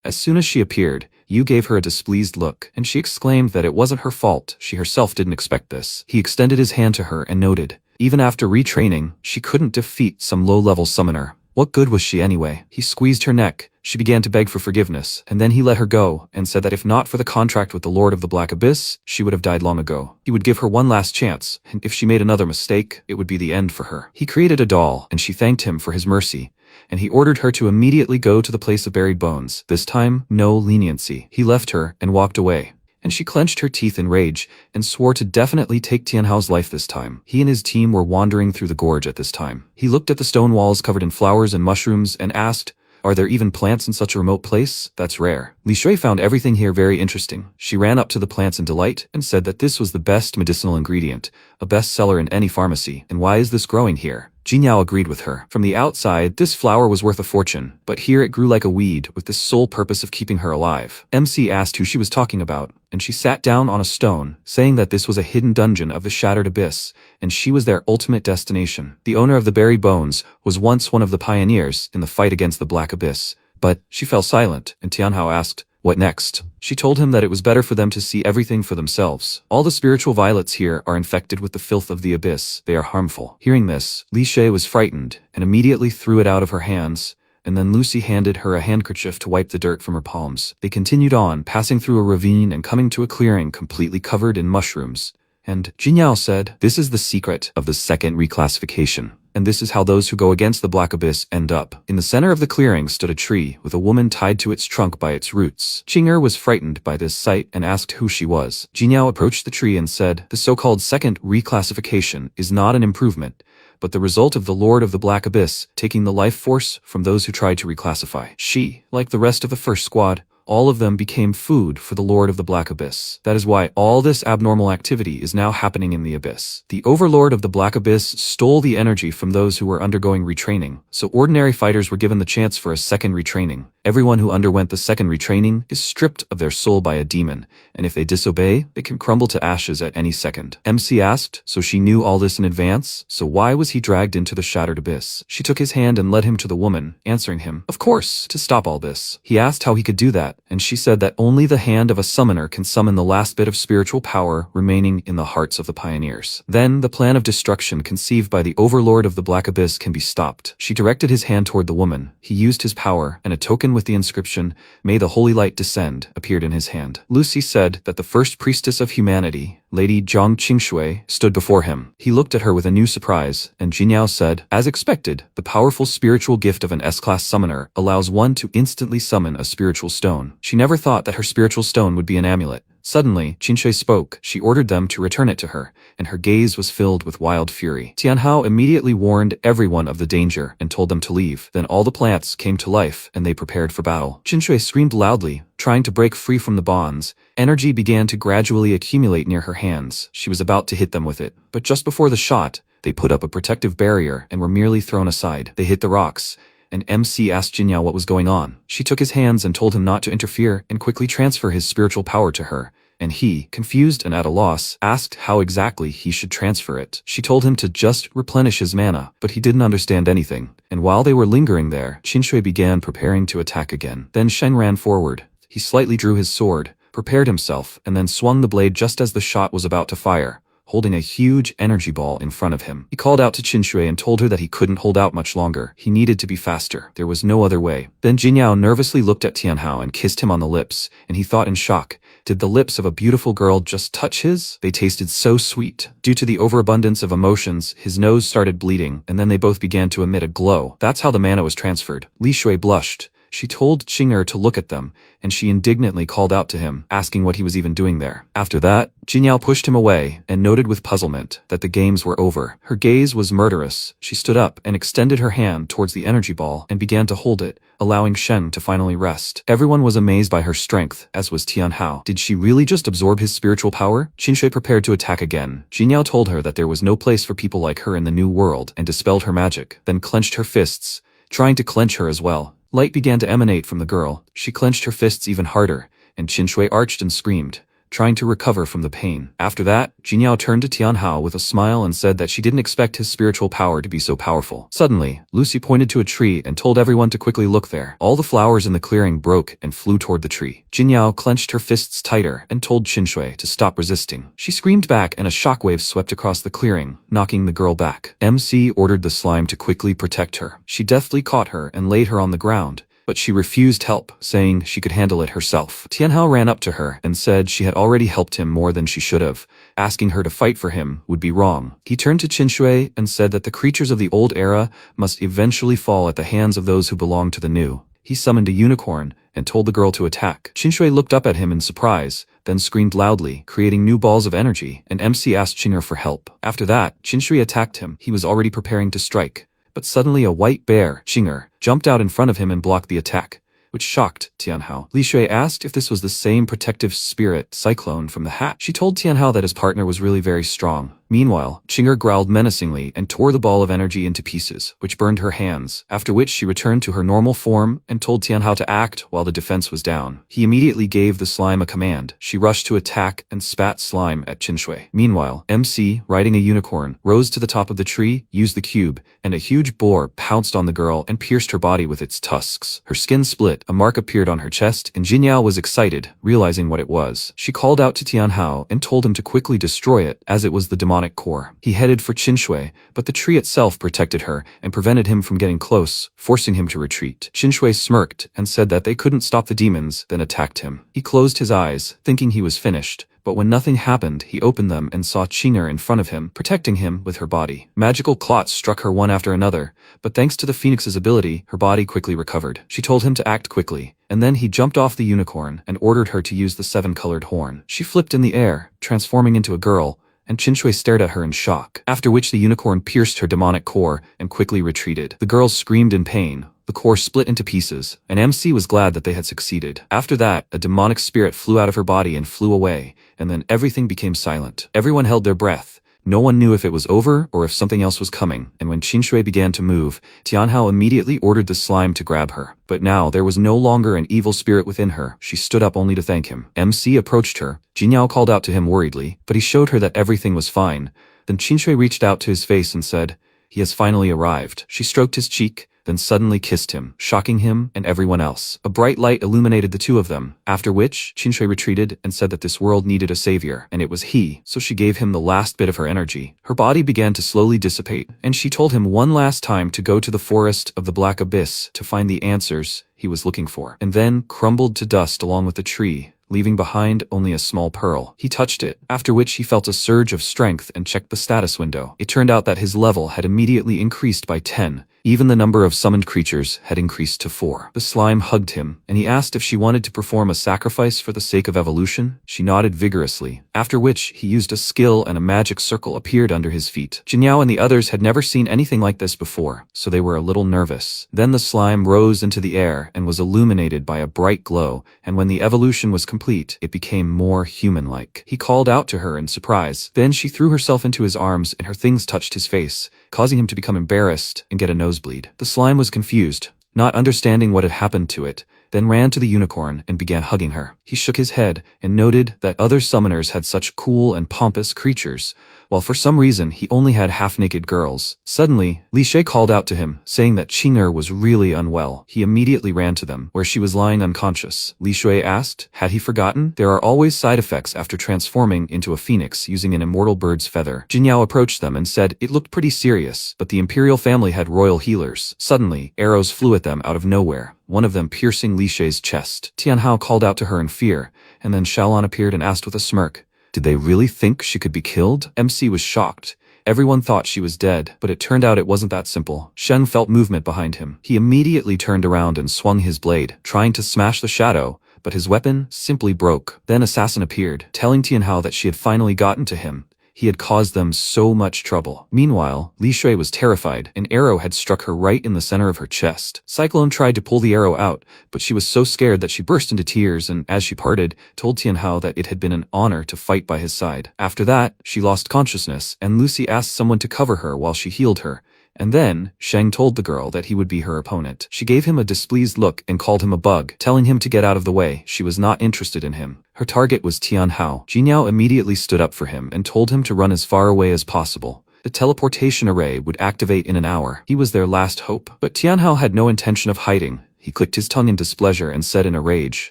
As soon as she appeared, Yu gave her a displeased look, and she exclaimed that it wasn't her fault. She herself didn't expect this. He extended his hand to her and noted, even after retraining, she couldn't defeat some low-level summoner. What good was she anyway? He squeezed her neck. She began to beg for forgiveness, and then he let her go and said that if not for the contract with the Lord of the Black Abyss, she would have died long ago. He would give her one last chance, and if she made another mistake, it would be the end for her. He created a doll, and she thanked him for his mercy, and he ordered her to immediately go to the place of buried bones. This time, no leniency. He left her and walked away, and she clenched her teeth in rage and swore to definitely take Tianhao's life this time. He and his team were wandering through the gorge at this time. He looked at the stone walls covered in flowers and mushrooms and asked, "Are there even plants in such a remote place? That's rare." Li Shui found everything here very interesting. She ran up to the plants in delight and said that this was the best medicinal ingredient, a bestseller in any pharmacy. "And why is this growing here?" Jinyao agreed with her. From the outside, this flower was worth a fortune, but here it grew like a weed, with the sole purpose of keeping her alive. MC asked who she was talking about, and she sat down on a stone, saying that this was a hidden dungeon of the Shattered Abyss, and she was their ultimate destination. The owner of the buried bones was once one of the pioneers in the fight against the Black Abyss, but she fell silent, and Tianhao asked, "What next?" She told him that it was better for them to see everything for themselves. All the spiritual violets here are infected with the filth of the abyss. They are harmful. Hearing this, Li Shay was frightened and immediately threw it out of her hands, and then Lucy handed her a handkerchief to wipe the dirt from her palms. They continued on, passing through a ravine and coming to a clearing completely covered in mushrooms. And Jinyao said, "This is the secret of the second reclassification. And this is how those who go against the Black Abyss end up." In the center of the clearing stood a tree with a woman tied to its trunk by its roots. Qing'er was frightened by this sight and asked who she was. Jinyao approached the tree and said, "The so-called second reclassification is not an improvement, but the result of the Lord of the Black Abyss taking the life force from those who tried to reclassify. She, like the rest of the first squad, all of them became food for the Lord of the Black Abyss. That is why all this abnormal activity is now happening in the Abyss. The Overlord of the Black Abyss stole the energy from those who were undergoing retraining, so ordinary fighters were given the chance for a second retraining. Everyone who underwent the second retraining is stripped of their soul by a demon, and if they disobey, they can crumble to ashes at any second." MC asked, so she knew all this in advance, so why was he dragged into the Shattered Abyss? She took his hand and led him to the woman, answering him, "Of course, to stop all this." He asked how he could do that, and she said that only the hand of a summoner can summon the last bit of spiritual power remaining in the hearts of the pioneers. Then the plan of destruction conceived by the Overlord of the Black Abyss can be stopped. She directed his hand toward the woman. He used his power, and a token with the inscription, "May the Holy Light Descend," appeared in his hand. Lucy said that the first priestess of humanity, Lady Zhang Qingshui, stood before him. He looked at her with a new surprise, and Jinyao said, "As expected, the powerful spiritual gift of an S-class summoner allows one to instantly summon a spiritual stone." She never thought that her spiritual stone would be an amulet. Suddenly, Qingshui spoke. She ordered them to return it to her, and her gaze was filled with wild fury. Tianhao immediately warned everyone of the danger and told them to leave. Then all the plants came to life, and they prepared for battle. Qingshui screamed loudly, trying to break free from the bonds. Energy began to gradually accumulate near her hands. She was about to hit them with it, but just before the shot, they put up a protective barrier and were merely thrown aside. They hit the rocks, and MC asked Jinyao what was going on. She took his hands and told him not to interfere and quickly transfer his spiritual power to her, and he, confused and at a loss, asked how exactly he should transfer it. She told him to just replenish his mana, but he didn't understand anything, and while they were lingering there, Qingshui began preparing to attack again. Then Shen ran forward. He slightly drew his sword, prepared himself, and then swung the blade just as the shot was about to fire, holding a huge energy ball in front of him. He called out to Qingshui and told her that he couldn't hold out much longer. He needed to be faster. There was no other way. Then Jinyao nervously looked at Tianhao and kissed him on the lips, and he thought in shock, did the lips of a beautiful girl just touch his? They tasted so sweet. Due to the overabundance of emotions, his nose started bleeding, and then they both began to emit a glow. That's how the mana was transferred. Li Shui blushed. She told Qing'er to look at them, and she indignantly called out to him, asking what he was even doing there. After that, Jinyao pushed him away and noted with puzzlement that the games were over. Her gaze was murderous. She stood up and extended her hand towards the energy ball and began to hold it, allowing Shen to finally rest. Everyone was amazed by her strength, as was Tianhao. Did she really just absorb his spiritual power? Qingshui prepared to attack again. Jinyao told her that there was no place for people like her in the new world and dispelled her magic, then clenched her fists, trying to clench her as well. Light began to emanate from the girl. She clenched her fists even harder, and Qingshui arched and screamed, trying to recover from the pain. After that, Jinyao turned to Tianhao with a smile and said that she didn't expect his spiritual power to be so powerful. Suddenly, Lucy pointed to a tree and told everyone to quickly look there. All the flowers in the clearing broke and flew toward the tree. Jinyao clenched her fists tighter and told Qingshui to stop resisting. She screamed back and a shockwave swept across the clearing, knocking the girl back. MC ordered the slime to quickly protect her. She deftly caught her and laid her on the ground, but she refused help, saying she could handle it herself. Tianhao ran up to her and said she had already helped him more than she should have. Asking her to fight for him would be wrong. He turned to Qingshui and said that the creatures of the old era must eventually fall at the hands of those who belong to the new. He summoned a unicorn and told the girl to attack. Qingshui looked up at him in surprise, then screamed loudly, creating new balls of energy, and MC asked Qing'er for help. After that, Qingshui attacked him. He was already preparing to strike, but suddenly a white bear, Qing'er, jumped out in front of him and blocked the attack, which shocked Tianhao. Li Shui asked if this was the same protective spirit Cyclone from the hat. She told Tianhao that his partner was really very strong, Meanwhile, Chinger growled menacingly and tore the ball of energy into pieces, which burned her hands, after which she returned to her normal form and told Tianhao to act while the defense was down. He immediately gave the slime a command. She rushed to attack and spat slime at Qinshui. Meanwhile, MC, riding a unicorn, rose to the top of the tree, used the cube, and a huge boar pounced on the girl and pierced her body with its tusks. Her skin split, a mark appeared on her chest, and Jinyao was excited, realizing what it was. She called out to Tianhao and told him to quickly destroy it, as it was the demonic core. He headed for Qinshui, but the tree itself protected her and prevented him from getting close, forcing him to retreat. Qinshui smirked and said that they couldn't stop the demons, then attacked him. He closed his eyes, thinking he was finished. But when nothing happened, he opened them and saw Chinger in front of him, protecting him with her body. Magical clots struck her one after another, but thanks to the phoenix's ability, her body quickly recovered. She told him to act quickly, and then he jumped off the unicorn and ordered her to use the 7-colored horn. She flipped in the air, transforming into a girl, and Qinshui stared at her in shock, after which the unicorn pierced her demonic core and quickly retreated. The girl screamed in pain. The core split into pieces, and MC was glad that they had succeeded. After that, a demonic spirit flew out of her body and flew away, and then everything became silent. Everyone held their breath. No one knew if it was over or if something else was coming, and when Qinshui began to move, Tianhao immediately ordered the slime to grab her. But now there was no longer an evil spirit within her. She stood up only to thank him. MC approached her. Jinyao called out to him worriedly, but he showed her that everything was fine. Then Qinshui reached out to his face and said, "He has finally arrived." She stroked his cheek, then suddenly kissed him, shocking him and everyone else. A bright light illuminated the two of them, after which Qinshui retreated and said that this world needed a savior, and it was he, so she gave him the last bit of her energy. Her body began to slowly dissipate, and she told him one last time to go to the forest of the Black Abyss to find the answers he was looking for, and then crumbled to dust along with the tree, leaving behind only a small pearl. He touched it, after which he felt a surge of strength and checked the status window. It turned out that his level had immediately increased by 10. Even the number of summoned creatures had increased to 4. The slime hugged him, and he asked if she wanted to perform a sacrifice for the sake of evolution. She nodded vigorously, after which he used a skill and a magic circle appeared under his feet. Jinyao and the others had never seen anything like this before, so they were a little nervous. Then the slime rose into the air and was illuminated by a bright glow, and when the evolution was complete, it became more human-like. He called out to her in surprise. Then she threw herself into his arms and her things touched his face, causing him to become embarrassed and get a nosebleed. The slime was confused, not understanding what had happened to it, then ran to the unicorn and began hugging her. He shook his head and noted that other summoners had such cool and pompous creatures, while for some reason he only had half-naked girls. Suddenly, Li Shay called out to him, saying that Qinger was really unwell. He immediately ran to them, where she was lying unconscious. Li Shui asked, had he forgotten? There are always side effects after transforming into a phoenix using an immortal bird's feather. Jinyao approached them and said it looked pretty serious, but the imperial family had royal healers. Suddenly, arrows flew at them out of nowhere, one of them piercing Li Shay's chest. Tianhao called out to her in fear, and then Xiaolan appeared and asked with a smirk, did they really think she could be killed? MC was shocked. Everyone thought she was dead, but it turned out it wasn't that simple. Shen felt movement behind him. He immediately turned around and swung his blade, trying to smash the shadow, but his weapon simply broke. Then Assassin appeared, telling Tianhao that she had finally gotten to him. He had caused them so much trouble. Meanwhile, Li Shui was terrified. An arrow had struck her right in the center of her chest. Cyclone tried to pull the arrow out, but she was so scared that she burst into tears and, as she parted, told Tianhao that it had been an honor to fight by his side. After that, she lost consciousness, and Lucy asked someone to cover her while she healed her. And then, Sheng told the girl that he would be her opponent. She gave him a displeased look and called him a bug, telling him to get out of the way. She was not interested in him. Her target was Tianhao. Jinyao immediately stood up for him and told him to run as far away as possible. The teleportation array would activate in an hour. He was their last hope. But Tianhao had no intention of hiding. He clicked his tongue in displeasure and said in a rage,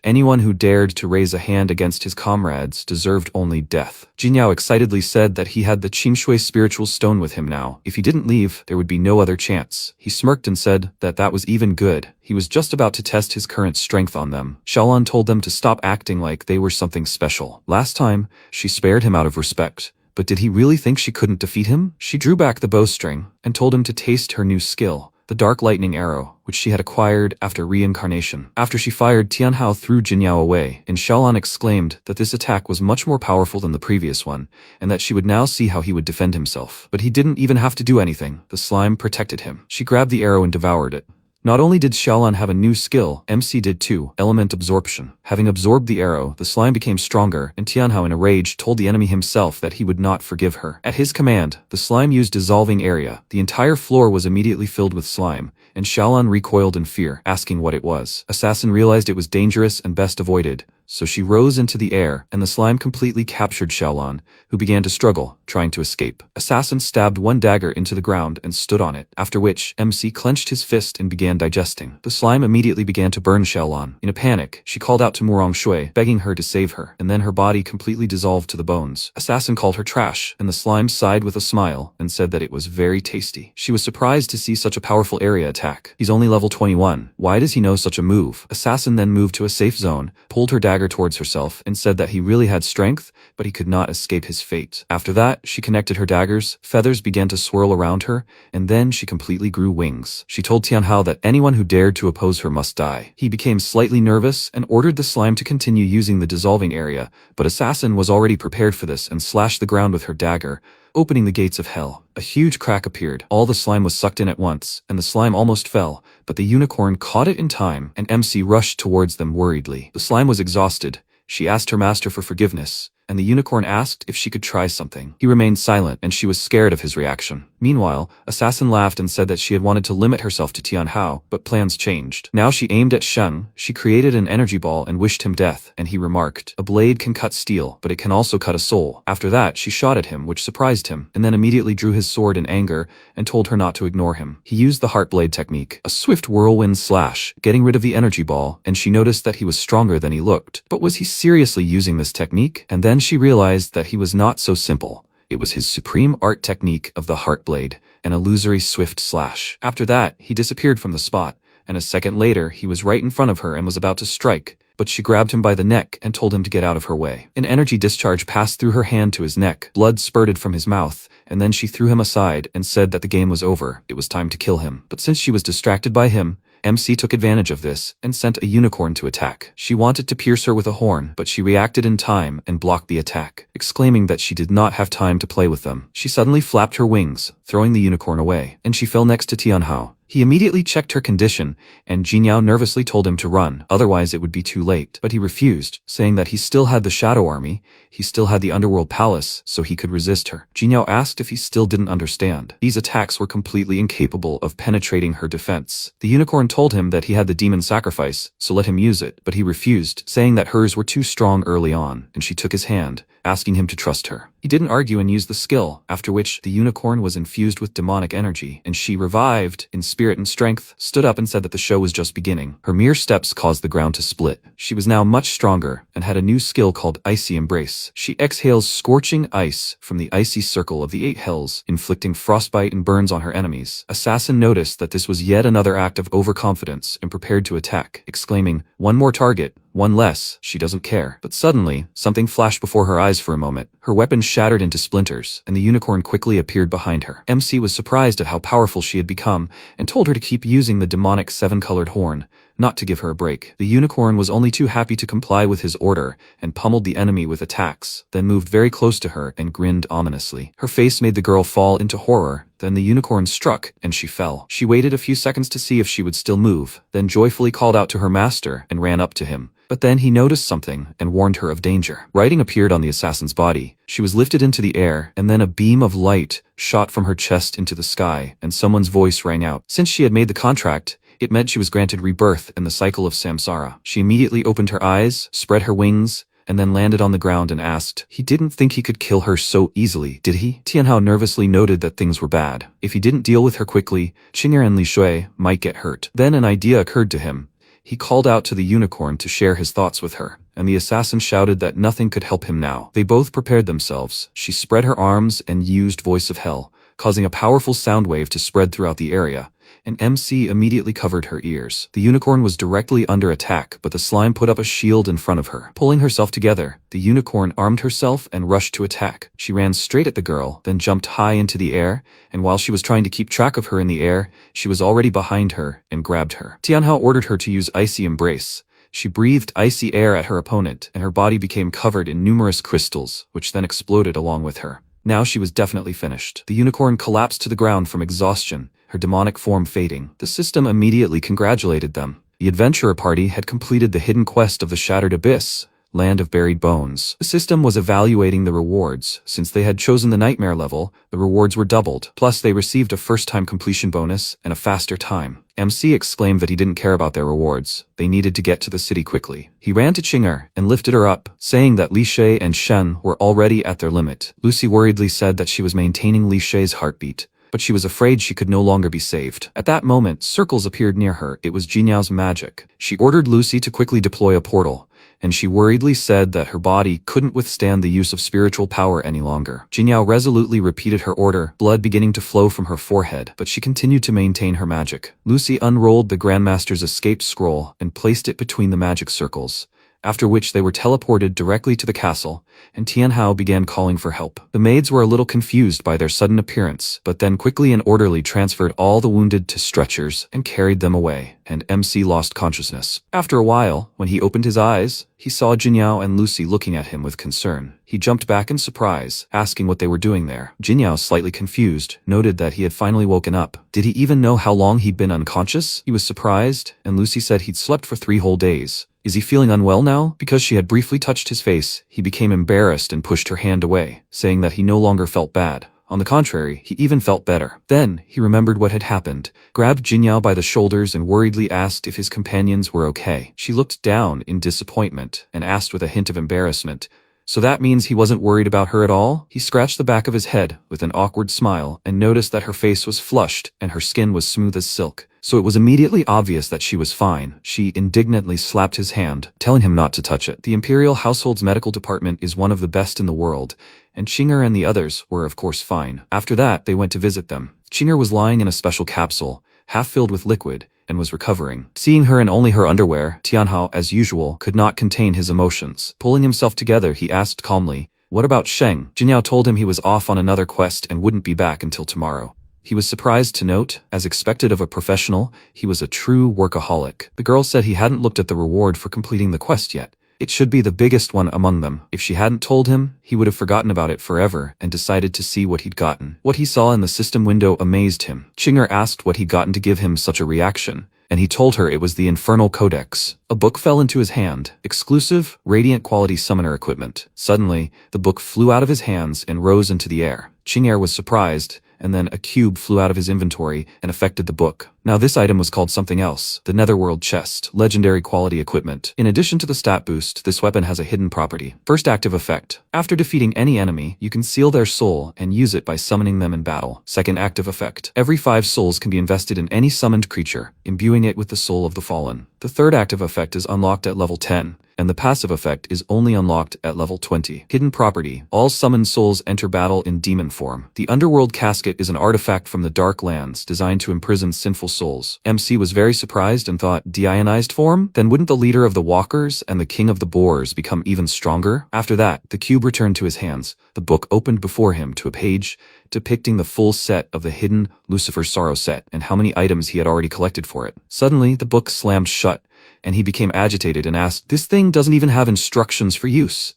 anyone who dared to raise a hand against his comrades deserved only death. Jinyao excitedly said that he had the Qinshui spiritual stone with him now. If he didn't leave, there would be no other chance. He smirked and said that that was even good. He was just about to test his current strength on them. Xiaolan told them to stop acting like they were something special. Last time, she spared him out of respect. But did he really think she couldn't defeat him? She drew back the bowstring and told him to taste her new skill, the Dark Lightning Arrow, which she had acquired after reincarnation. After she fired, Tianhao threw Jinyao away, and Xiaolan exclaimed that this attack was much more powerful than the previous one, and that she would now see how he would defend himself. But he didn't even have to do anything. The slime protected him. She grabbed the arrow and devoured it. Not only did Xiaolan have a new skill, MC did too, element absorption. Having absorbed the arrow, the slime became stronger, and Tianhao in a rage told the enemy himself that he would not forgive her. At his command, the slime used dissolving area. The entire floor was immediately filled with slime, and Xiaolan recoiled in fear, asking what it was. Assassin realized it was dangerous and best avoided, so she rose into the air, and the slime completely captured Xiaolan, who began to struggle, trying to escape. Assassin stabbed one dagger into the ground and stood on it, after which MC clenched his fist and began digesting. The slime immediately began to burn Xiaolan. In a panic, she called out to Murong Shui, begging her to save her, and then her body completely dissolved to the bones. Assassin called her trash, and the slime sighed with a smile and said that it was very tasty. She was surprised to see such a powerful area attack. He's only level 21. Why does he know such a move? Assassin then moved to a safe zone, pulled her dagger towards herself, and said that he really had strength, but he could not escape his fate. After that, she connected her daggers, feathers began to swirl around her, and then she completely grew wings. She told Tianhao that anyone who dared to oppose her must die. He became slightly nervous and ordered the slime to continue using the dissolving area, but Assassin was already prepared for this and slashed the ground with her dagger, opening the gates of hell. A huge crack appeared. All the slime was sucked in at once, and the slime almost fell, but the unicorn caught it in time, and MC rushed towards them worriedly. The slime was exhausted. She asked her master for forgiveness, and the unicorn asked if she could try something. He remained silent, and she was scared of his reaction. Meanwhile, Assassin laughed and said that she had wanted to limit herself to Tianhao, but plans changed. Now she aimed at Sheng. She created an energy ball and wished him death, and he remarked, "A blade can cut steel, but it can also cut a soul." After that, she shot at him, which surprised him, and then immediately drew his sword in anger and told her not to ignore him. He used the heart blade technique, a swift whirlwind slash, getting rid of the energy ball, and she noticed that he was stronger than he looked. But was he seriously using this technique? And then she realized that he was not so simple. It was his supreme art technique of the heart blade, an illusory swift slash. After that, he disappeared from the spot, and a second later he was right in front of her and was about to strike, but she grabbed him by the neck and told him to get out of her way. An energy discharge passed through her hand to his neck, blood spurted from his mouth, and then she threw him aside and said that the game was over, it was time to kill him. But since she was distracted by him, MC took advantage of this and sent a unicorn to attack. She wanted to pierce her with a horn, but she reacted in time and blocked the attack, exclaiming that she did not have time to play with them. She suddenly flapped her wings, throwing the unicorn away, and she fell next to Tianhao. He immediately checked her condition, and Jinyao nervously told him to run, otherwise it would be too late. But he refused, saying that he still had the Shadow Army, he still had the Underworld Palace, so he could resist her. Jinyao asked if he still didn't understand. These attacks were completely incapable of penetrating her defense. The unicorn told him that he had the demon sacrifice, so let him use it, but he refused, saying that hers were too strong early on, and she took his hand, asking him to trust her. He didn't argue and used the skill, after which the unicorn was infused with demonic energy, and she revived, in spirit and strength, stood up and said that the show was just beginning. Her mere steps caused the ground to split. She was now much stronger, and had a new skill called Icy Embrace. She exhales scorching ice from the icy circle of the 8 hells, inflicting frostbite and burns on her enemies. Assassin noticed that this was yet another act of overconfidence and prepared to attack, exclaiming, "One more target, one less, she doesn't care." But suddenly, something flashed before her eyes for a moment. Her weapon shattered into splinters, and the unicorn quickly appeared behind her. MC was surprised at how powerful she had become, and told her to keep using the demonic 7-colored horn, not to give her a break. The unicorn was only too happy to comply with his order, and pummeled the enemy with attacks, then moved very close to her and grinned ominously. Her face made the girl fall into horror. Then the unicorn struck, and she fell. She waited a few seconds to see if she would still move, then joyfully called out to her master and ran up to him. But then he noticed something and warned her of danger. Writing appeared on the assassin's body. She was lifted into the air, and then a beam of light shot from her chest into the sky, and someone's voice rang out. Since she had made the contract, it meant she was granted rebirth in the cycle of samsara. She immediately opened her eyes, spread her wings, and then landed on the ground and asked, "He didn't think he could kill her so easily, did he?" Tianhao nervously noted that things were bad. If he didn't deal with her quickly, Qing'er and Li Shui might get hurt. Then an idea occurred to him. He called out to the unicorn to share his thoughts with her, and the assassin shouted that nothing could help him now. They both prepared themselves. She spread her arms and used Voice of Hell, causing a powerful sound wave to spread throughout the area, and MC immediately covered her ears. The unicorn was directly under attack, but the slime put up a shield in front of her. Pulling herself together, the unicorn armed herself and rushed to attack. She ran straight at the girl, then jumped high into the air, and while she was trying to keep track of her in the air, she was already behind her and grabbed her. Tianhao ordered her to use Icy Embrace. She breathed icy air at her opponent, and her body became covered in numerous crystals, which then exploded along with her. Now she was definitely finished. The unicorn collapsed to the ground from exhaustion, her demonic form fading. The system immediately congratulated them. The adventurer party had completed the hidden quest of the Shattered Abyss, Land of Buried Bones. The system was evaluating the rewards. Since they had chosen the nightmare level, the rewards were doubled. Plus, they received a first-time completion bonus and a faster time. MC exclaimed that he didn't care about their rewards. They needed to get to the city quickly. He ran to Qinger and lifted her up, saying that Li Shay and Shen were already at their limit. Lucy worriedly said that she was maintaining Li Shay's heartbeat, but she was afraid she could no longer be saved. At that moment, circles appeared near her. It was Jinyao's magic. She ordered Lucy to quickly deploy a portal, and she worriedly said that her body couldn't withstand the use of spiritual power any longer. Jinyao resolutely repeated her order, blood beginning to flow from her forehead, but she continued to maintain her magic. Lucy unrolled the Grandmaster's escape scroll and placed it between the magic circles, after which they were teleported directly to the castle, and Tianhao began calling for help. The maids were a little confused by their sudden appearance, but then quickly and orderly transferred all the wounded to stretchers and carried them away, and MC lost consciousness. After a while, when he opened his eyes, he saw Jinyao and Lucy looking at him with concern. He jumped back in surprise, asking what they were doing there. Jinyao, slightly confused, noted that he had finally woken up. Did he even know how long he'd been unconscious? He was surprised, and Lucy said he'd slept for 3 whole days. Is he feeling unwell now? Because she had briefly touched his face, he became embarrassed and pushed her hand away, saying that he no longer felt bad. On the contrary, he even felt better. Then, he remembered what had happened, grabbed Jinyao by the shoulders and worriedly asked if his companions were okay. She looked down in disappointment and asked with a hint of embarrassment, "So that means he wasn't worried about her at all?" He scratched the back of his head with an awkward smile and noticed that her face was flushed and her skin was smooth as silk. So it was immediately obvious that she was fine. She indignantly slapped his hand, telling him not to touch it. The Imperial Household's medical department is one of the best in the world, and Qinger and the others were of course fine. After that, they went to visit them. Qinger was lying in a special capsule, half filled with liquid, and was recovering. Seeing her in only her underwear, Tianhao, as usual, could not contain his emotions. Pulling himself together, he asked calmly, "What about Sheng?" Jinyao told him he was off on another quest and wouldn't be back until tomorrow. He was surprised to note, as expected of a professional, he was a true workaholic. The girl said he hadn't looked at the reward for completing the quest yet. It should be the biggest one among them. If she hadn't told him, he would have forgotten about it forever and decided to see what he'd gotten. What he saw in the system window amazed him. Qinger asked what he'd gotten to give him such a reaction, and he told her it was the Infernal Codex. A book fell into his hand. Exclusive, radiant quality summoner equipment. Suddenly, the book flew out of his hands and rose into the air. Qinger was surprised, and then a cube flew out of his inventory and affected the book. Now this item was called something else, the Netherworld Chest, legendary quality equipment. In addition to the stat boost, this weapon has a hidden property. First active effect. After defeating any enemy, you can seal their soul and use it by summoning them in battle. Second active effect. Every 5 souls can be invested in any summoned creature, imbuing it with the soul of the fallen. The third active effect is unlocked at level 10. And the passive effect is only unlocked at level 20. Hidden property. All summoned souls enter battle in demon form. The Underworld Casket is an artifact from the Dark Lands designed to imprison sinful souls. MC was very surprised and thought, deionized form? Then wouldn't the leader of the Walkers and the king of the Boars become even stronger? After that, the cube returned to his hands. The book opened before him to a page depicting the full set of the hidden Lucifer's Sorrow set and how many items he had already collected for it. Suddenly, the book slammed shut, and he became agitated and asked, "This thing doesn't even have instructions for use."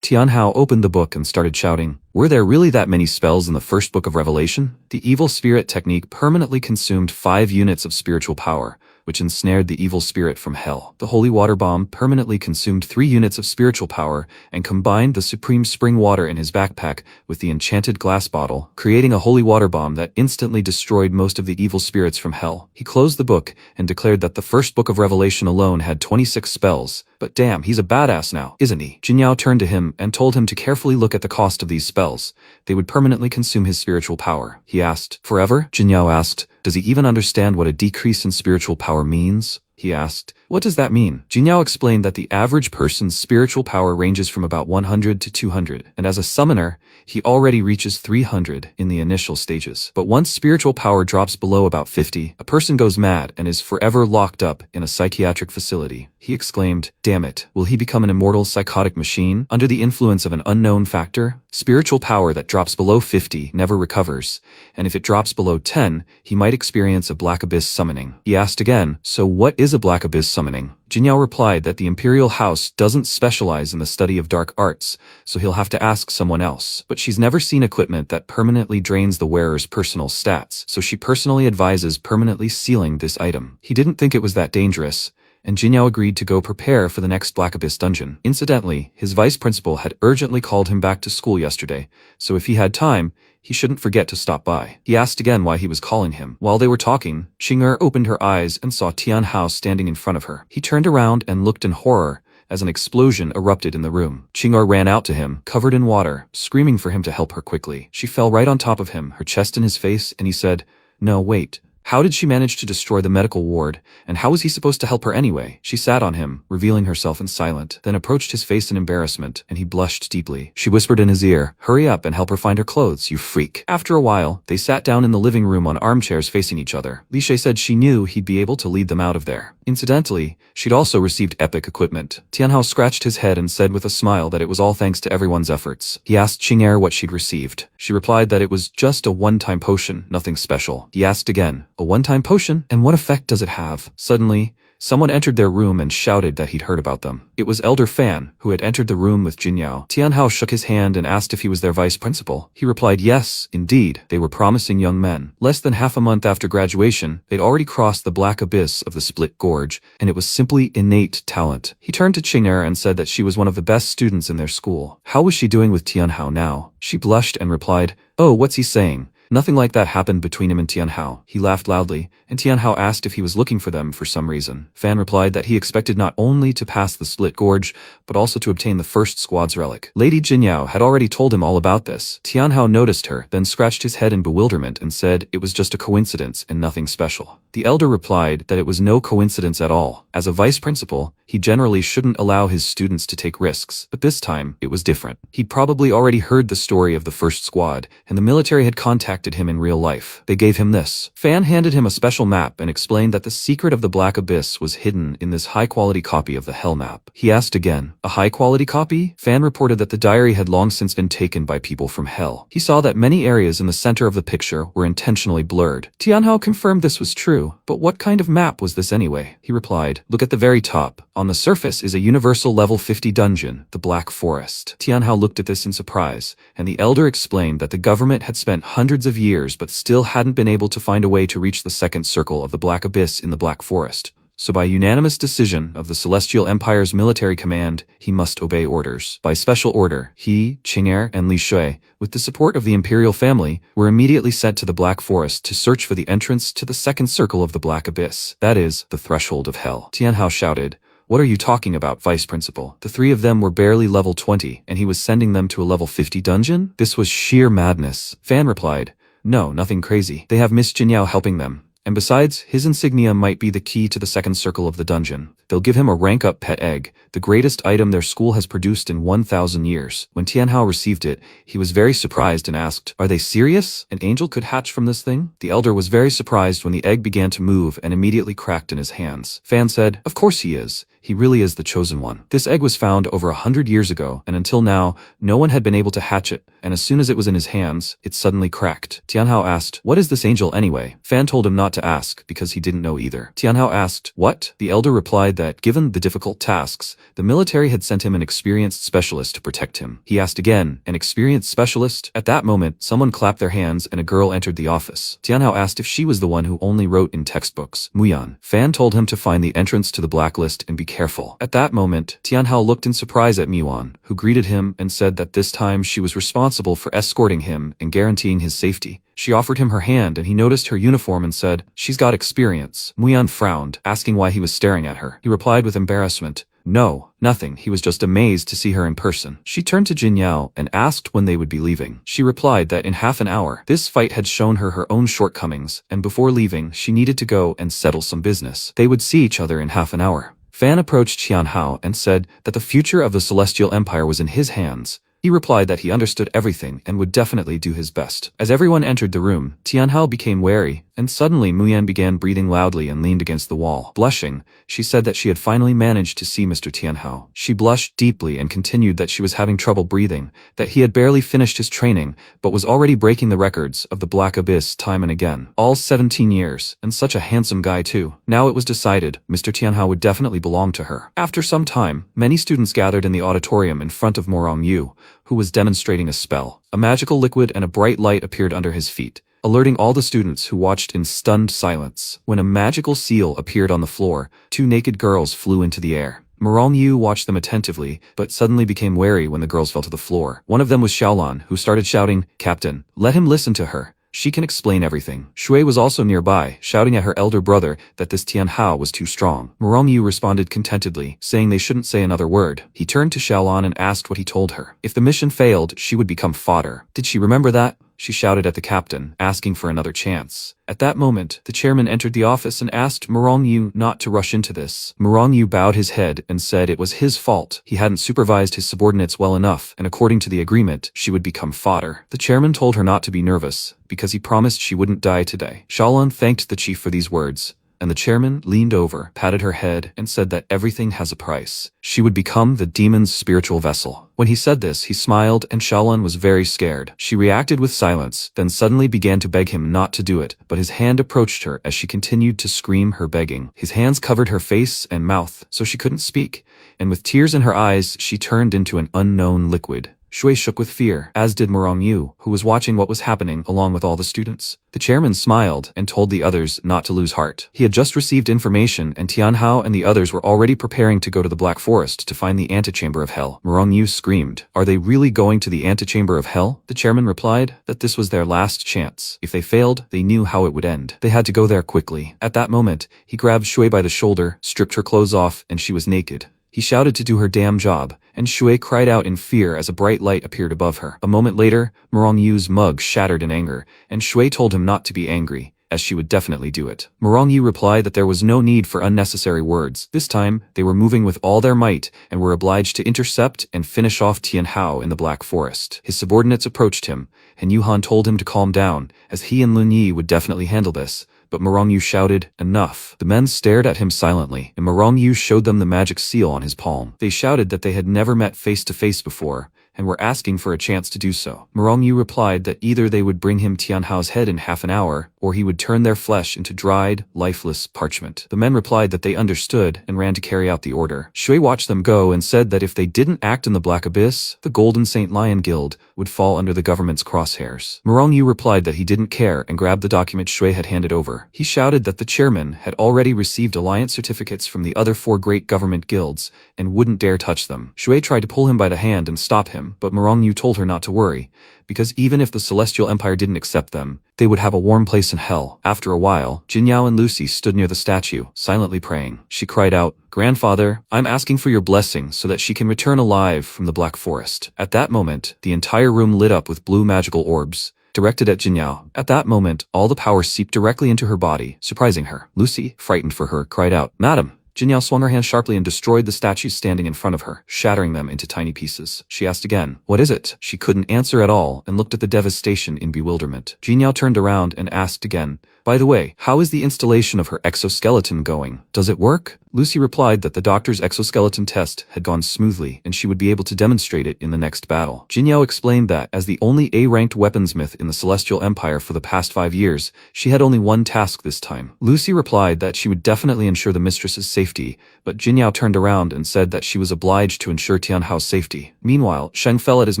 Tianhao opened the book and started shouting, "Were there really that many spells in the first book of Revelation?" The evil spirit technique permanently consumed 5 units of spiritual power, which ensnared the evil spirit from hell. The holy water bomb permanently consumed 3 units of spiritual power and combined the supreme spring water in his backpack with the enchanted glass bottle, creating a holy water bomb that instantly destroyed most of the evil spirits from hell. He closed the book and declared that the first book of Revelation alone had 26 spells. But damn, he's a badass now, isn't he? Jinyao turned to him and told him to carefully look at the cost of these spells. They would permanently consume his spiritual power. He asked, "Forever?" Jinyao asked, "Does he even understand what a decrease in spiritual power means?" He asked, "What does that mean?" Jinyao explained that the average person's spiritual power ranges from about 100 to 200, and as a summoner, he already reaches 300 in the initial stages. But once spiritual power drops below about 50, a person goes mad and is forever locked up in a psychiatric facility. He exclaimed, "Damn it, will he become an immortal psychotic machine under the influence of an unknown factor?" Spiritual power that drops below 50 never recovers, and if it drops below 10, he might experience a black abyss summoning. He asked again, "So what is a Black Abyss summoning? Jinyao replied that the Imperial House doesn't specialize in the study of dark arts, so he'll have to ask someone else. But she's never seen equipment that permanently drains the wearer's personal stats, so she personally advises permanently sealing this item. He didn't think it was that dangerous, and Jinyao agreed to go prepare for the next Black Abyss dungeon. Incidentally, his vice principal had urgently called him back to school yesterday, so if he had time, he shouldn't forget to stop by. He asked again why he was calling him. While they were talking, Qing'er opened her eyes and saw Tian Hao standing in front of her. He turned around and looked in horror as an explosion erupted in the room. Qing'er ran out to him, covered in water, screaming for him to help her quickly. She fell right on top of him, her chest in his face, and he said, "No, wait. How did she manage to destroy the medical ward, and how was he supposed to help her anyway?" She sat on him, revealing herself in silent, then approached his face in embarrassment, and he blushed deeply. She whispered in his ear, "Hurry up and help her find her clothes, you freak." After a while, they sat down in the living room on armchairs facing each other. Li Shay said she knew he'd be able to lead them out of there. Incidentally, she'd also received epic equipment. Tianhao scratched his head and said with a smile that it was all thanks to everyone's efforts. He asked Qing'er what she'd received. She replied that it was just a one-time potion, nothing special. He asked again, "A one-time potion? And what effect does it have?" Suddenly, someone entered their room and shouted that he'd heard about them. It was Elder Fan, who had entered the room with Jinyao. Tianhao shook his hand and asked if he was their vice principal. He replied yes, indeed. They were promising young men. Less than half a month after graduation, they'd already crossed the black abyss of the Split Gorge, and it was simply innate talent. He turned to Qing'er and said that she was one of the best students in their school. How was she doing with Tianhao now? She blushed and replied, "Oh, what's he saying? Nothing like that happened between him and Tianhao." He laughed loudly, and Tianhao asked if he was looking for them for some reason. Fan replied that he expected not only to pass the Split Gorge, but also to obtain the first squad's relic. Lady Jinyao had already told him all about this. Tianhao noticed her, then scratched his head in bewilderment and said it was just a coincidence and nothing special. The elder replied that it was no coincidence at all. As a vice principal, he generally shouldn't allow his students to take risks, but this time, it was different. He'd probably already heard the story of the first squad, and the military had contacted him in real life. They gave him this. Fan handed him a special map and explained that the secret of the Black Abyss was hidden in this high-quality copy of the Hell Map. He asked again, "A high-quality copy?" Fan reported that the diary had long since been taken by people from Hell. He saw that many areas in the center of the picture were intentionally blurred. Tianhao confirmed this was true, but what kind of map was this anyway? He replied, "Look at the very top. On the surface is a universal level 50 dungeon, the Black Forest." Tianhao looked at this in surprise, and the elder explained that the government had spent hundreds of years but still hadn't been able to find a way to reach the second circle of the Black Abyss in the Black Forest. So by unanimous decision of the Celestial Empire's military command, he must obey orders. By special order, he, Qing'er, and Li Shui, with the support of the imperial family, were immediately sent to the Black Forest to search for the entrance to the second circle of the Black Abyss, that is, the threshold of hell. Tianhao shouted, "What are you talking about, Vice Principal? The three of them were barely level 20, and he was sending them to a level 50 dungeon? This was sheer madness." Fan replied, "No, nothing crazy. They have Miss Jinyao helping them. And besides, his insignia might be the key to the second circle of the dungeon. They'll give him a rank-up pet egg, the greatest item their school has produced in 1,000 years. When Tianhao received it, he was very surprised and asked, "Are they serious? An angel could hatch from this thing?" The elder was very surprised when the egg began to move and immediately cracked in his hands. Fan said, "Of course he is. He really is the chosen one." This egg was found over 100 years ago, and until now, no one had been able to hatch it, and as soon as it was in his hands, it suddenly cracked. Tianhao asked, "What is this angel anyway?" Fan told him not to ask, because he didn't know either. Tianhao asked, "What?" The elder replied that, given the difficult tasks, the military had sent him an experienced specialist to protect him. He asked again, "An experienced specialist?" At that moment, someone clapped their hands and a girl entered the office. Tianhao asked if she was the one who only wrote in textbooks. Muyan. Fan told him to find the entrance to the blacklist and be careful. At that moment, Tianhao looked in surprise at Muyan, who greeted him and said that this time she was responsible for escorting him and guaranteeing his safety. She offered him her hand and he noticed her uniform and said, "She's got experience." Muyan frowned, asking why he was staring at her. He replied with embarrassment, "No, nothing. He was just amazed to see her in person." She turned to Jinyao and asked when they would be leaving. She replied that in half an hour. This fight had shown her her own shortcomings, and before leaving, she needed to go and settle some business. They would see each other in half an hour. Fan approached Tianhao and said that the future of the Celestial Empire was in his hands. He replied that he understood everything and would definitely do his best. As everyone entered the room, Tianhao became wary, and suddenly Muyan began breathing loudly and leaned against the wall. Blushing, she said that she had finally managed to see Mr. Tianhao. She blushed deeply and continued that she was having trouble breathing, that he had barely finished his training, but was already breaking the records of the Black Abyss time and again. All 17 years, and such a handsome guy too. Now it was decided, Mr. Tianhao would definitely belong to her. After some time, many students gathered in the auditorium in front of Morong Yu, who was demonstrating a spell. A magical liquid and a bright light appeared under his feet, alerting all the students who watched in stunned silence. When a magical seal appeared on the floor, 2 naked girls flew into the air. Morong Yu watched them attentively, but suddenly became wary when the girls fell to the floor. One of them was Xiaolan, who started shouting, "Captain, let him listen to her. She can explain everything." Shui was also nearby, shouting at her elder brother that this Tianhao was too strong. Morong Yu responded contentedly, saying they shouldn't say another word. He turned to Xiaolan and asked what he told her. If the mission failed, she would become fodder. Did she remember that? She shouted at the captain, asking for another chance. At that moment, the chairman entered the office and asked Morong Yu not to rush into this. Morong Yu bowed his head and said it was his fault. He hadn't supervised his subordinates well enough, and according to the agreement, she would become fodder. The chairman told her not to be nervous, because he promised she wouldn't die today. Xiaolan thanked the chief for these words, and the chairman leaned over, patted her head, and said that everything has a price. She would become the demon's spiritual vessel. When he said this, he smiled, and Xiaolan was very scared. She reacted with silence, then suddenly began to beg him not to do it, but his hand approached her as she continued to scream her begging. His hands covered her face and mouth, so she couldn't speak, and with tears in her eyes, she turned into an unknown liquid. Shui shook with fear, as did Morong Yu, who was watching what was happening along with all the students. The chairman smiled and told the others not to lose heart. He had just received information, and Tianhao and the others were already preparing to go to the Black Forest to find the antechamber of hell. Morong Yu screamed, "Are they really going to the antechamber of hell?" The chairman replied that this was their last chance. If they failed, they knew how it would end. They had to go there quickly. At that moment, he grabbed Shui by the shoulder, stripped her clothes off, and she was naked. He shouted to do her damn job, and Shui cried out in fear as a bright light appeared above her. A moment later, Morong Yu's mug shattered in anger, and Shui told him not to be angry, as she would definitely do it. Morong Yu replied that there was no need for unnecessary words. This time, they were moving with all their might, and were obliged to intercept and finish off Tianhao in the Black Forest. His subordinates approached him, and Yuhan told him to calm down, as he and Lin Yi would definitely handle this. But Morong Yu shouted, "Enough." The men stared at him silently, and Morong Yu showed them the magic seal on his palm. They shouted that they had never met face to face before, and were asking for a chance to do so. Morong Yu replied that either they would bring him Tianhao's head in half an hour, or he would turn their flesh into dried, lifeless parchment. The men replied that they understood and ran to carry out the order. Shui watched them go and said that if they didn't act in the Black Abyss, the Golden Saint Lion Guild would fall under the government's crosshairs. Morong Yu replied that he didn't care and grabbed the document Shui had handed over. He shouted that the chairman had already received alliance certificates from the other 4 great government guilds and wouldn't dare touch them. Shui tried to pull him by the hand and stop him, but Morong Yu told her not to worry, because even if the Celestial Empire didn't accept them, they would have a warm place in hell. After a while, Jinyao and Lucy stood near the statue, silently praying. She cried out, "Grandfather, I'm asking for your blessing so that she can return alive from the Black Forest." At that moment, the entire room lit up with blue magical orbs, directed at Jinyao. At that moment, all the power seeped directly into her body, surprising her. Lucy, frightened for her, cried out, "Madam!" Jinyao swung her hand sharply and destroyed the statues standing in front of her, shattering them into tiny pieces. She asked again, "What is it?" She couldn't answer at all and looked at the devastation in bewilderment. Jinyao turned around and asked again, "By the way, how is the installation of her exoskeleton going? Does it work?" Lucy replied that the doctor's exoskeleton test had gone smoothly and she would be able to demonstrate it in the next battle. Jinyao explained that, as the only A-ranked weaponsmith in the Celestial Empire for the past 5 years, she had only one task this time. Lucy replied that she would definitely ensure the mistress's safety, but Jinyao turned around and said that she was obliged to ensure Tianhao's safety. Meanwhile, Sheng fell at his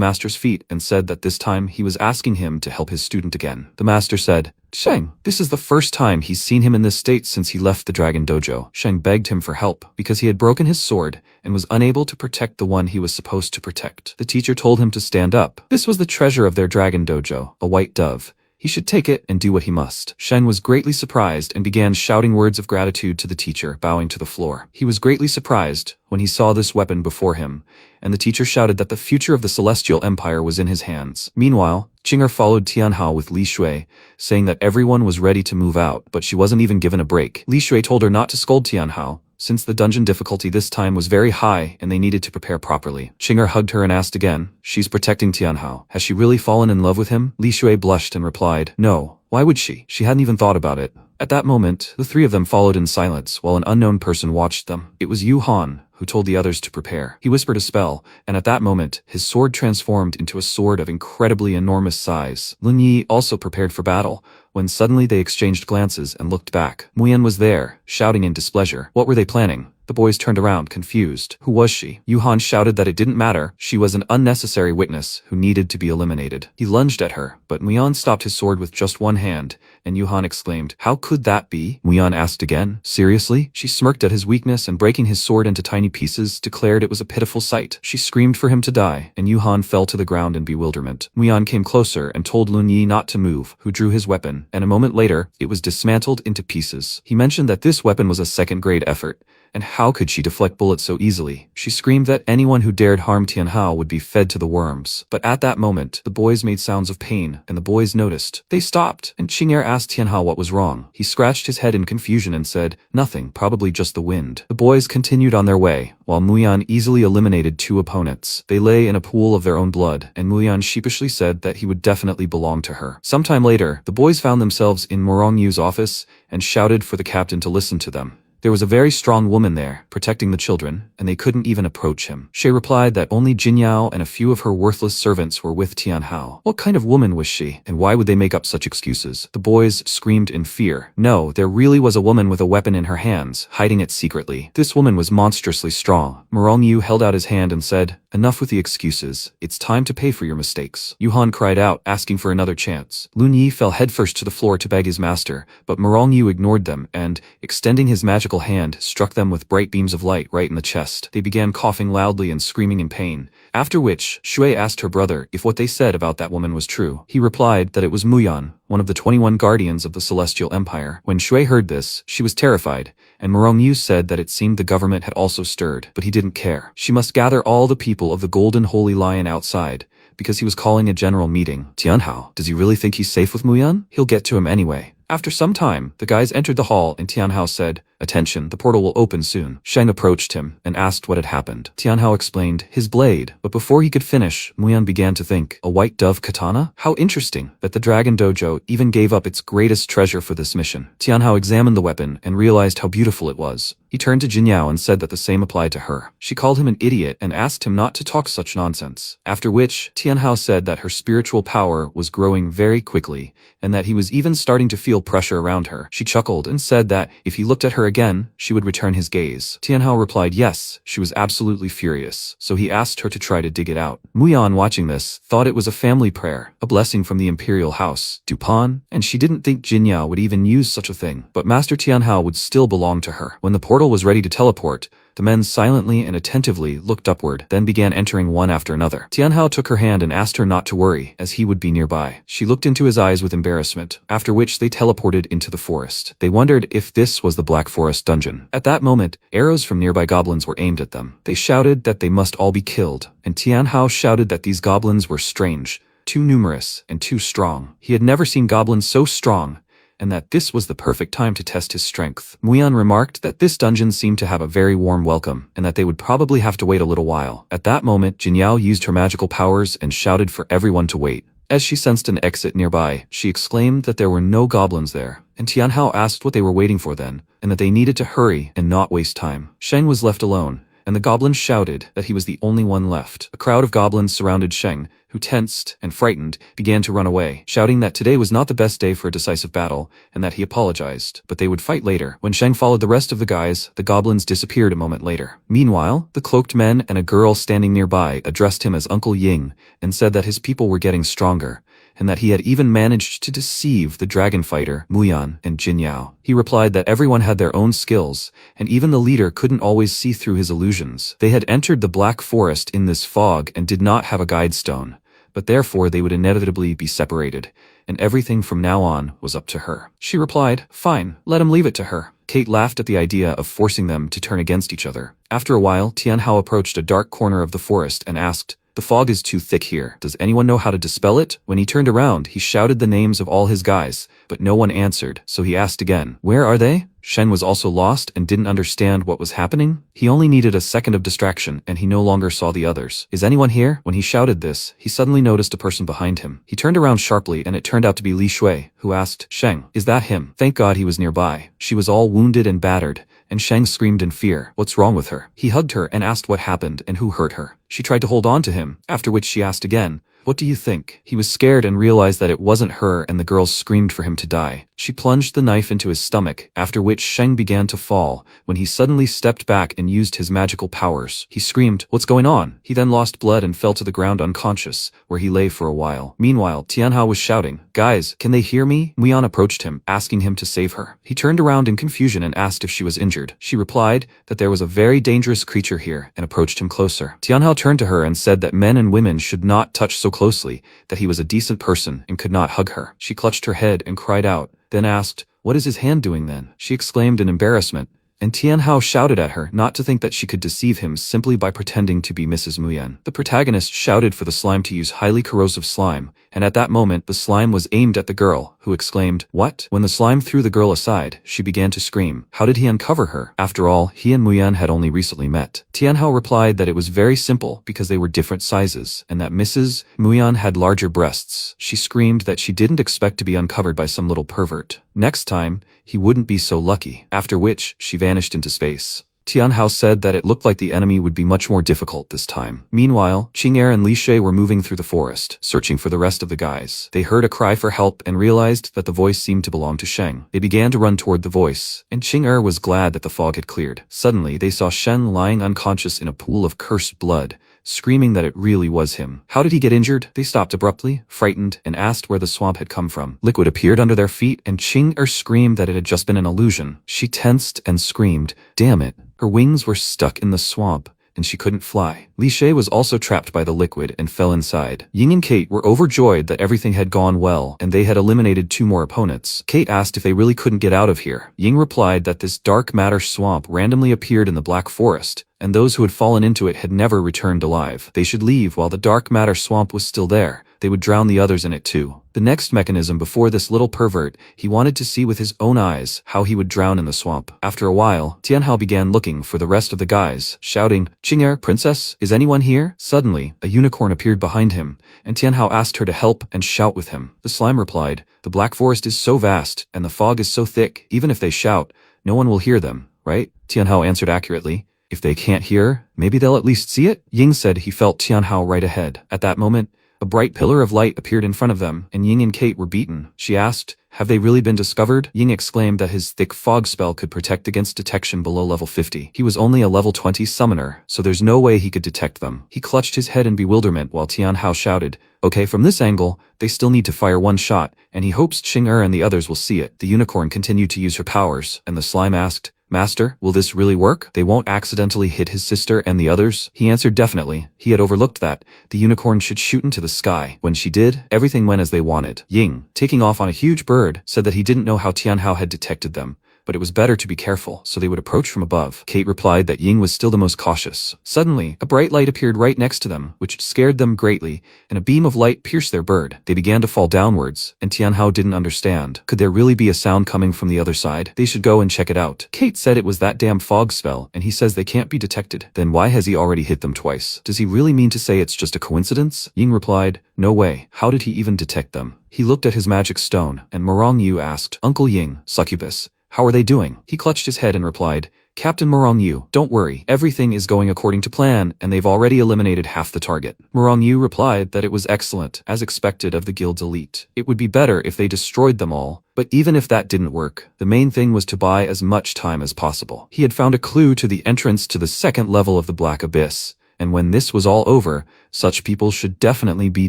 master's feet and said that this time he was asking him to help his student again. The master said, "Sheng, this is the first time he's seen him in this state since he left the Dragon Dojo." Sheng begged him for help, because he had broken his sword and was unable to protect the one he was supposed to protect. The teacher told him to stand up. This was the treasure of their Dragon Dojo, a white dove. He should take it and do what he must. Sheng was greatly surprised and began shouting words of gratitude to the teacher, bowing to the floor. He was greatly surprised when he saw this weapon before him, and the teacher shouted that the future of the Celestial Empire was in his hands. Meanwhile, Qinger followed Tianhao with Li Shui, saying that everyone was ready to move out, but she wasn't even given a break. Li Shui told her not to scold Tianhao, since the dungeon difficulty this time was very high and they needed to prepare properly. Qinger hugged her and asked again, "She's protecting Tianhao. Has she really fallen in love with him?" Li Shui blushed and replied, "No. Why would she? She hadn't even thought about it. At that moment, the three of them followed in silence while an unknown person watched them. It was Yu Han, who told the others to prepare. He whispered a spell, and at that moment, his sword transformed into a sword of incredibly enormous size. Lin Yi also prepared for battle, when suddenly they exchanged glances and looked back. Muyan was there, shouting in displeasure. What were they planning? The boys turned around, confused. Who was she? Yu Han shouted that it didn't matter. She was an unnecessary witness who needed to be eliminated. He lunged at her, but Muyan stopped his sword with just one hand, and Yu Han exclaimed, "How could that be?" Muyan asked again. Seriously? She smirked at his weakness and breaking his sword into tiny pieces, declared it was a pitiful sight. She screamed for him to die, and Yu Han fell to the ground in bewilderment. Muyan came closer and told Lun Yi not to move, who drew his weapon, and a moment later, it was dismantled into pieces. He mentioned that this weapon was a second-grade effort, and how could she deflect bullets so easily? She screamed that anyone who dared harm Tianhao would be fed to the worms. But at that moment, the boys made sounds of pain, and the boys noticed. They stopped, and Qing'er asked Tianhao what was wrong. He scratched his head in confusion and said, "Nothing, probably just the wind." The boys continued on their way, while Muyan easily eliminated 2 opponents. They lay in a pool of their own blood, and Muyan sheepishly said that he would definitely belong to her. Sometime later, the boys found themselves in Morong Yu's office and shouted for the captain to listen to them. There was a very strong woman there, protecting the children, and they couldn't even approach him. She replied that only Jin Yao and a few of her worthless servants were with Tianhao. What kind of woman was she, and why would they make up such excuses? The boys screamed in fear. No, there really was a woman with a weapon in her hands, hiding it secretly. This woman was monstrously strong. Morong Yu held out his hand and said, "Enough with the excuses. It's time to pay for your mistakes." Yu Han cried out, asking for another chance. Lun Yi fell headfirst to the floor to beg his master, but Morong Yu ignored them and, extending his magical hand, struck them with bright beams of light right in the chest. They began coughing loudly and screaming in pain, after which Shui asked her brother if what they said about that woman was true. He replied that it was Muyan, one of the 21 guardians of the Celestial Empire. When Shui heard this, she was terrified, and Morong Yu said that it seemed the government had also stirred, but he didn't care. She must gather all the people of the Golden Holy Lion outside, because he was calling a general meeting. Tianhao, does he really think he's safe with Muyan? He'll get to him anyway. After some time, the guys entered the hall and Tianhao said, "Attention, the portal will open soon." Sheng approached him and asked what had happened. Tianhao explained, "His blade," but before he could finish, Muyan began to think, "A white dove katana? How interesting that the Dragon Dojo even gave up its greatest treasure for this mission." Tianhao examined the weapon and realized how beautiful it was. He turned to Jinyao and said that the same applied to her. She called him an idiot and asked him not to talk such nonsense. After which, Tianhao said that her spiritual power was growing very quickly, and that he was even starting to feel pressure around her. She chuckled and said that if he looked at her again, she would return his gaze. Tianhao replied yes. She was absolutely furious, so he asked her to try to dig it out. Muyan, watching this, thought it was a family prayer, a blessing from the imperial house, Dupan, and she didn't think Jinyao would even use such a thing. But Master Tianhao would still belong to her. When the portal was ready to teleport, the men silently and attentively looked upward, then began entering one after another. Tianhao took her hand and asked her not to worry, as he would be nearby. She looked into his eyes with embarrassment, after which they teleported into the forest. They wondered if this was the Black Forest dungeon. At that moment, arrows from nearby goblins were aimed at them. They shouted that they must all be killed, and Tianhao shouted that these goblins were strange, too numerous, and too strong. He had never seen goblins so strong, and that this was the perfect time to test his strength. Muyan remarked that this dungeon seemed to have a very warm welcome, and that they would probably have to wait a little while. At that moment, Jinyao used her magical powers and shouted for everyone to wait. As she sensed an exit nearby, she exclaimed that there were no goblins there, and Tianhao asked what they were waiting for then, and that they needed to hurry and not waste time. Sheng was left alone, and the goblins shouted that he was the only one left. A crowd of goblins surrounded Sheng, who, tensed and frightened, began to run away, shouting that today was not the best day for a decisive battle, and that he apologized, but they would fight later. When Sheng followed the rest of the guys, the goblins disappeared a moment later. Meanwhile, the cloaked men and a girl standing nearby addressed him as Uncle Ying, and said that his people were getting stronger, and that he had even managed to deceive the dragon fighter, Muyan, and Jinyao. He replied that everyone had their own skills, and even the leader couldn't always see through his illusions. They had entered the Black Forest in this fog and did not have a guide stone, but therefore they would inevitably be separated, and everything from now on was up to her. She replied, "Fine, let him leave it to her." Kate laughed at the idea of forcing them to turn against each other. After a while, Tianhao approached a dark corner of the forest and asked, "The fog is too thick here. Does anyone know how to dispel it?" When he turned around, he shouted the names of all his guys, but no one answered, so he asked again, "Where are they?" Sheng was also lost and didn't understand what was happening. He only needed a second of distraction and he no longer saw the others. Is anyone here? When he shouted this, he suddenly noticed a person behind him. He turned around sharply and it turned out to be Li Shui, who asked, Sheng, is that him? Thank God he was nearby. She was all wounded and battered, and Sheng screamed in fear. What's wrong with her? He hugged her and asked what happened and who hurt her. She tried to hold on to him, after which she asked again, what do you think? He was scared and realized that it wasn't her and the girls screamed for him to die. She plunged the knife into his stomach, after which Sheng began to fall, when he suddenly stepped back and used his magical powers. He screamed, what's going on? He then lost blood and fell to the ground unconscious, where he lay for a while. Meanwhile, Tianhao was shouting, guys, can they hear me? Muyan approached him, asking him to save her. He turned around in confusion and asked if she was injured. She replied that there was a very dangerous creature here and approached him closer. Tianhao turned to her and said that men and women should not touch so closely, that he was a decent person and could not hug her. She clutched her head and cried out, then asked, what is his hand doing then? She exclaimed in embarrassment, and Tianhao shouted at her not to think that she could deceive him simply by pretending to be Mrs. Muyan. The protagonist shouted for the slime to use highly corrosive slime, and at that moment the slime was aimed at the girl, who exclaimed, what? When the slime threw the girl aside, she began to scream. How did he uncover her? After all, he and Muyan had only recently met. Tianhao replied that it was very simple because they were different sizes, and that Mrs. Muyan had larger breasts. She screamed that she didn't expect to be uncovered by some little pervert. Next time, he wouldn't be so lucky, after which she vanished into space. Tianhao said that it looked like the enemy would be much more difficult this time. Meanwhile, Qing'er and Li Shui were moving through the forest, searching for the rest of the guys. They heard a cry for help and realized that the voice seemed to belong to Sheng. They began to run toward the voice, and Qing'er was glad that the fog had cleared. Suddenly, they saw Shen lying unconscious in a pool of cursed blood, screaming that it really was him. How did he get injured? They stopped abruptly, frightened, and asked where the swamp had come from. Liquid appeared under their feet, and Qing'er screamed that it had just been an illusion. She tensed and screamed, damn it. Her wings were stuck in the swamp, and she couldn't fly. Li Shui was also trapped by the liquid and fell inside. Ying and Kate were overjoyed that everything had gone well, and they had eliminated 2 more opponents. Kate asked if they really couldn't get out of here. Ying replied that this dark matter swamp randomly appeared in the Black Forest, and those who had fallen into it had never returned alive. They should leave while the dark matter swamp was still there. They would drown the others in it too. The next mechanism before this little pervert, he wanted to see with his own eyes how he would drown in the swamp. After a while, Tianhao began looking for the rest of the guys, shouting, Qing'er, princess, is anyone here? Suddenly, a unicorn appeared behind him, and Tianhao asked her to help and shout with him. The slime replied, the Black Forest is so vast, and the fog is so thick, even if they shout, no one will hear them, right? Tianhao answered accurately, if they can't hear, maybe they'll at least see it? Ying said he felt Tianhao right ahead. At that moment, a bright pillar of light appeared in front of them, and Ying and Kate were beaten. She asked, have they really been discovered? Ying exclaimed that his thick fog spell could protect against detection below level 50. He was only a level 20 summoner, so there's no way he could detect them. He clutched his head in bewilderment while Tianhao shouted, okay, from this angle, they still need to fire 1 shot, and he hopes Qing'er and the others will see it. The unicorn continued to use her powers, and the slime asked, Master, will this really work? They won't accidentally hit his sister and the others? He answered definitely. He had overlooked that. The unicorn should shoot into the sky. When she did, everything went as they wanted. Ying, taking off on a huge bird, said that he didn't know how Tianhao had detected them, but it was better to be careful, so they would approach from above. Kate replied that Ying was still the most cautious. Suddenly, a bright light appeared right next to them, which scared them greatly, and a beam of light pierced their bird. They began to fall downwards, and Tianhao didn't understand. Could there really be a sound coming from the other side? They should go and check it out. Kate said it was that damn fog spell, and he says they can't be detected. Then why has he already hit them twice? Does he really mean to say it's just a coincidence? Ying replied, no way. How did he even detect them? He looked at his magic stone, and Morong Yu asked, Uncle Ying, succubus, how are they doing? He clutched his head and replied, Captain Morong Yu, don't worry, everything is going according to plan, and they've already eliminated half the target. Morong Yu replied that it was excellent, as expected of the guild's elite. It would be better if they destroyed them all, but even if that didn't work, the main thing was to buy as much time as possible. He had found a clue to the entrance to the 2nd level of the Black Abyss, and when this was all over, such people should definitely be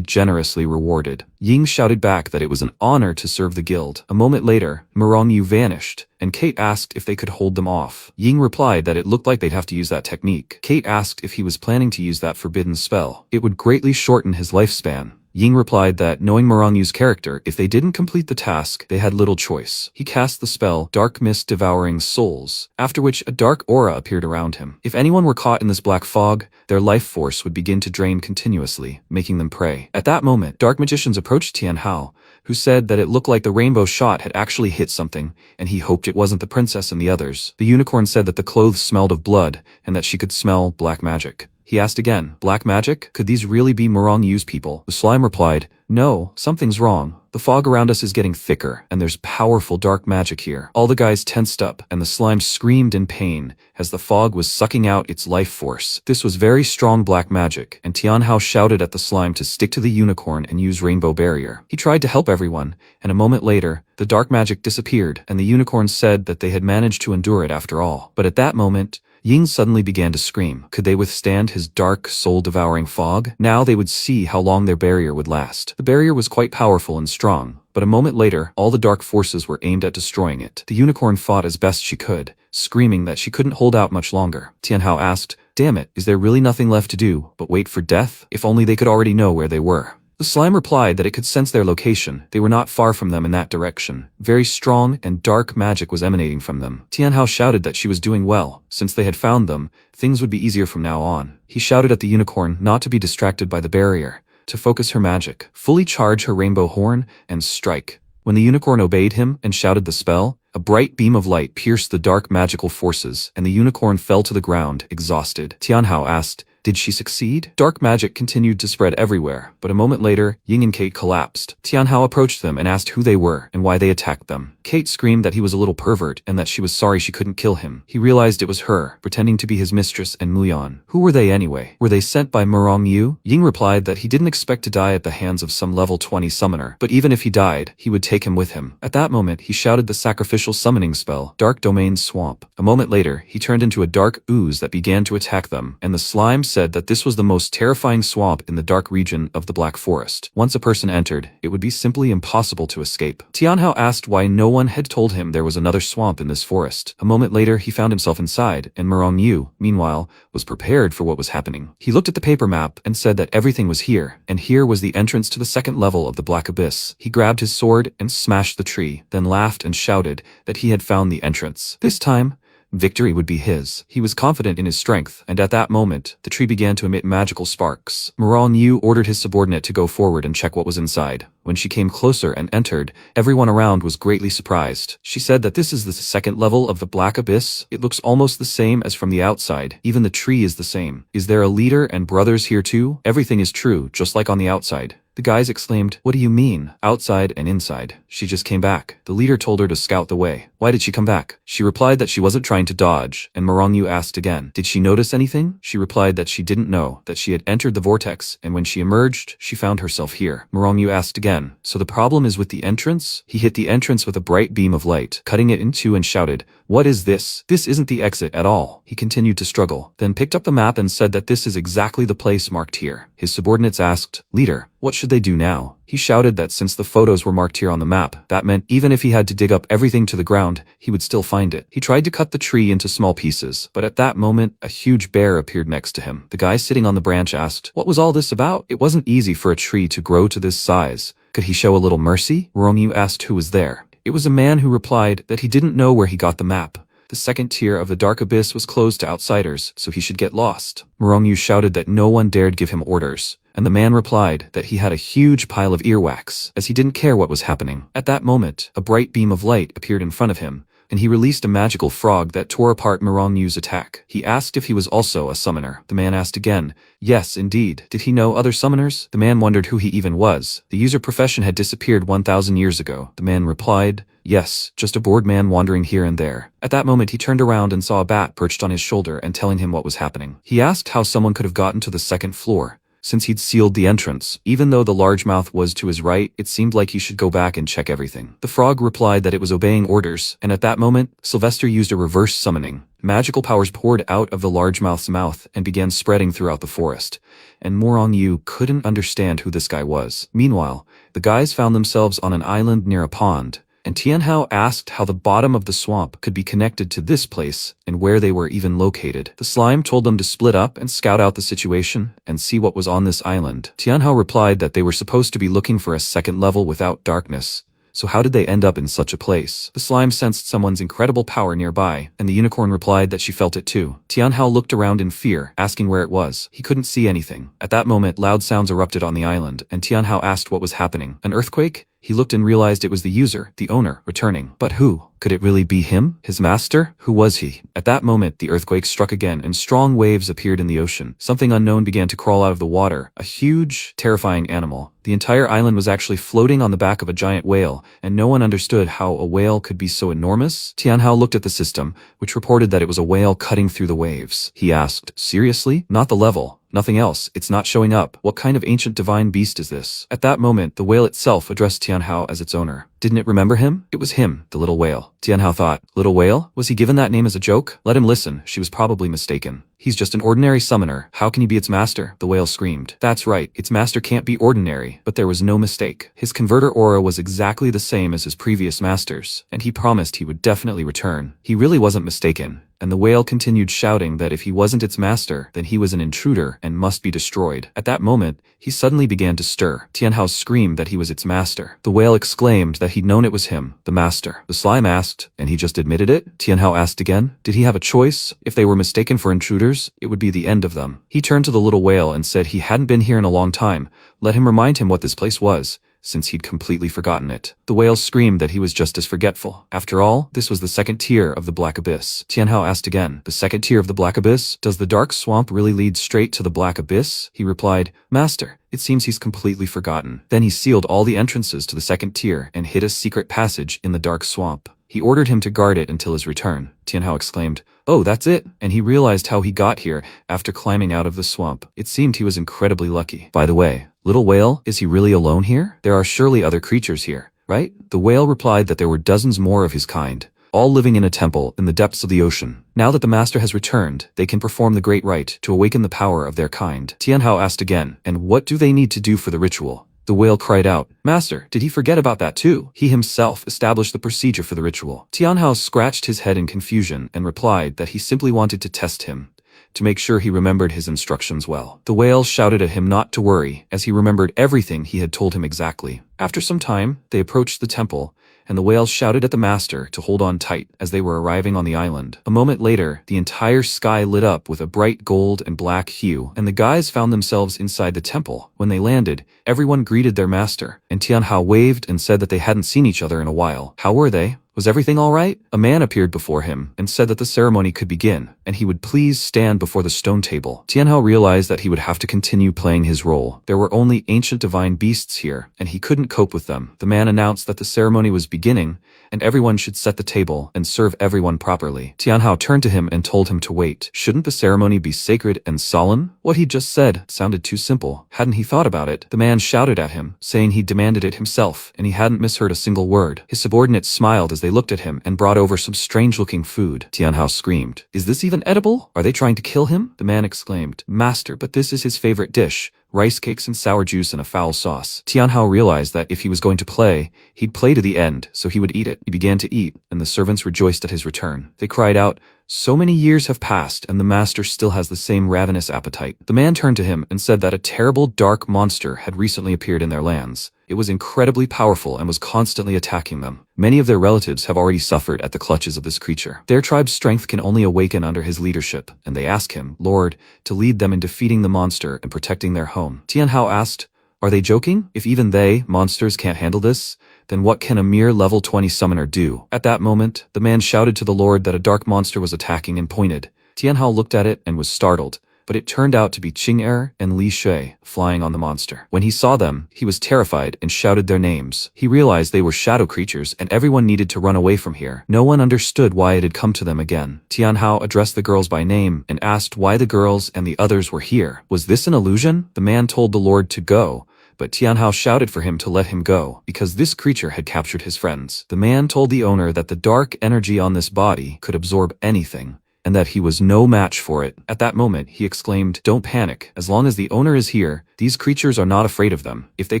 generously rewarded. Ying shouted back that it was an honor to serve the guild. A moment later, Morong Yu vanished, and Kate asked if they could hold them off. Ying replied that it looked like they'd have to use that technique. Kate asked if he was planning to use that forbidden spell. It would greatly shorten his lifespan. Ying replied that, knowing Morongyu's character, if they didn't complete the task, they had little choice. He cast the spell, Dark Mist Devouring Souls, after which a dark aura appeared around him. If anyone were caught in this black fog, their life force would begin to drain continuously, making them prey. At that moment, dark magicians approached Tian Hao, who said that it looked like the rainbow shot had actually hit something, and he hoped it wasn't the princess and the others. The unicorn said that the clothes smelled of blood, and that she could smell black magic. He asked again, black magic? Could these really be Morongyu's people? The slime replied, no, something's wrong. The fog around us is getting thicker, and there's powerful dark magic here. All the guys tensed up, and the slime screamed in pain as the fog was sucking out its life force. This was very strong black magic, and Tian Hao shouted at the slime to stick to the unicorn and use rainbow barrier. He tried to help everyone, and a moment later, the dark magic disappeared, and the unicorn said that they had managed to endure it after all. But at that moment, Ying suddenly began to scream. Could they withstand his dark, soul-devouring fog? Now they would see how long their barrier would last. The barrier was quite powerful and strong, but a moment later, all the dark forces were aimed at destroying it. The unicorn fought as best she could, screaming that she couldn't hold out much longer. Tian Hao asked, damn it, is there really nothing left to do but wait for death? If only they could already know where they were. The slime replied that it could sense their location. They were not far from them in that direction. Very strong and dark magic was emanating from them. Tian Hao shouted that she was doing well. Since they had found them, things would be easier from now on. He shouted at the unicorn not to be distracted by the barrier, to focus her magic, fully charge her rainbow horn, and strike. When the unicorn obeyed him and shouted the spell, a bright beam of light pierced the dark magical forces, and the unicorn fell to the ground, exhausted. Tian Hao asked, did she succeed? Dark magic continued to spread everywhere, but a moment later, Ying and Kate collapsed. Tian Hao approached them and asked who they were and why they attacked them. Kate screamed that he was a little pervert and that she was sorry she couldn't kill him. He realized it was her, pretending to be his mistress and Muyan. Who were they anyway? Were they sent by Morongyu? Ying replied that he didn't expect to die at the hands of some level 20 summoner, but even if he died, he would take him with him. At that moment, he shouted the sacrificial summoning spell, Dark Domain Swamp. A moment later, he turned into a dark ooze that began to attack them, and the slime said that this was the most terrifying swamp in the dark region of the Black Forest. Once a person entered, it would be simply impossible to escape. Tian Hao asked why no one had told him there was another swamp in this forest. A moment later, he found himself inside, and Morongyu, meanwhile, was prepared for what was happening. He looked at the paper map and said that everything was here, and here was the entrance to the second level of the Black Abyss. He grabbed his sword and smashed the tree, then laughed and shouted that he had found the entrance. This time, victory would be his. He was confident in his strength, and at that moment, the tree began to emit magical sparks. Morongyu ordered his subordinate to go forward and check what was inside. When she came closer and entered, everyone around was greatly surprised. She said that this is the second level of the Black Abyss. It looks almost the same as from the outside. Even the tree is the same. Is there a leader and brothers here too? Everything is true, just like on the outside. The guys exclaimed, what do you mean? Outside and inside. She just came back. The leader told her to scout the way. Why did she come back? She replied that she wasn't trying to dodge, and Morongyu asked again, did she notice anything? She replied that she didn't know, that she had entered the vortex, and when she emerged, she found herself here. Morongyu asked again, so the problem is with the entrance? He hit the entrance with a bright beam of light, cutting it in two and shouted, what is this? This isn't the exit at all. He continued to struggle, then picked up the map and said that this is exactly the place marked here. His subordinates asked, leader, what should they do now? He shouted that since the photos were marked here on the map, that meant even if he had to dig up everything to the ground, he would still find it. He tried to cut the tree into small pieces, but at that moment, a huge bear appeared next to him. The guy sitting on the branch asked, what was all this about? It wasn't easy for a tree to grow to this size. Could he show a little mercy? Morongyu asked who was there. It was a man who replied that he didn't know where he got the map. The second tier of the Dark Abyss was closed to outsiders, so he should get lost. Morongyu shouted that no one dared give him orders, and the man replied that he had a huge pile of earwax, as he didn't care what was happening. At that moment, a bright beam of light appeared in front of him, and he released a magical frog that tore apart Morongyu's attack. He asked if he was also a summoner. The man asked again, yes, indeed. Did he know other summoners? The man wondered who he even was. The user profession had disappeared 1,000 years ago. The man replied, yes, just a bored man wandering here and there. At that moment, he turned around and saw a bat perched on his shoulder and telling him what was happening. He asked how someone could have gotten to the second floor, since he'd sealed the entrance. Even though the large mouth was to his right, it seemed like he should go back and check everything. The frog replied that it was obeying orders, and at that moment, Sylvester used a reverse summoning. Magical powers poured out of the large mouth's mouth and began spreading throughout the forest, and Morongyu couldn't understand who this guy was. Meanwhile, the guys found themselves on an island near a pond, and Tianhao asked how the bottom of the swamp could be connected to this place and where they were even located. The slime told them to split up and scout out the situation and see what was on this island. Tianhao replied that they were supposed to be looking for a second level without darkness. So how did they end up in such a place? The slime sensed someone's incredible power nearby, and the unicorn replied that she felt it too. Tianhao looked around in fear, asking where it was. He couldn't see anything. At that moment, loud sounds erupted on the island, and Tianhao asked what was happening. An earthquake? He looked and realized it was the user, the owner, returning. But who? Could it really be him? His master? Who was he? At that moment, the earthquake struck again, and strong waves appeared in the ocean. Something unknown began to crawl out of the water, a huge, terrifying animal. The entire island was actually floating on the back of a giant whale, and no one understood how a whale could be so enormous. Tianhao looked at the system, which reported that it was a whale cutting through the waves. He asked, "Seriously? Not the level? Nothing else? It's not showing up. What kind of ancient divine beast is this?" At that moment, the whale itself addressed Tianhao as its owner. Didn't it remember him? It was him, the little whale. Tianhao thought, little whale? Was he given that name as a joke? Let him listen. She was probably mistaken. He's just an ordinary summoner. How can he be its master? The whale screamed. That's right, its master can't be ordinary. But there was no mistake. His converter aura was exactly the same as his previous master's, and he promised he would definitely return. He really wasn't mistaken. And the whale continued shouting that if he wasn't its master, then he was an intruder and must be destroyed. At that moment, he suddenly began to stir. Tianhao screamed that he was its master. The whale exclaimed that he'd known it was him, the master. The slime asked, and he just admitted it? Tianhao asked again, did he have a choice? If they were mistaken for intruders, it would be the end of them. He turned to the little whale and said he hadn't been here in a long time. Let him remind him what this place was, since he'd completely forgotten it. The whale screamed that he was just as forgetful. After all, this was the second tier of the Black Abyss. Tianhao asked again, the second tier of the Black Abyss? Does the dark swamp really lead straight to the Black Abyss? He replied, Master, it seems he's completely forgotten. Then he sealed all the entrances to the second tier and hid a secret passage in the dark swamp. He ordered him to guard it until his return. Tianhao exclaimed, oh, that's it? And he realized how he got here after climbing out of the swamp. It seemed he was incredibly lucky. By the way, little whale, is he really alone here? There are surely other creatures here, right? The whale replied that there were dozens more of his kind, all living in a temple in the depths of the ocean. Now that the master has returned, they can perform the great rite to awaken the power of their kind. Tianhao asked again, and what do they need to do for the ritual? The whale cried out, Master, did he forget about that too? He himself established the procedure for the ritual. Tianhao scratched his head in confusion and replied that he simply wanted to test him, to make sure he remembered his instructions well. The whale shouted at him not to worry, as he remembered everything he had told him exactly. After some time, they approached the temple, and the whale shouted at the master to hold on tight as they were arriving on the island. A moment later, the entire sky lit up with a bright gold and black hue, and the guys found themselves inside the temple. When they landed, everyone greeted their master, and Tianhao waved and said that they hadn't seen each other in a while. How were they? Was everything all right? A man appeared before him and said that the ceremony could begin, and he would please stand before the stone table. Tianhao realized that he would have to continue playing his role. There were only ancient divine beasts here, and he couldn't cope with them. The man announced that the ceremony was beginning, and everyone should set the table and serve everyone properly. Tianhao turned to him and told him to wait. Shouldn't the ceremony be sacred and solemn? What he just said sounded too simple. Hadn't he thought about it? The man shouted at him, saying he demanded it himself, and he hadn't misheard a single word. His subordinates smiled as they looked at him and brought over some strange-looking food. Tianhao screamed, is this even edible? Are they trying to kill him? The man exclaimed, Master, but this is his favorite dish. Rice cakes and sour juice and a foul sauce. Tianhao realized that if he was going to play, he'd play to the end, so he would eat it. He began to eat, and the servants rejoiced at his return. They cried out, so many years have passed, and the master still has the same ravenous appetite. The man turned to him and said that a terrible dark monster had recently appeared in their lands. It was incredibly powerful and was constantly attacking them. Many of their relatives have already suffered at the clutches of this creature. Their tribe's strength can only awaken under his leadership, and they ask him, Lord, to lead them in defeating the monster and protecting their home. Tianhao asked, are they joking? If even they, monsters, can't handle this, then what can a mere level 20 summoner do? At that moment, the man shouted to the Lord that a dark monster was attacking and pointed. Tianhao looked at it and was startled, but it turned out to be Qing and Li Shui flying on the monster. When he saw them, he was terrified and shouted their names. He realized they were shadow creatures and everyone needed to run away from here. No one understood why it had come to them again. Tianhao addressed the girls by name and asked why the girls and the others were here. Was this an illusion? The man told the Lord to go, but Tianhao shouted for him to let him go, because this creature had captured his friends. The man told the owner that the dark energy on this body could absorb anything, and that he was no match for it. At that moment, he exclaimed, "Don't panic. As long as the owner is here, these creatures are not afraid of them. If they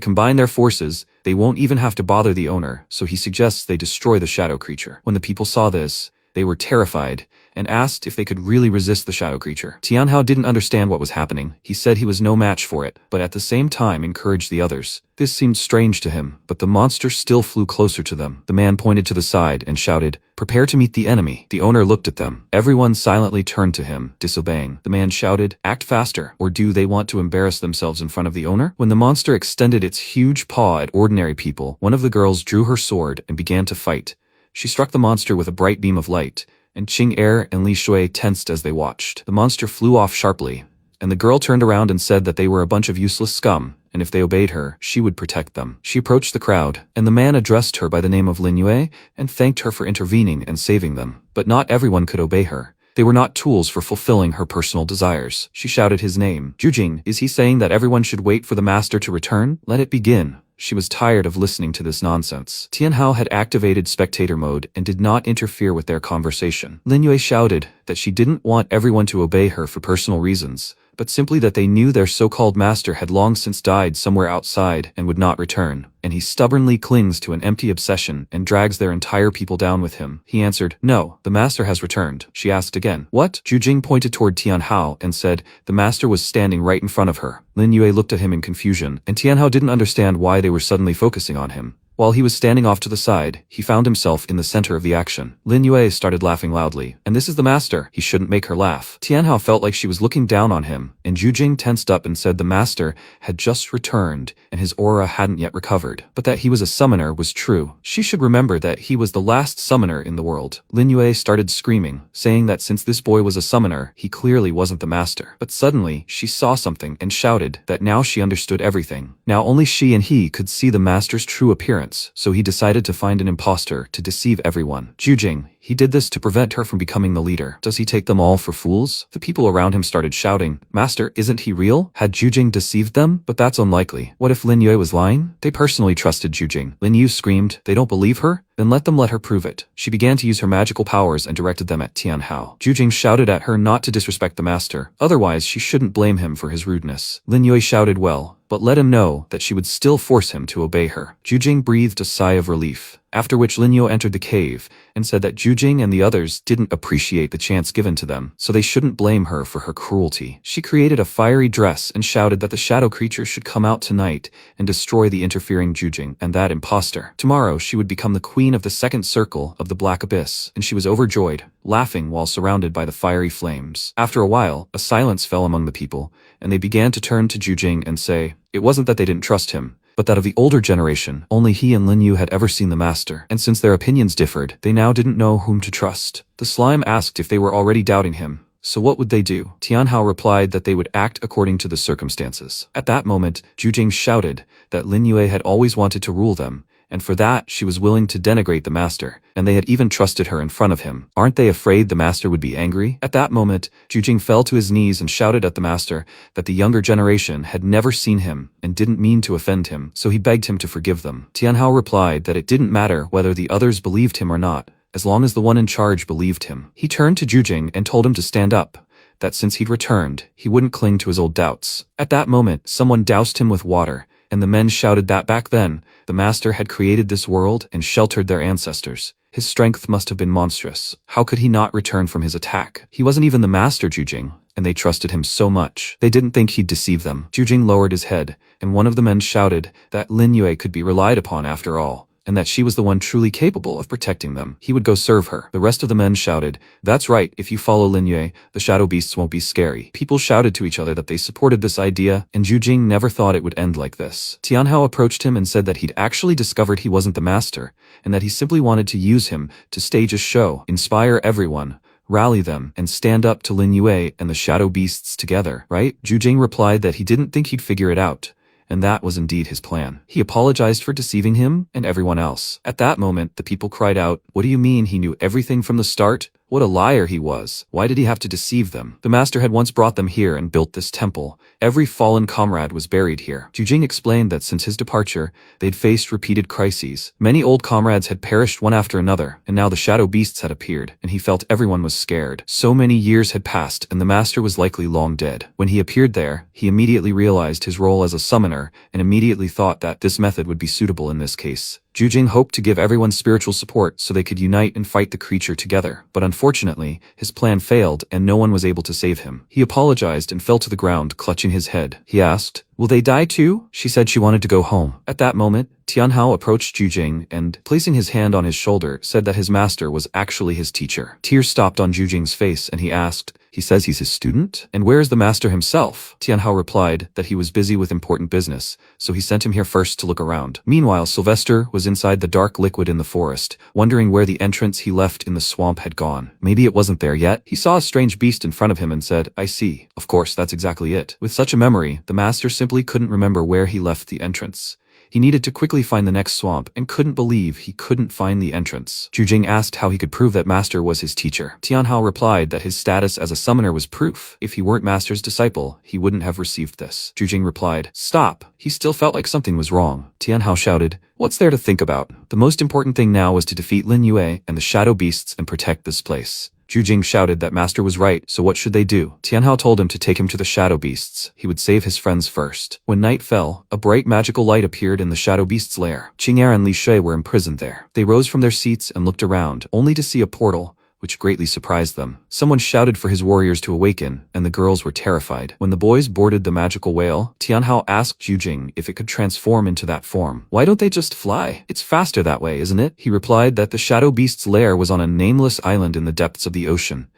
combine their forces, they won't even have to bother the owner," so he suggests they destroy the shadow creature. When the people saw this, they were terrified and asked if they could really resist the shadow creature. Tianhao didn't understand what was happening. He said he was no match for it, but at the same time encouraged the others. This seemed strange to him, but the monster still flew closer to them. The man pointed to the side and shouted, "Prepare to meet the enemy." The owner looked at them. Everyone silently turned to him, disobeying. The man shouted, "Act faster, or do they want to embarrass themselves in front of the owner?" When the monster extended its huge paw at ordinary people, one of the girls drew her sword and began to fight. She struck the monster with a bright beam of light, and Qing Er and Li Shui tensed as they watched. The monster flew off sharply, and the girl turned around and said that they were a bunch of useless scum, and if they obeyed her, she would protect them. She approached the crowd, and the man addressed her by the name of Lin Yue and thanked her for intervening and saving them. But not everyone could obey her. They were not tools for fulfilling her personal desires. She shouted his name. "Jujing, is he saying that everyone should wait for the master to return? Let it begin." She was tired of listening to this nonsense. Tianhao had activated spectator mode and did not interfere with their conversation. Lin Yue shouted that she didn't want everyone to obey her for personal reasons, but simply that they knew their so-called master had long since died somewhere outside and would not return, and he stubbornly clings to an empty obsession and drags their entire people down with him. He answered, "No, the master has returned." She asked again, "What?" Jujing pointed toward Tianhao and said the master was standing right in front of her. Lin Yue looked at him in confusion, and Tianhao didn't understand why they were suddenly focusing on him. While he was standing off to the side, he found himself in the center of the action. Lin Yue started laughing loudly. "And this is the master. He shouldn't make her laugh." Tianhao felt like she was looking down on him, and Jujing tensed up and said the master had just returned and his aura hadn't yet recovered. But that he was a summoner was true. She should remember that he was the last summoner in the world. Lin Yue started screaming, saying that since this boy was a summoner, he clearly wasn't the master. But suddenly, she saw something and shouted that now she understood everything. Now only she and he could see the master's true appearance. So he decided to find an impostor to deceive everyone. Jujing, he did this to prevent her from becoming the leader. Does he take them all for fools? The people around him started shouting, "Master, isn't he real?" Had Jujing deceived them? But that's unlikely. What if Lin Yue was lying? They personally trusted Jujing. Lin Yue screamed, "They don't believe her? Then let her prove it." She began to use her magical powers and directed them at Tianhao. Jujing shouted at her not to disrespect the master, otherwise she shouldn't blame him for his rudeness. Lin Yue shouted well, but let him know that she would still force him to obey her. Jujing breathed a sigh of relief, after which Lin Yue entered the cave and said that Jujing and the others didn't appreciate the chance given to them, so they shouldn't blame her for her cruelty. She created a fiery dress and shouted that the shadow creature should come out tonight and destroy the interfering Jujing and that impostor. Tomorrow she would become the queen of the second circle of the Black Abyss, and she was overjoyed, laughing while surrounded by the fiery flames. After a while, a silence fell among the people, and they began to turn to Jujing and say, it wasn't that they didn't trust him, but that of the older generation, only he and Lin Yu had ever seen the master, and since their opinions differed, they now didn't know whom to trust. The slime asked if they were already doubting him. So what would they do? Tianhao replied that they would act according to the circumstances. At that moment, Jujing shouted that Lin Yue had always wanted to rule them, and for that she was willing to denigrate the master, and they had even trusted her in front of him. Aren't they afraid the master would be angry? At that moment, Jujing fell to his knees and shouted at the master that the younger generation had never seen him and didn't mean to offend him, so he begged him to forgive them. Tianhao replied that it didn't matter whether the others believed him or not, as long as the one in charge believed him. He turned to Jujing and told him to stand up, that since he'd returned, he wouldn't cling to his old doubts. At that moment, someone doused him with water, and the men shouted that back then, the master had created this world and sheltered their ancestors. His strength must have been monstrous. How could he not return from his attack? He wasn't even the master, Jujing, and they trusted him so much. They didn't think he'd deceive them. Jujing lowered his head, and one of the men shouted that Lin Yue could be relied upon after all, and that she was the one truly capable of protecting them. He would go serve her. The rest of the men shouted, that's right, if you follow Lin Yue, the shadow beasts won't be scary. People shouted to each other that they supported this idea, and Jujing never thought it would end like this. Tianhao approached him and said that he'd actually discovered he wasn't the master, and that he simply wanted to use him to stage a show, inspire everyone, rally them, and stand up to Lin Yue and the shadow beasts together, right? Jujing replied that he didn't think he'd figure it out, and that was indeed his plan. He apologized for deceiving him and everyone else. At that moment, the people cried out, what do you mean he knew everything from the start? What a liar he was. Why did he have to deceive them? The master had once brought them here and built this temple. Every fallen comrade was buried here. Jujing explained that since his departure, they'd faced repeated crises. Many old comrades had perished one after another, and now the shadow beasts had appeared, and he felt everyone was scared. So many years had passed, and the master was likely long dead. When he appeared there, he immediately realized his role as a summoner, and immediately thought that this method would be suitable in this case. Jujing hoped to give everyone spiritual support so they could unite and fight the creature together, but unfortunately, his plan failed and no one was able to save him. He apologized and fell to the ground, clutching his head. He asked, "Will they die too?" She said she wanted to go home. At that moment, Tianhao approached Jujing and, placing his hand on his shoulder, said that his master was actually his teacher. Tears stopped on Jujing's face and he asked, "He says he's his student? And where is the master himself?" Tianhao replied that he was busy with important business, so he sent him here first to look around. Meanwhile, Sylvester was inside the dark liquid in the forest, wondering where the entrance he left in the swamp had gone. Maybe it wasn't there yet. He saw a strange beast in front of him and said, "I see." Of course, that's exactly it. With such a memory, the master simply couldn't remember where he left the entrance. He needed to quickly find the next swamp and couldn't believe he couldn't find the entrance. Jujing asked how he could prove that Master was his teacher. Tianhao replied that his status as a summoner was proof. If he weren't Master's disciple, he wouldn't have received this. Jujing replied, "Stop." He still felt like something was wrong. Tianhao shouted, "What's there to think about? The most important thing now was to defeat Lin Yue and the shadow beasts and protect this place." Jujing shouted that Master was right, so what should they do? Tianhao told him to take him to the shadow beasts. He would save his friends first. When night fell, a bright magical light appeared in the shadow beast's lair. Qing'er and Li Shui were imprisoned there. They rose from their seats and looked around, only to see a portal, which greatly surprised them. Someone shouted for his warriors to awaken, and the girls were terrified. When the boys boarded the magical whale, Tianhao asked Jujing if it could transform into that form. "Why don't they just fly? It's faster that way, isn't it?" He replied that the shadow beast's lair was on a nameless island in the depths of the ocean,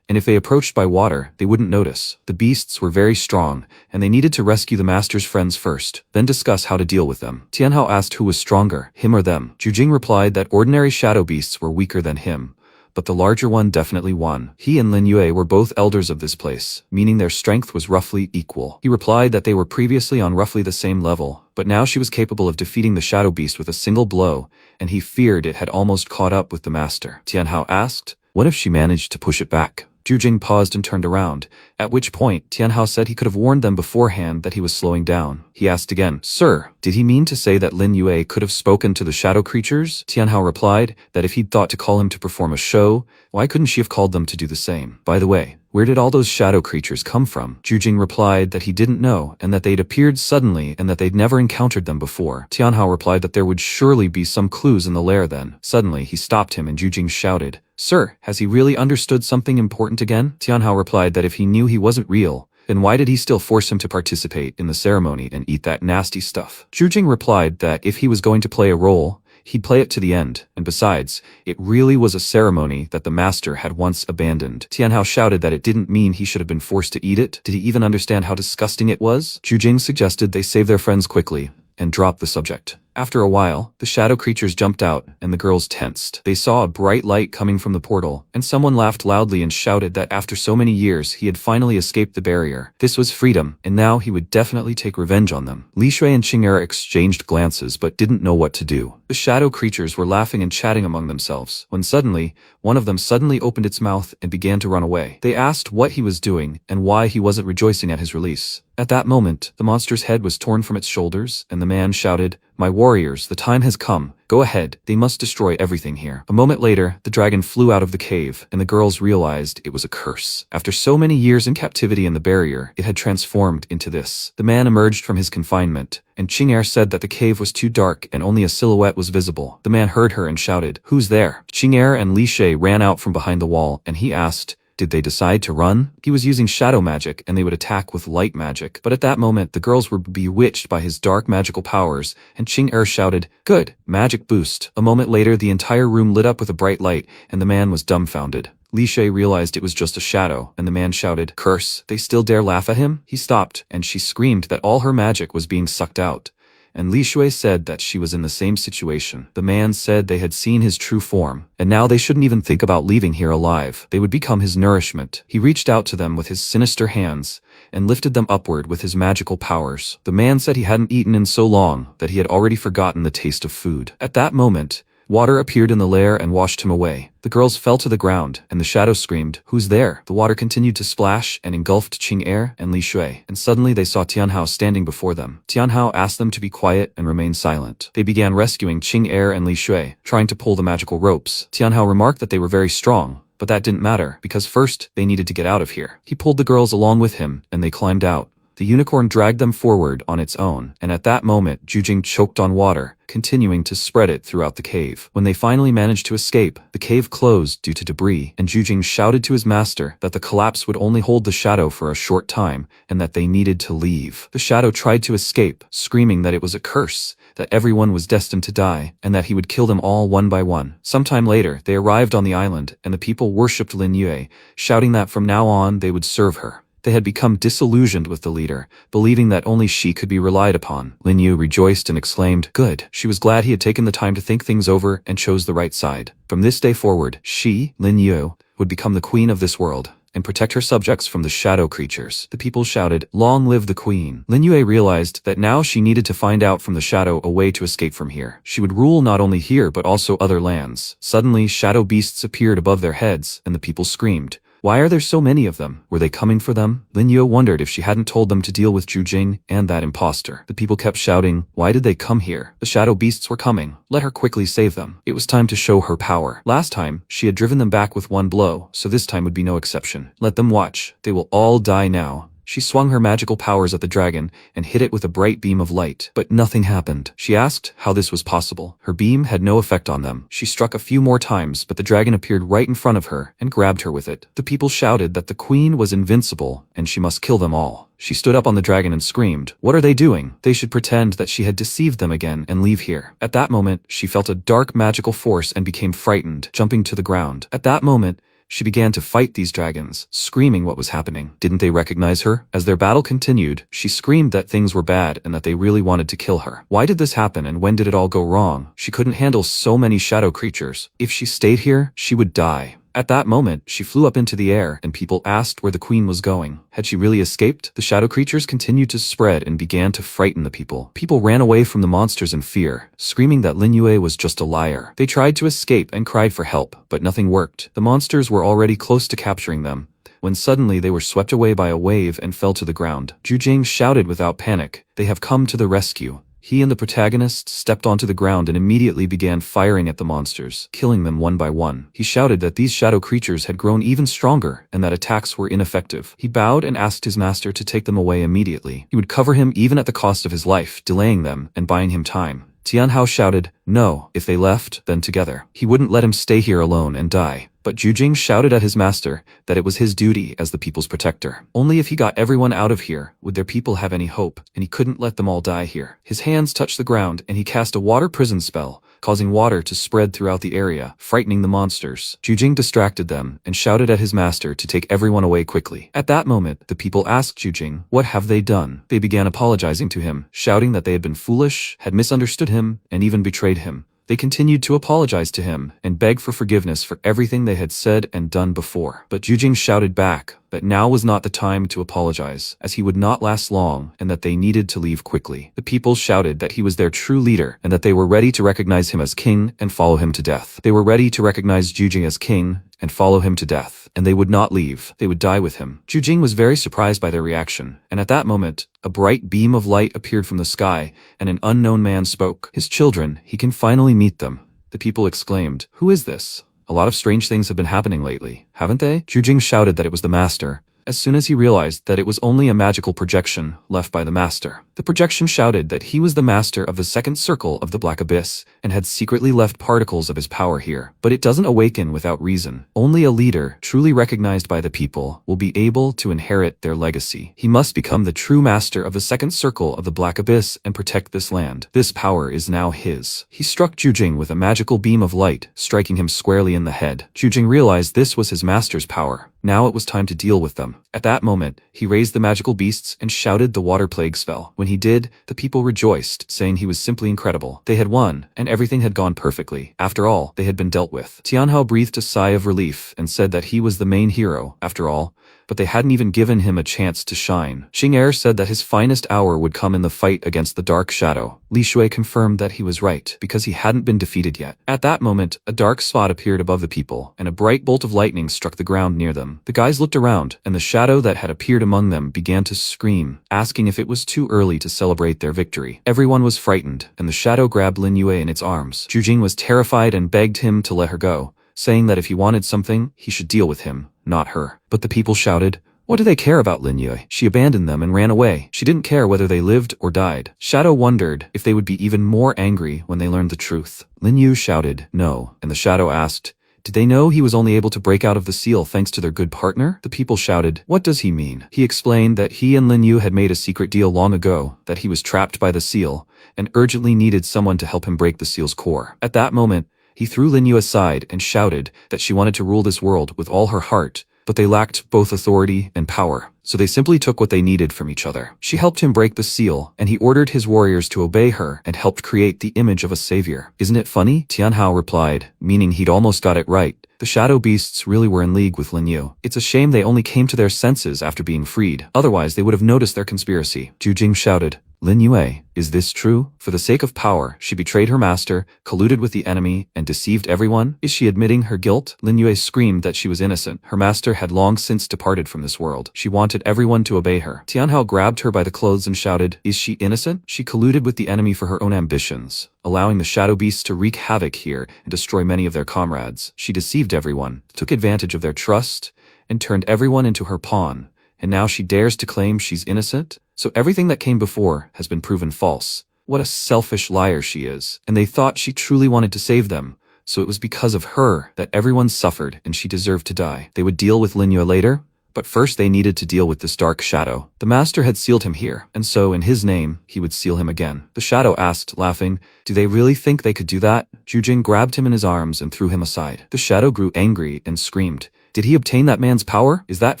and if they approached by water, they wouldn't notice. The beasts were very strong, and they needed to rescue the master's friends first, then discuss how to deal with them. Tianhao asked who was stronger, him or them. Jujing replied that ordinary shadow beasts were weaker than him, but the larger one definitely won. He and Lin Yue were both elders of this place, meaning their strength was roughly equal. He replied that they were previously on roughly the same level, but now she was capable of defeating the shadow beast with a single blow, and he feared it had almost caught up with the master. Tianhao asked, "What if she managed to push it back?" Jujing paused and turned around, at which point Tianhao said he could have warned them beforehand that he was slowing down. He asked again, "Sir, did he mean to say that Lin Yue could have spoken to the shadow creatures?" Tianhao replied that if he'd thought to call him to perform a show, why couldn't she have called them to do the same? By the way, where did all those shadow creatures come from? Jujing replied that he didn't know, and that they'd appeared suddenly and that they'd never encountered them before. Tianhao replied that there would surely be some clues in the lair then. Suddenly, he stopped him and Jujing shouted, "Sir, has he really understood something important again?" Tianhao replied that if he knew he wasn't real, then why did he still force him to participate in the ceremony and eat that nasty stuff? Jujing replied that if he was going to play a role, he'd play it to the end, and besides, it really was a ceremony that the master had once abandoned. Tianhao shouted that it didn't mean he should have been forced to eat it. Did he even understand how disgusting it was? Jujing suggested they save their friends quickly and drop the subject. After a while, the shadow creatures jumped out, and the girls tensed. They saw a bright light coming from the portal, and someone laughed loudly and shouted that after so many years he had finally escaped the barrier. This was freedom, and now he would definitely take revenge on them. Li Shui and Qing'er exchanged glances but didn't know what to do. The shadow creatures were laughing and chatting among themselves, when suddenly, one of them suddenly opened its mouth and began to run away. They asked what he was doing and why he wasn't rejoicing at his release. At that moment, the monster's head was torn from its shoulders, and the man shouted, "My warriors, the time has come. Go ahead, they must destroy everything here." A moment later, the dragon flew out of the cave, and the girls realized it was a curse. After so many years in captivity in the barrier, it had transformed into this. The man emerged from his confinement, and Qing'er said that the cave was too dark and only a silhouette was visible. The man heard her and shouted, "Who's there?" Qing'er and Li Shui ran out from behind the wall, and he asked, did they decide to run? He was using shadow magic and they would attack with light magic. But at that moment, the girls were bewitched by his dark magical powers, and Qing'er shouted, "Good, magic boost." A moment later, the entire room lit up with a bright light, and the man was dumbfounded. Li Shui realized it was just a shadow, and the man shouted, "Curse, they still dare laugh at him?" He stopped, and she screamed that all her magic was being sucked out. And Li Shui said that she was in the same situation. The man said they had seen his true form, and now they shouldn't even think about leaving here alive. They would become his nourishment. He reached out to them with his sinister hands, and lifted them upward with his magical powers. The man said he hadn't eaten in so long that he had already forgotten the taste of food. At that moment, Water appeared in the lair and washed him away. The girls fell to the ground, and the shadow screamed, "Who's there?" The water continued to splash and engulfed Qing and Li Shui, and suddenly they saw Tianhao standing before them. Tianhao asked them to be quiet and remain silent. They began rescuing Qing and Li Shui, trying to pull the magical ropes. Tianhao remarked that they were very strong, but that didn't matter, because first, they needed to get out of here. He pulled the girls along with him, and they climbed out. The unicorn dragged them forward on its own, and at that moment, Jujing choked on water, continuing to spread it throughout the cave. When they finally managed to escape, the cave closed due to debris, and Jujing shouted to his master that the collapse would only hold the shadow for a short time, and that they needed to leave. The shadow tried to escape, screaming that it was a curse, that everyone was destined to die, and that he would kill them all one by one. Sometime later, they arrived on the island, and the people worshipped Lin Yue, shouting that from now on they would serve her. They had become disillusioned with the leader, believing that only she could be relied upon. Lin Yu rejoiced and exclaimed, "Good." She was glad he had taken the time to think things over and chose the right side. From this day forward, she, Lin Yu, would become the queen of this world and protect her subjects from the shadow creatures. The people shouted, "Long live the queen." Lin Yue realized that now she needed to find out from the shadow a way to escape from here. She would rule not only here but also other lands. Suddenly, shadow beasts appeared above their heads, and the people screamed, "Why are there so many of them? Were they coming for them?" Lin Yue wondered if she hadn't told them to deal with Jujing and that imposter. The people kept shouting, "Why did they come here? The shadow beasts were coming. Let her quickly save them." It was time to show her power. Last time, she had driven them back with one blow, so this time would be no exception. Let them watch. They will all die now. She swung her magical powers at the dragon and hit it with a bright beam of light, but nothing happened. She asked how this was possible. Her beam had no effect on them. She struck a few more times, but the dragon appeared right in front of her and grabbed her with it. The people shouted that the queen was invincible and she must kill them all. She stood up on the dragon and screamed, "What are they doing? They should pretend that she had deceived them again and leave here." At that moment, she felt a dark magical force and became frightened, jumping to the ground. At that moment, she began to fight these dragons, screaming what was happening. Didn't they recognize her? As their battle continued, she screamed that things were bad and that they really wanted to kill her. Why did this happen and when did it all go wrong? She couldn't handle so many shadow creatures. If she stayed here, she would die. At that moment, she flew up into the air and people asked where the queen was going. Had she really escaped? The shadow creatures continued to spread and began to frighten the people. People ran away from the monsters in fear, screaming that Lin Yue was just a liar. They tried to escape and cried for help, but nothing worked. The monsters were already close to capturing them, when suddenly they were swept away by a wave and fell to the ground. Jujing shouted without panic, "They have come to the rescue." He and the protagonist stepped onto the ground and immediately began firing at the monsters, killing them one by one. He shouted that these shadow creatures had grown even stronger and that attacks were ineffective. He bowed and asked his master to take them away immediately. He would cover him even at the cost of his life, delaying them and buying him time. Tianhao shouted, "No, if they left, then together." He wouldn't let him stay here alone and die. But Jujing shouted at his master that it was his duty as the people's protector. Only if he got everyone out of here would their people have any hope, and he couldn't let them all die here. His hands touched the ground and he cast a water prison spell, causing water to spread throughout the area, frightening the monsters. Jujing distracted them and shouted at his master to take everyone away quickly. At that moment, the people asked Jujing, "What have they done?" They began apologizing to him, shouting that they had been foolish, had misunderstood him, and even betrayed him. They continued to apologize to him and beg for forgiveness for everything they had said and done before. But Jujing shouted back that now was not the time to apologize, as he would not last long and that they needed to leave quickly. The people shouted that he was their true leader and that they were ready to recognize him as king and follow him to death. They were ready to recognize Jujing as king and follow him to death, and they would not leave. They would die with him. Jujing was very surprised by their reaction, and at that moment, a bright beam of light appeared from the sky, and an unknown man spoke. His children, he can finally meet them. The people exclaimed, "Who is this? A lot of strange things have been happening lately, haven't they?" Jujing shouted that it was the master, as soon as he realized that it was only a magical projection left by the master. The projection shouted that he was the master of the second circle of the Black Abyss and had secretly left particles of his power here. But it doesn't awaken without reason. Only a leader, truly recognized by the people, will be able to inherit their legacy. He must become the true master of the second circle of the Black Abyss and protect this land. This power is now his. He struck Jujing with a magical beam of light, striking him squarely in the head. Jujing realized this was his master's power. Now it was time to deal with them. At that moment, he raised the magical beasts and shouted the water plague spell. When he did, the people rejoiced, saying he was simply incredible. They had won, and everything had gone perfectly. After all, they had been dealt with. Tianhao breathed a sigh of relief and said that he was the main hero. After all, but they hadn't even given him a chance to shine. Xing Er said that his finest hour would come in the fight against the dark shadow. Li Shui confirmed that he was right, because he hadn't been defeated yet. At that moment, a dark spot appeared above the people, and a bright bolt of lightning struck the ground near them. The guys looked around, and the shadow that had appeared among them began to scream, asking if it was too early to celebrate their victory. Everyone was frightened, and the shadow grabbed Lin Yue in its arms. Zhu Jing was terrified and begged him to let her go, saying that if he wanted something, he should deal with him, not her. But the people shouted, "What do they care about Lin Yue? She abandoned them and ran away. She didn't care whether they lived or died." Shadow wondered if they would be even more angry when they learned the truth. Lin Yue shouted, "No," and the shadow asked, "Did they know he was only able to break out of the seal thanks to their good partner?" The people shouted, "What does he mean?" He explained that he and Lin Yue had made a secret deal long ago, that he was trapped by the seal, and urgently needed someone to help him break the seal's core. At that moment, he threw Lin Yue aside and shouted that she wanted to rule this world with all her heart, but they lacked both authority and power, so they simply took what they needed from each other. She helped him break the seal, and he ordered his warriors to obey her and helped create the image of a savior. "Isn't it funny?" Tianhao replied, meaning he'd almost got it right. The shadow beasts really were in league with Lin Yue. It's a shame they only came to their senses after being freed, otherwise they would have noticed their conspiracy. Zhu Jing shouted, "Lin Yue, is this true? For the sake of power, she betrayed her master, colluded with the enemy, and deceived everyone? Is she admitting her guilt?" Lin Yue screamed that she was innocent. Her master had long since departed from this world. She wanted everyone to obey her. Tianhao grabbed her by the clothes and shouted, "Is she innocent? She colluded with the enemy for her own ambitions, allowing the shadow beasts to wreak havoc here and destroy many of their comrades. She deceived everyone, took advantage of their trust, and turned everyone into her pawn. And now she dares to claim she's innocent? So everything that came before has been proven false. What a selfish liar she is. And they thought she truly wanted to save them, so it was because of her that everyone suffered and she deserved to die. They would deal with Lin Yue later, but first they needed to deal with this dark shadow. The master had sealed him here, and so in his name, he would seal him again. The shadow asked, laughing, "Do they really think they could do that?" Zhu Jing grabbed him in his arms and threw him aside. The shadow grew angry and screamed, "Did he obtain that man's power? Is that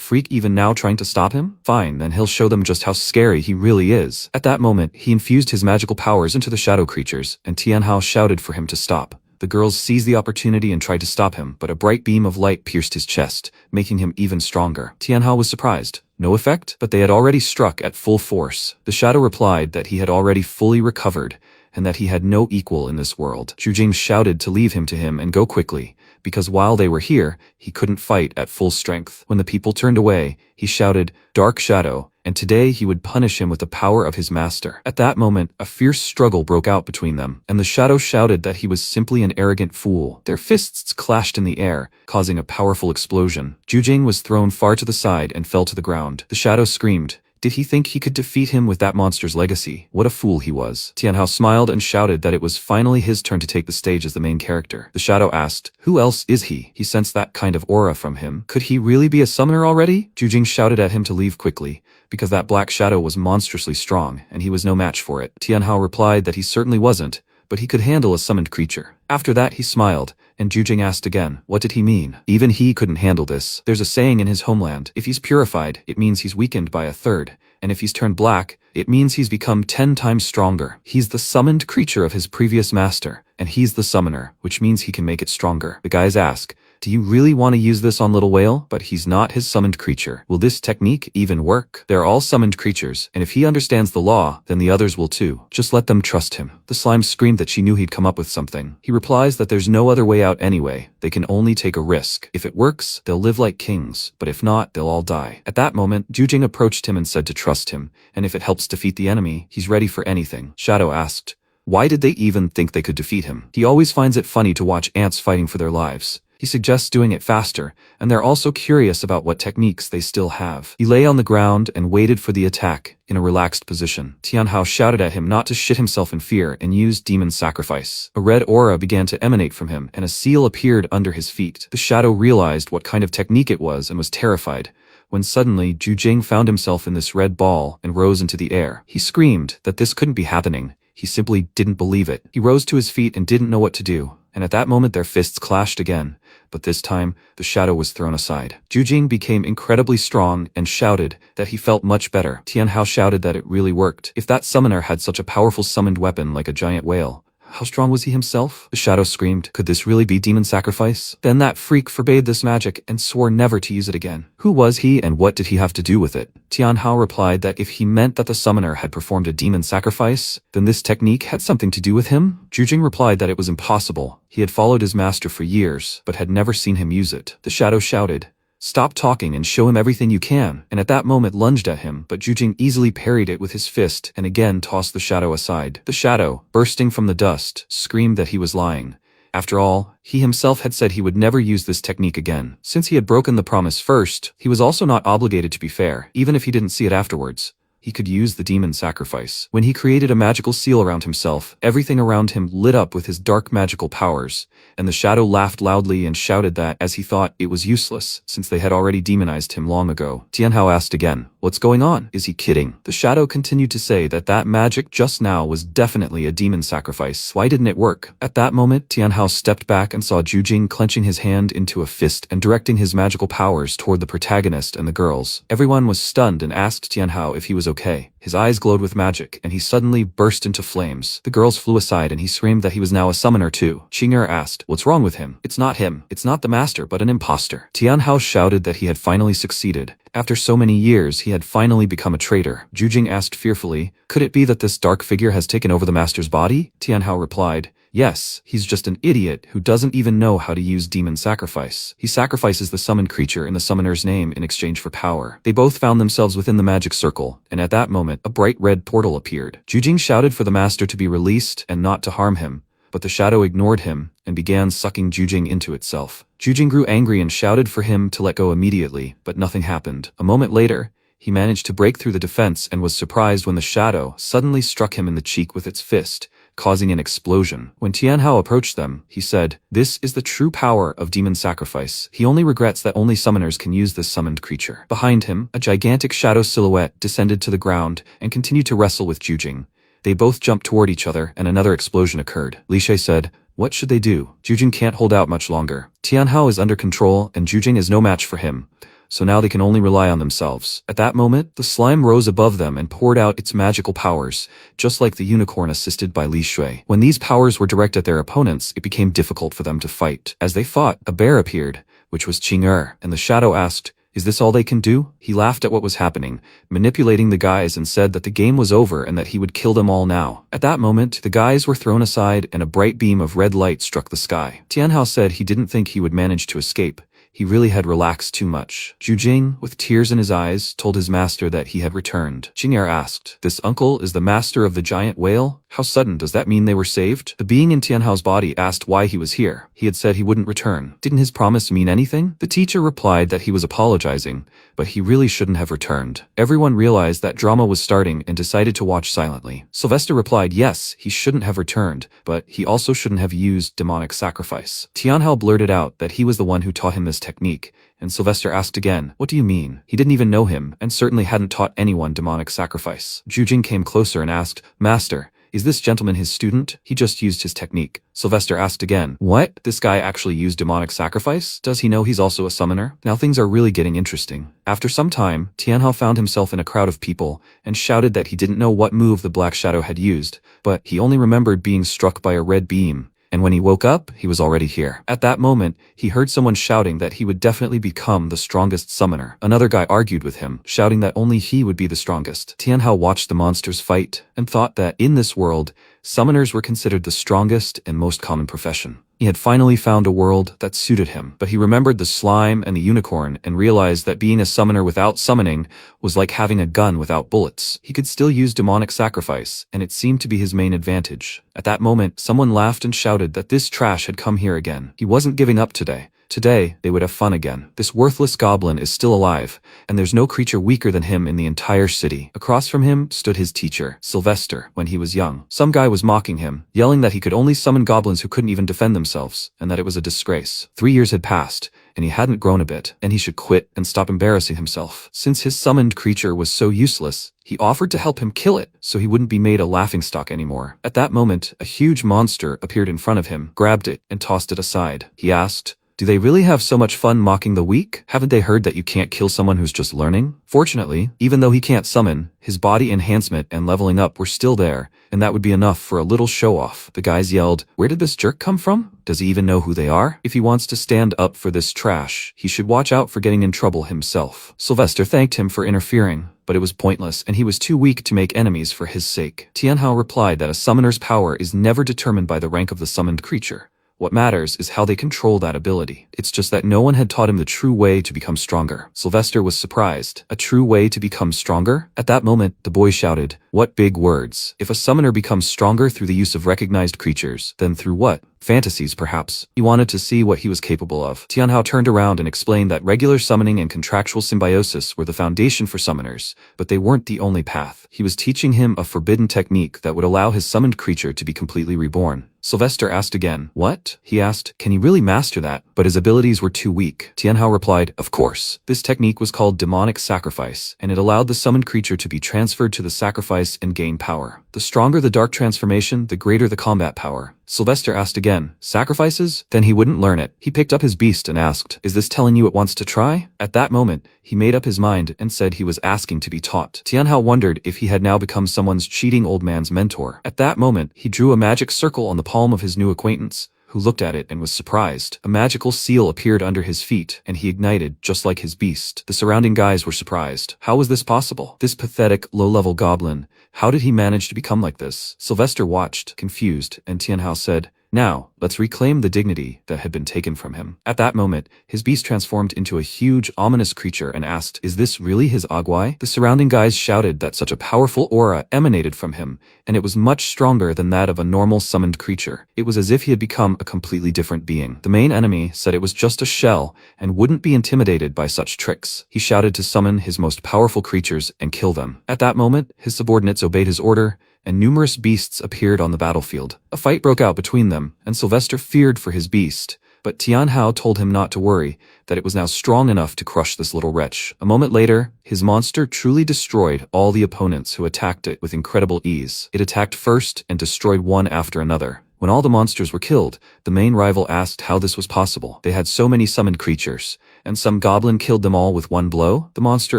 freak even now trying to stop him? Fine, then he'll show them just how scary he really is." At that moment, he infused his magical powers into the shadow creatures, and Tianhao shouted for him to stop. The girls seized the opportunity and tried to stop him, but a bright beam of light pierced his chest, making him even stronger. Tianhao was surprised. No effect? But they had already struck at full force. The shadow replied that he had already fully recovered, and that he had no equal in this world. Zhu Jing shouted to leave him to him and go quickly, because while they were here, he couldn't fight at full strength. When the people turned away, he shouted, "Dark Shadow," and today he would punish him with the power of his master. At that moment, a fierce struggle broke out between them, and the shadow shouted that he was simply an arrogant fool. Their fists clashed in the air, causing a powerful explosion. Zhu Jing was thrown far to the side and fell to the ground. The shadow screamed, Did he think he could defeat him with that monster's legacy? What a fool he was. Tianhao smiled and shouted that it was finally his turn to take the stage as the main character. The shadow asked, "Who else is he?" He sensed that kind of aura from him. Could he really be a summoner already? Zhu Jing shouted at him to leave quickly, because that black shadow was monstrously strong, and he was no match for it. Tianhao replied that he certainly wasn't, but he could handle a summoned creature. After that he smiled, and Zhu Jing asked again, what did he mean? Even he couldn't handle this. There's a saying in his homeland, if he's purified, it means he's weakened by a third, and if he's turned black, it means he's become 10 times stronger. He's the summoned creature of his previous master, and he's the summoner, which means he can make it stronger. The guys ask, do you really want to use this on Little Whale? But he's not his summoned creature. Will this technique even work? They're all summoned creatures, and if he understands the law, then the others will too. Just let them trust him. The slime screamed that she knew he'd come up with something. He replies that there's no other way out anyway. They can only take a risk. If it works, they'll live like kings, but if not, they'll all die. At that moment, Zhu Jing approached him and said to trust him, and if it helps defeat the enemy, he's ready for anything. Shadow asked, why did they even think they could defeat him? He always finds it funny to watch ants fighting for their lives. He suggests doing it faster, and they're also curious about what techniques they still have. He lay on the ground and waited for the attack in a relaxed position. Tianhao shouted at him not to shit himself in fear and used demon sacrifice. A red aura began to emanate from him, and a seal appeared under his feet. The shadow realized what kind of technique it was and was terrified, when suddenly Zhu Jing found himself in this red ball and rose into the air. He screamed that this couldn't be happening. He simply didn't believe it. He rose to his feet and didn't know what to do, and at that moment their fists clashed again. But this time, the shadow was thrown aside. Zhu Jing became incredibly strong and shouted that he felt much better. Tianhao shouted that it really worked. If that summoner had such a powerful summoned weapon like a giant whale, How strong was he himself? The shadow screamed. Could this really be demon sacrifice? Then that freak forbade this magic and swore never to use it again. Who was he and what did he have to do with it? Tianhao replied that if he meant that the summoner had performed a demon sacrifice, then this technique had something to do with him. Jujing replied that it was impossible. He had followed his master for years, but had never seen him use it. The shadow shouted, "Stop talking and show him everything you can," and at that moment lunged at him, but Jujing easily parried it with his fist and again tossed the shadow aside. The shadow, bursting from the dust, screamed that he was lying. After all, he himself had said he would never use this technique again. Since he had broken the promise first, he was also not obligated to be fair, even if he didn't see it afterwards. He could use the demon sacrifice. When he created a magical seal around himself, everything around him lit up with his dark magical powers, and the shadow laughed loudly and shouted that, as he thought, it was useless, since they had already demonized him long ago. Tianhao asked again, "What's going on? Is he kidding?" The shadow continued to say that magic just now was definitely a demon sacrifice. Why didn't it work? At that moment, Tianhao stepped back and saw Jujing clenching his hand into a fist and directing his magical powers toward the protagonist and the girls. Everyone was stunned and asked Tianhao if he was okay. His eyes glowed with magic, and he suddenly burst into flames. The girls flew aside and he screamed that he was now a summoner too. Qing'er asked, "What's wrong with him? It's not him. It's not the master, but an imposter." Tianhao shouted that he had finally succeeded. After so many years, he had finally become a traitor. Jujing asked fearfully, "Could it be that this dark figure has taken over the master's body?" Tianhao replied, "Yes, he's just an idiot who doesn't even know how to use demon sacrifice. He sacrifices the summoned creature in the summoner's name in exchange for power." They both found themselves within the magic circle, and at that moment, a bright red portal appeared. Jujing shouted for the master to be released and not to harm him, but the shadow ignored him and began sucking Jujing into itself. Jujing grew angry and shouted for him to let go immediately, but nothing happened. A moment later, he managed to break through the defense and was surprised when the shadow suddenly struck him in the cheek with its fist, causing an explosion. When Tianhao approached them, he said, "This is the true power of demon sacrifice." He only regrets that only summoners can use this summoned creature. Behind him, a gigantic shadow silhouette descended to the ground and continued to wrestle with Jujing. They both jumped toward each other and another explosion occurred. Li Shui said, "What should they do? Jujing can't hold out much longer. Tianhao is under control and Jujing is no match for him. So now they can only rely on themselves." At that moment, the slime rose above them and poured out its magical powers, just like the unicorn assisted by Li Shui. When these powers were directed at their opponents, it became difficult for them to fight. As they fought, a bear appeared, which was Qing'er, and the shadow asked, "Is this all they can do?" He laughed at what was happening, manipulating the guys, and said that the game was over and that he would kill them all now. At that moment, the guys were thrown aside and a bright beam of red light struck the sky. Tianhao said he didn't think he would manage to escape. He really had relaxed too much. Jujing, with tears in his eyes, told his master that he had returned. Qing'er asked, "This uncle is the master of the giant whale? How sudden, does that mean they were saved?" The being in Tianhao's body asked why he was here. He had said he wouldn't return. Didn't his promise mean anything? The teacher replied that he was apologizing, but he really shouldn't have returned. Everyone realized that drama was starting and decided to watch silently. Sylvester replied yes, he shouldn't have returned, but he also shouldn't have used demonic sacrifice. Tianhao blurted out that he was the one who taught him this technique, and Sylvester asked again, "What do you mean?" He didn't even know him, and certainly hadn't taught anyone demonic sacrifice. Jujing came closer and asked, "Master, is this gentleman his student? He just used his technique." Sylvester asked again, "What? This guy actually used demonic sacrifice? Does he know he's also a summoner?" Now things are really getting interesting. After some time, Tianhao found himself in a crowd of people and shouted that he didn't know what move the Black Shadow had used, but he only remembered being struck by a red beam. And when he woke up, he was already here. At that moment, he heard someone shouting that he would definitely become the strongest summoner. Another guy argued with him, shouting that only he would be the strongest. Tianhao watched the monsters fight and thought that in this world, summoners were considered the strongest and most common profession. He had finally found a world that suited him, but he remembered the slime and the unicorn and realized that being a summoner without summoning was like having a gun without bullets. He could still use demonic sacrifice, and it seemed to be his main advantage. At that moment, someone laughed and shouted that this trash had come here again. He wasn't giving up today. Today, they would have fun again. This worthless goblin is still alive, and there's no creature weaker than him in the entire city. Across from him stood his teacher, Sylvester, when he was young. Some guy was mocking him, yelling that he could only summon goblins who couldn't even defend themselves, and that it was a disgrace. 3 years had passed, and he hadn't grown a bit, and he should quit and stop embarrassing himself. Since his summoned creature was so useless, he offered to help him kill it, so he wouldn't be made a laughingstock anymore. At that moment, a huge monster appeared in front of him, grabbed it, and tossed it aside. He asked, Do they really have so much fun mocking the weak? Haven't they heard that you can't kill someone who's just learning? Fortunately, even though he can't summon, his body enhancement and leveling up were still there, and that would be enough for a little show-off. The guys yelled, "Where did this jerk come from? Does he even know who they are? If he wants to stand up for this trash, he should watch out for getting in trouble himself." Sylvester thanked him for interfering, but it was pointless and he was too weak to make enemies for his sake. Tianhao replied that a summoner's power is never determined by the rank of the summoned creature. What matters is how they control that ability. It's just that no one had taught him the true way to become stronger. Sylvester was surprised. A true way to become stronger? At that moment, the boy shouted, "What big words! If a summoner becomes stronger through the use of recognized creatures, then through what? Fantasies, perhaps." He wanted to see what he was capable of. Tianhao turned around and explained that regular summoning and contractual symbiosis were the foundation for summoners, but they weren't the only path. He was teaching him a forbidden technique that would allow his summoned creature to be completely reborn. Sylvester asked again, "What?" He asked, "Can he really master that?" But his abilities were too weak. Tianhao replied, "Of course." This technique was called demonic sacrifice, and it allowed the summoned creature to be transferred to the sacrifice and gain power. The stronger the dark transformation, the greater the combat power. Sylvester asked again, "Sacrifices?" Then he wouldn't learn it. He picked up his beast and asked, "Is this telling you it wants to try?" At that moment, he made up his mind and said he was asking to be taught. Tianhao wondered if he had now become someone's cheating old man's mentor. At that moment, he drew a magic circle on the palm of his new acquaintance, who looked at it and was surprised. A magical seal appeared under his feet, and he ignited, just like his beast. The surrounding guys were surprised. How was this possible? This pathetic, low-level goblin, how did he manage to become like this? Sylvester watched, confused, and Tianhao said, "Now, let's reclaim the dignity that had been taken from him." At that moment, his beast transformed into a huge, ominous creature and asked, "Is this really his Agwai?" The surrounding guys shouted that such a powerful aura emanated from him, and it was much stronger than that of a normal summoned creature. It was as if he had become a completely different being. The main enemy said it was just a shell and wouldn't be intimidated by such tricks. He shouted to summon his most powerful creatures and kill them. At that moment, his subordinates obeyed his order, and numerous beasts appeared on the battlefield. A fight broke out between them, and Sylvester feared for his beast. But Tianhao told him not to worry, that it was now strong enough to crush this little wretch. A moment later, his monster truly destroyed all the opponents who attacked it with incredible ease. It attacked first and destroyed one after another. When all the monsters were killed, the main rival asked how this was possible. They had so many summoned creatures, and some goblin killed them all with one blow? The monster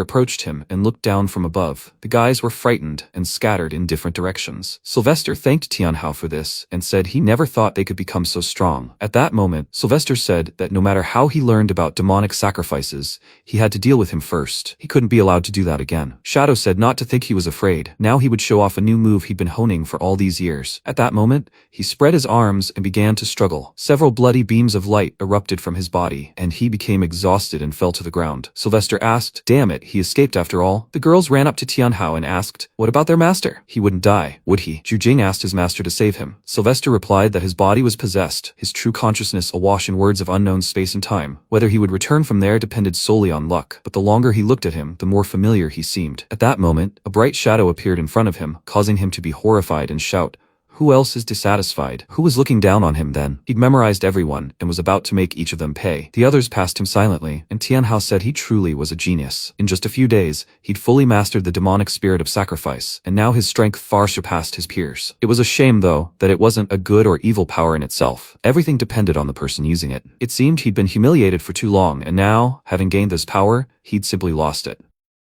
approached him and looked down from above. The guys were frightened and scattered in different directions. Sylvester thanked Tianhao for this and said he never thought they could become so strong. At that moment, Sylvester said that no matter how he learned about demonic sacrifices, he had to deal with him first. He couldn't be allowed to do that again. Shadow said not to think he was afraid. Now he would show off a new move he'd been honing for all these years. At that moment, he spread his arms and began to struggle. Several bloody beams of light erupted from his body, and he became exhausted and fell to the ground. Sylvester asked, "Damn it, he escaped after all." The girls ran up to Tianhao and asked, "What about their master? He wouldn't die, would he?" Zhu Jing asked his master to save him. Sylvester replied that his body was possessed, his true consciousness awash in words of unknown space and time. Whether he would return from there depended solely on luck, but the longer he looked at him, the more familiar he seemed. At that moment, a bright shadow appeared in front of him, causing him to be horrified and shout, "Who else is dissatisfied?" Who was looking down on him then? He'd memorized everyone and was about to make each of them pay. The others passed him silently, and Tianhao said he truly was a genius. In just a few days, he'd fully mastered the demonic spirit of sacrifice, and now his strength far surpassed his peers. It was a shame, though, that it wasn't a good or evil power in itself. Everything depended on the person using it. It seemed he'd been humiliated for too long, and now, having gained this power, he'd simply lost it.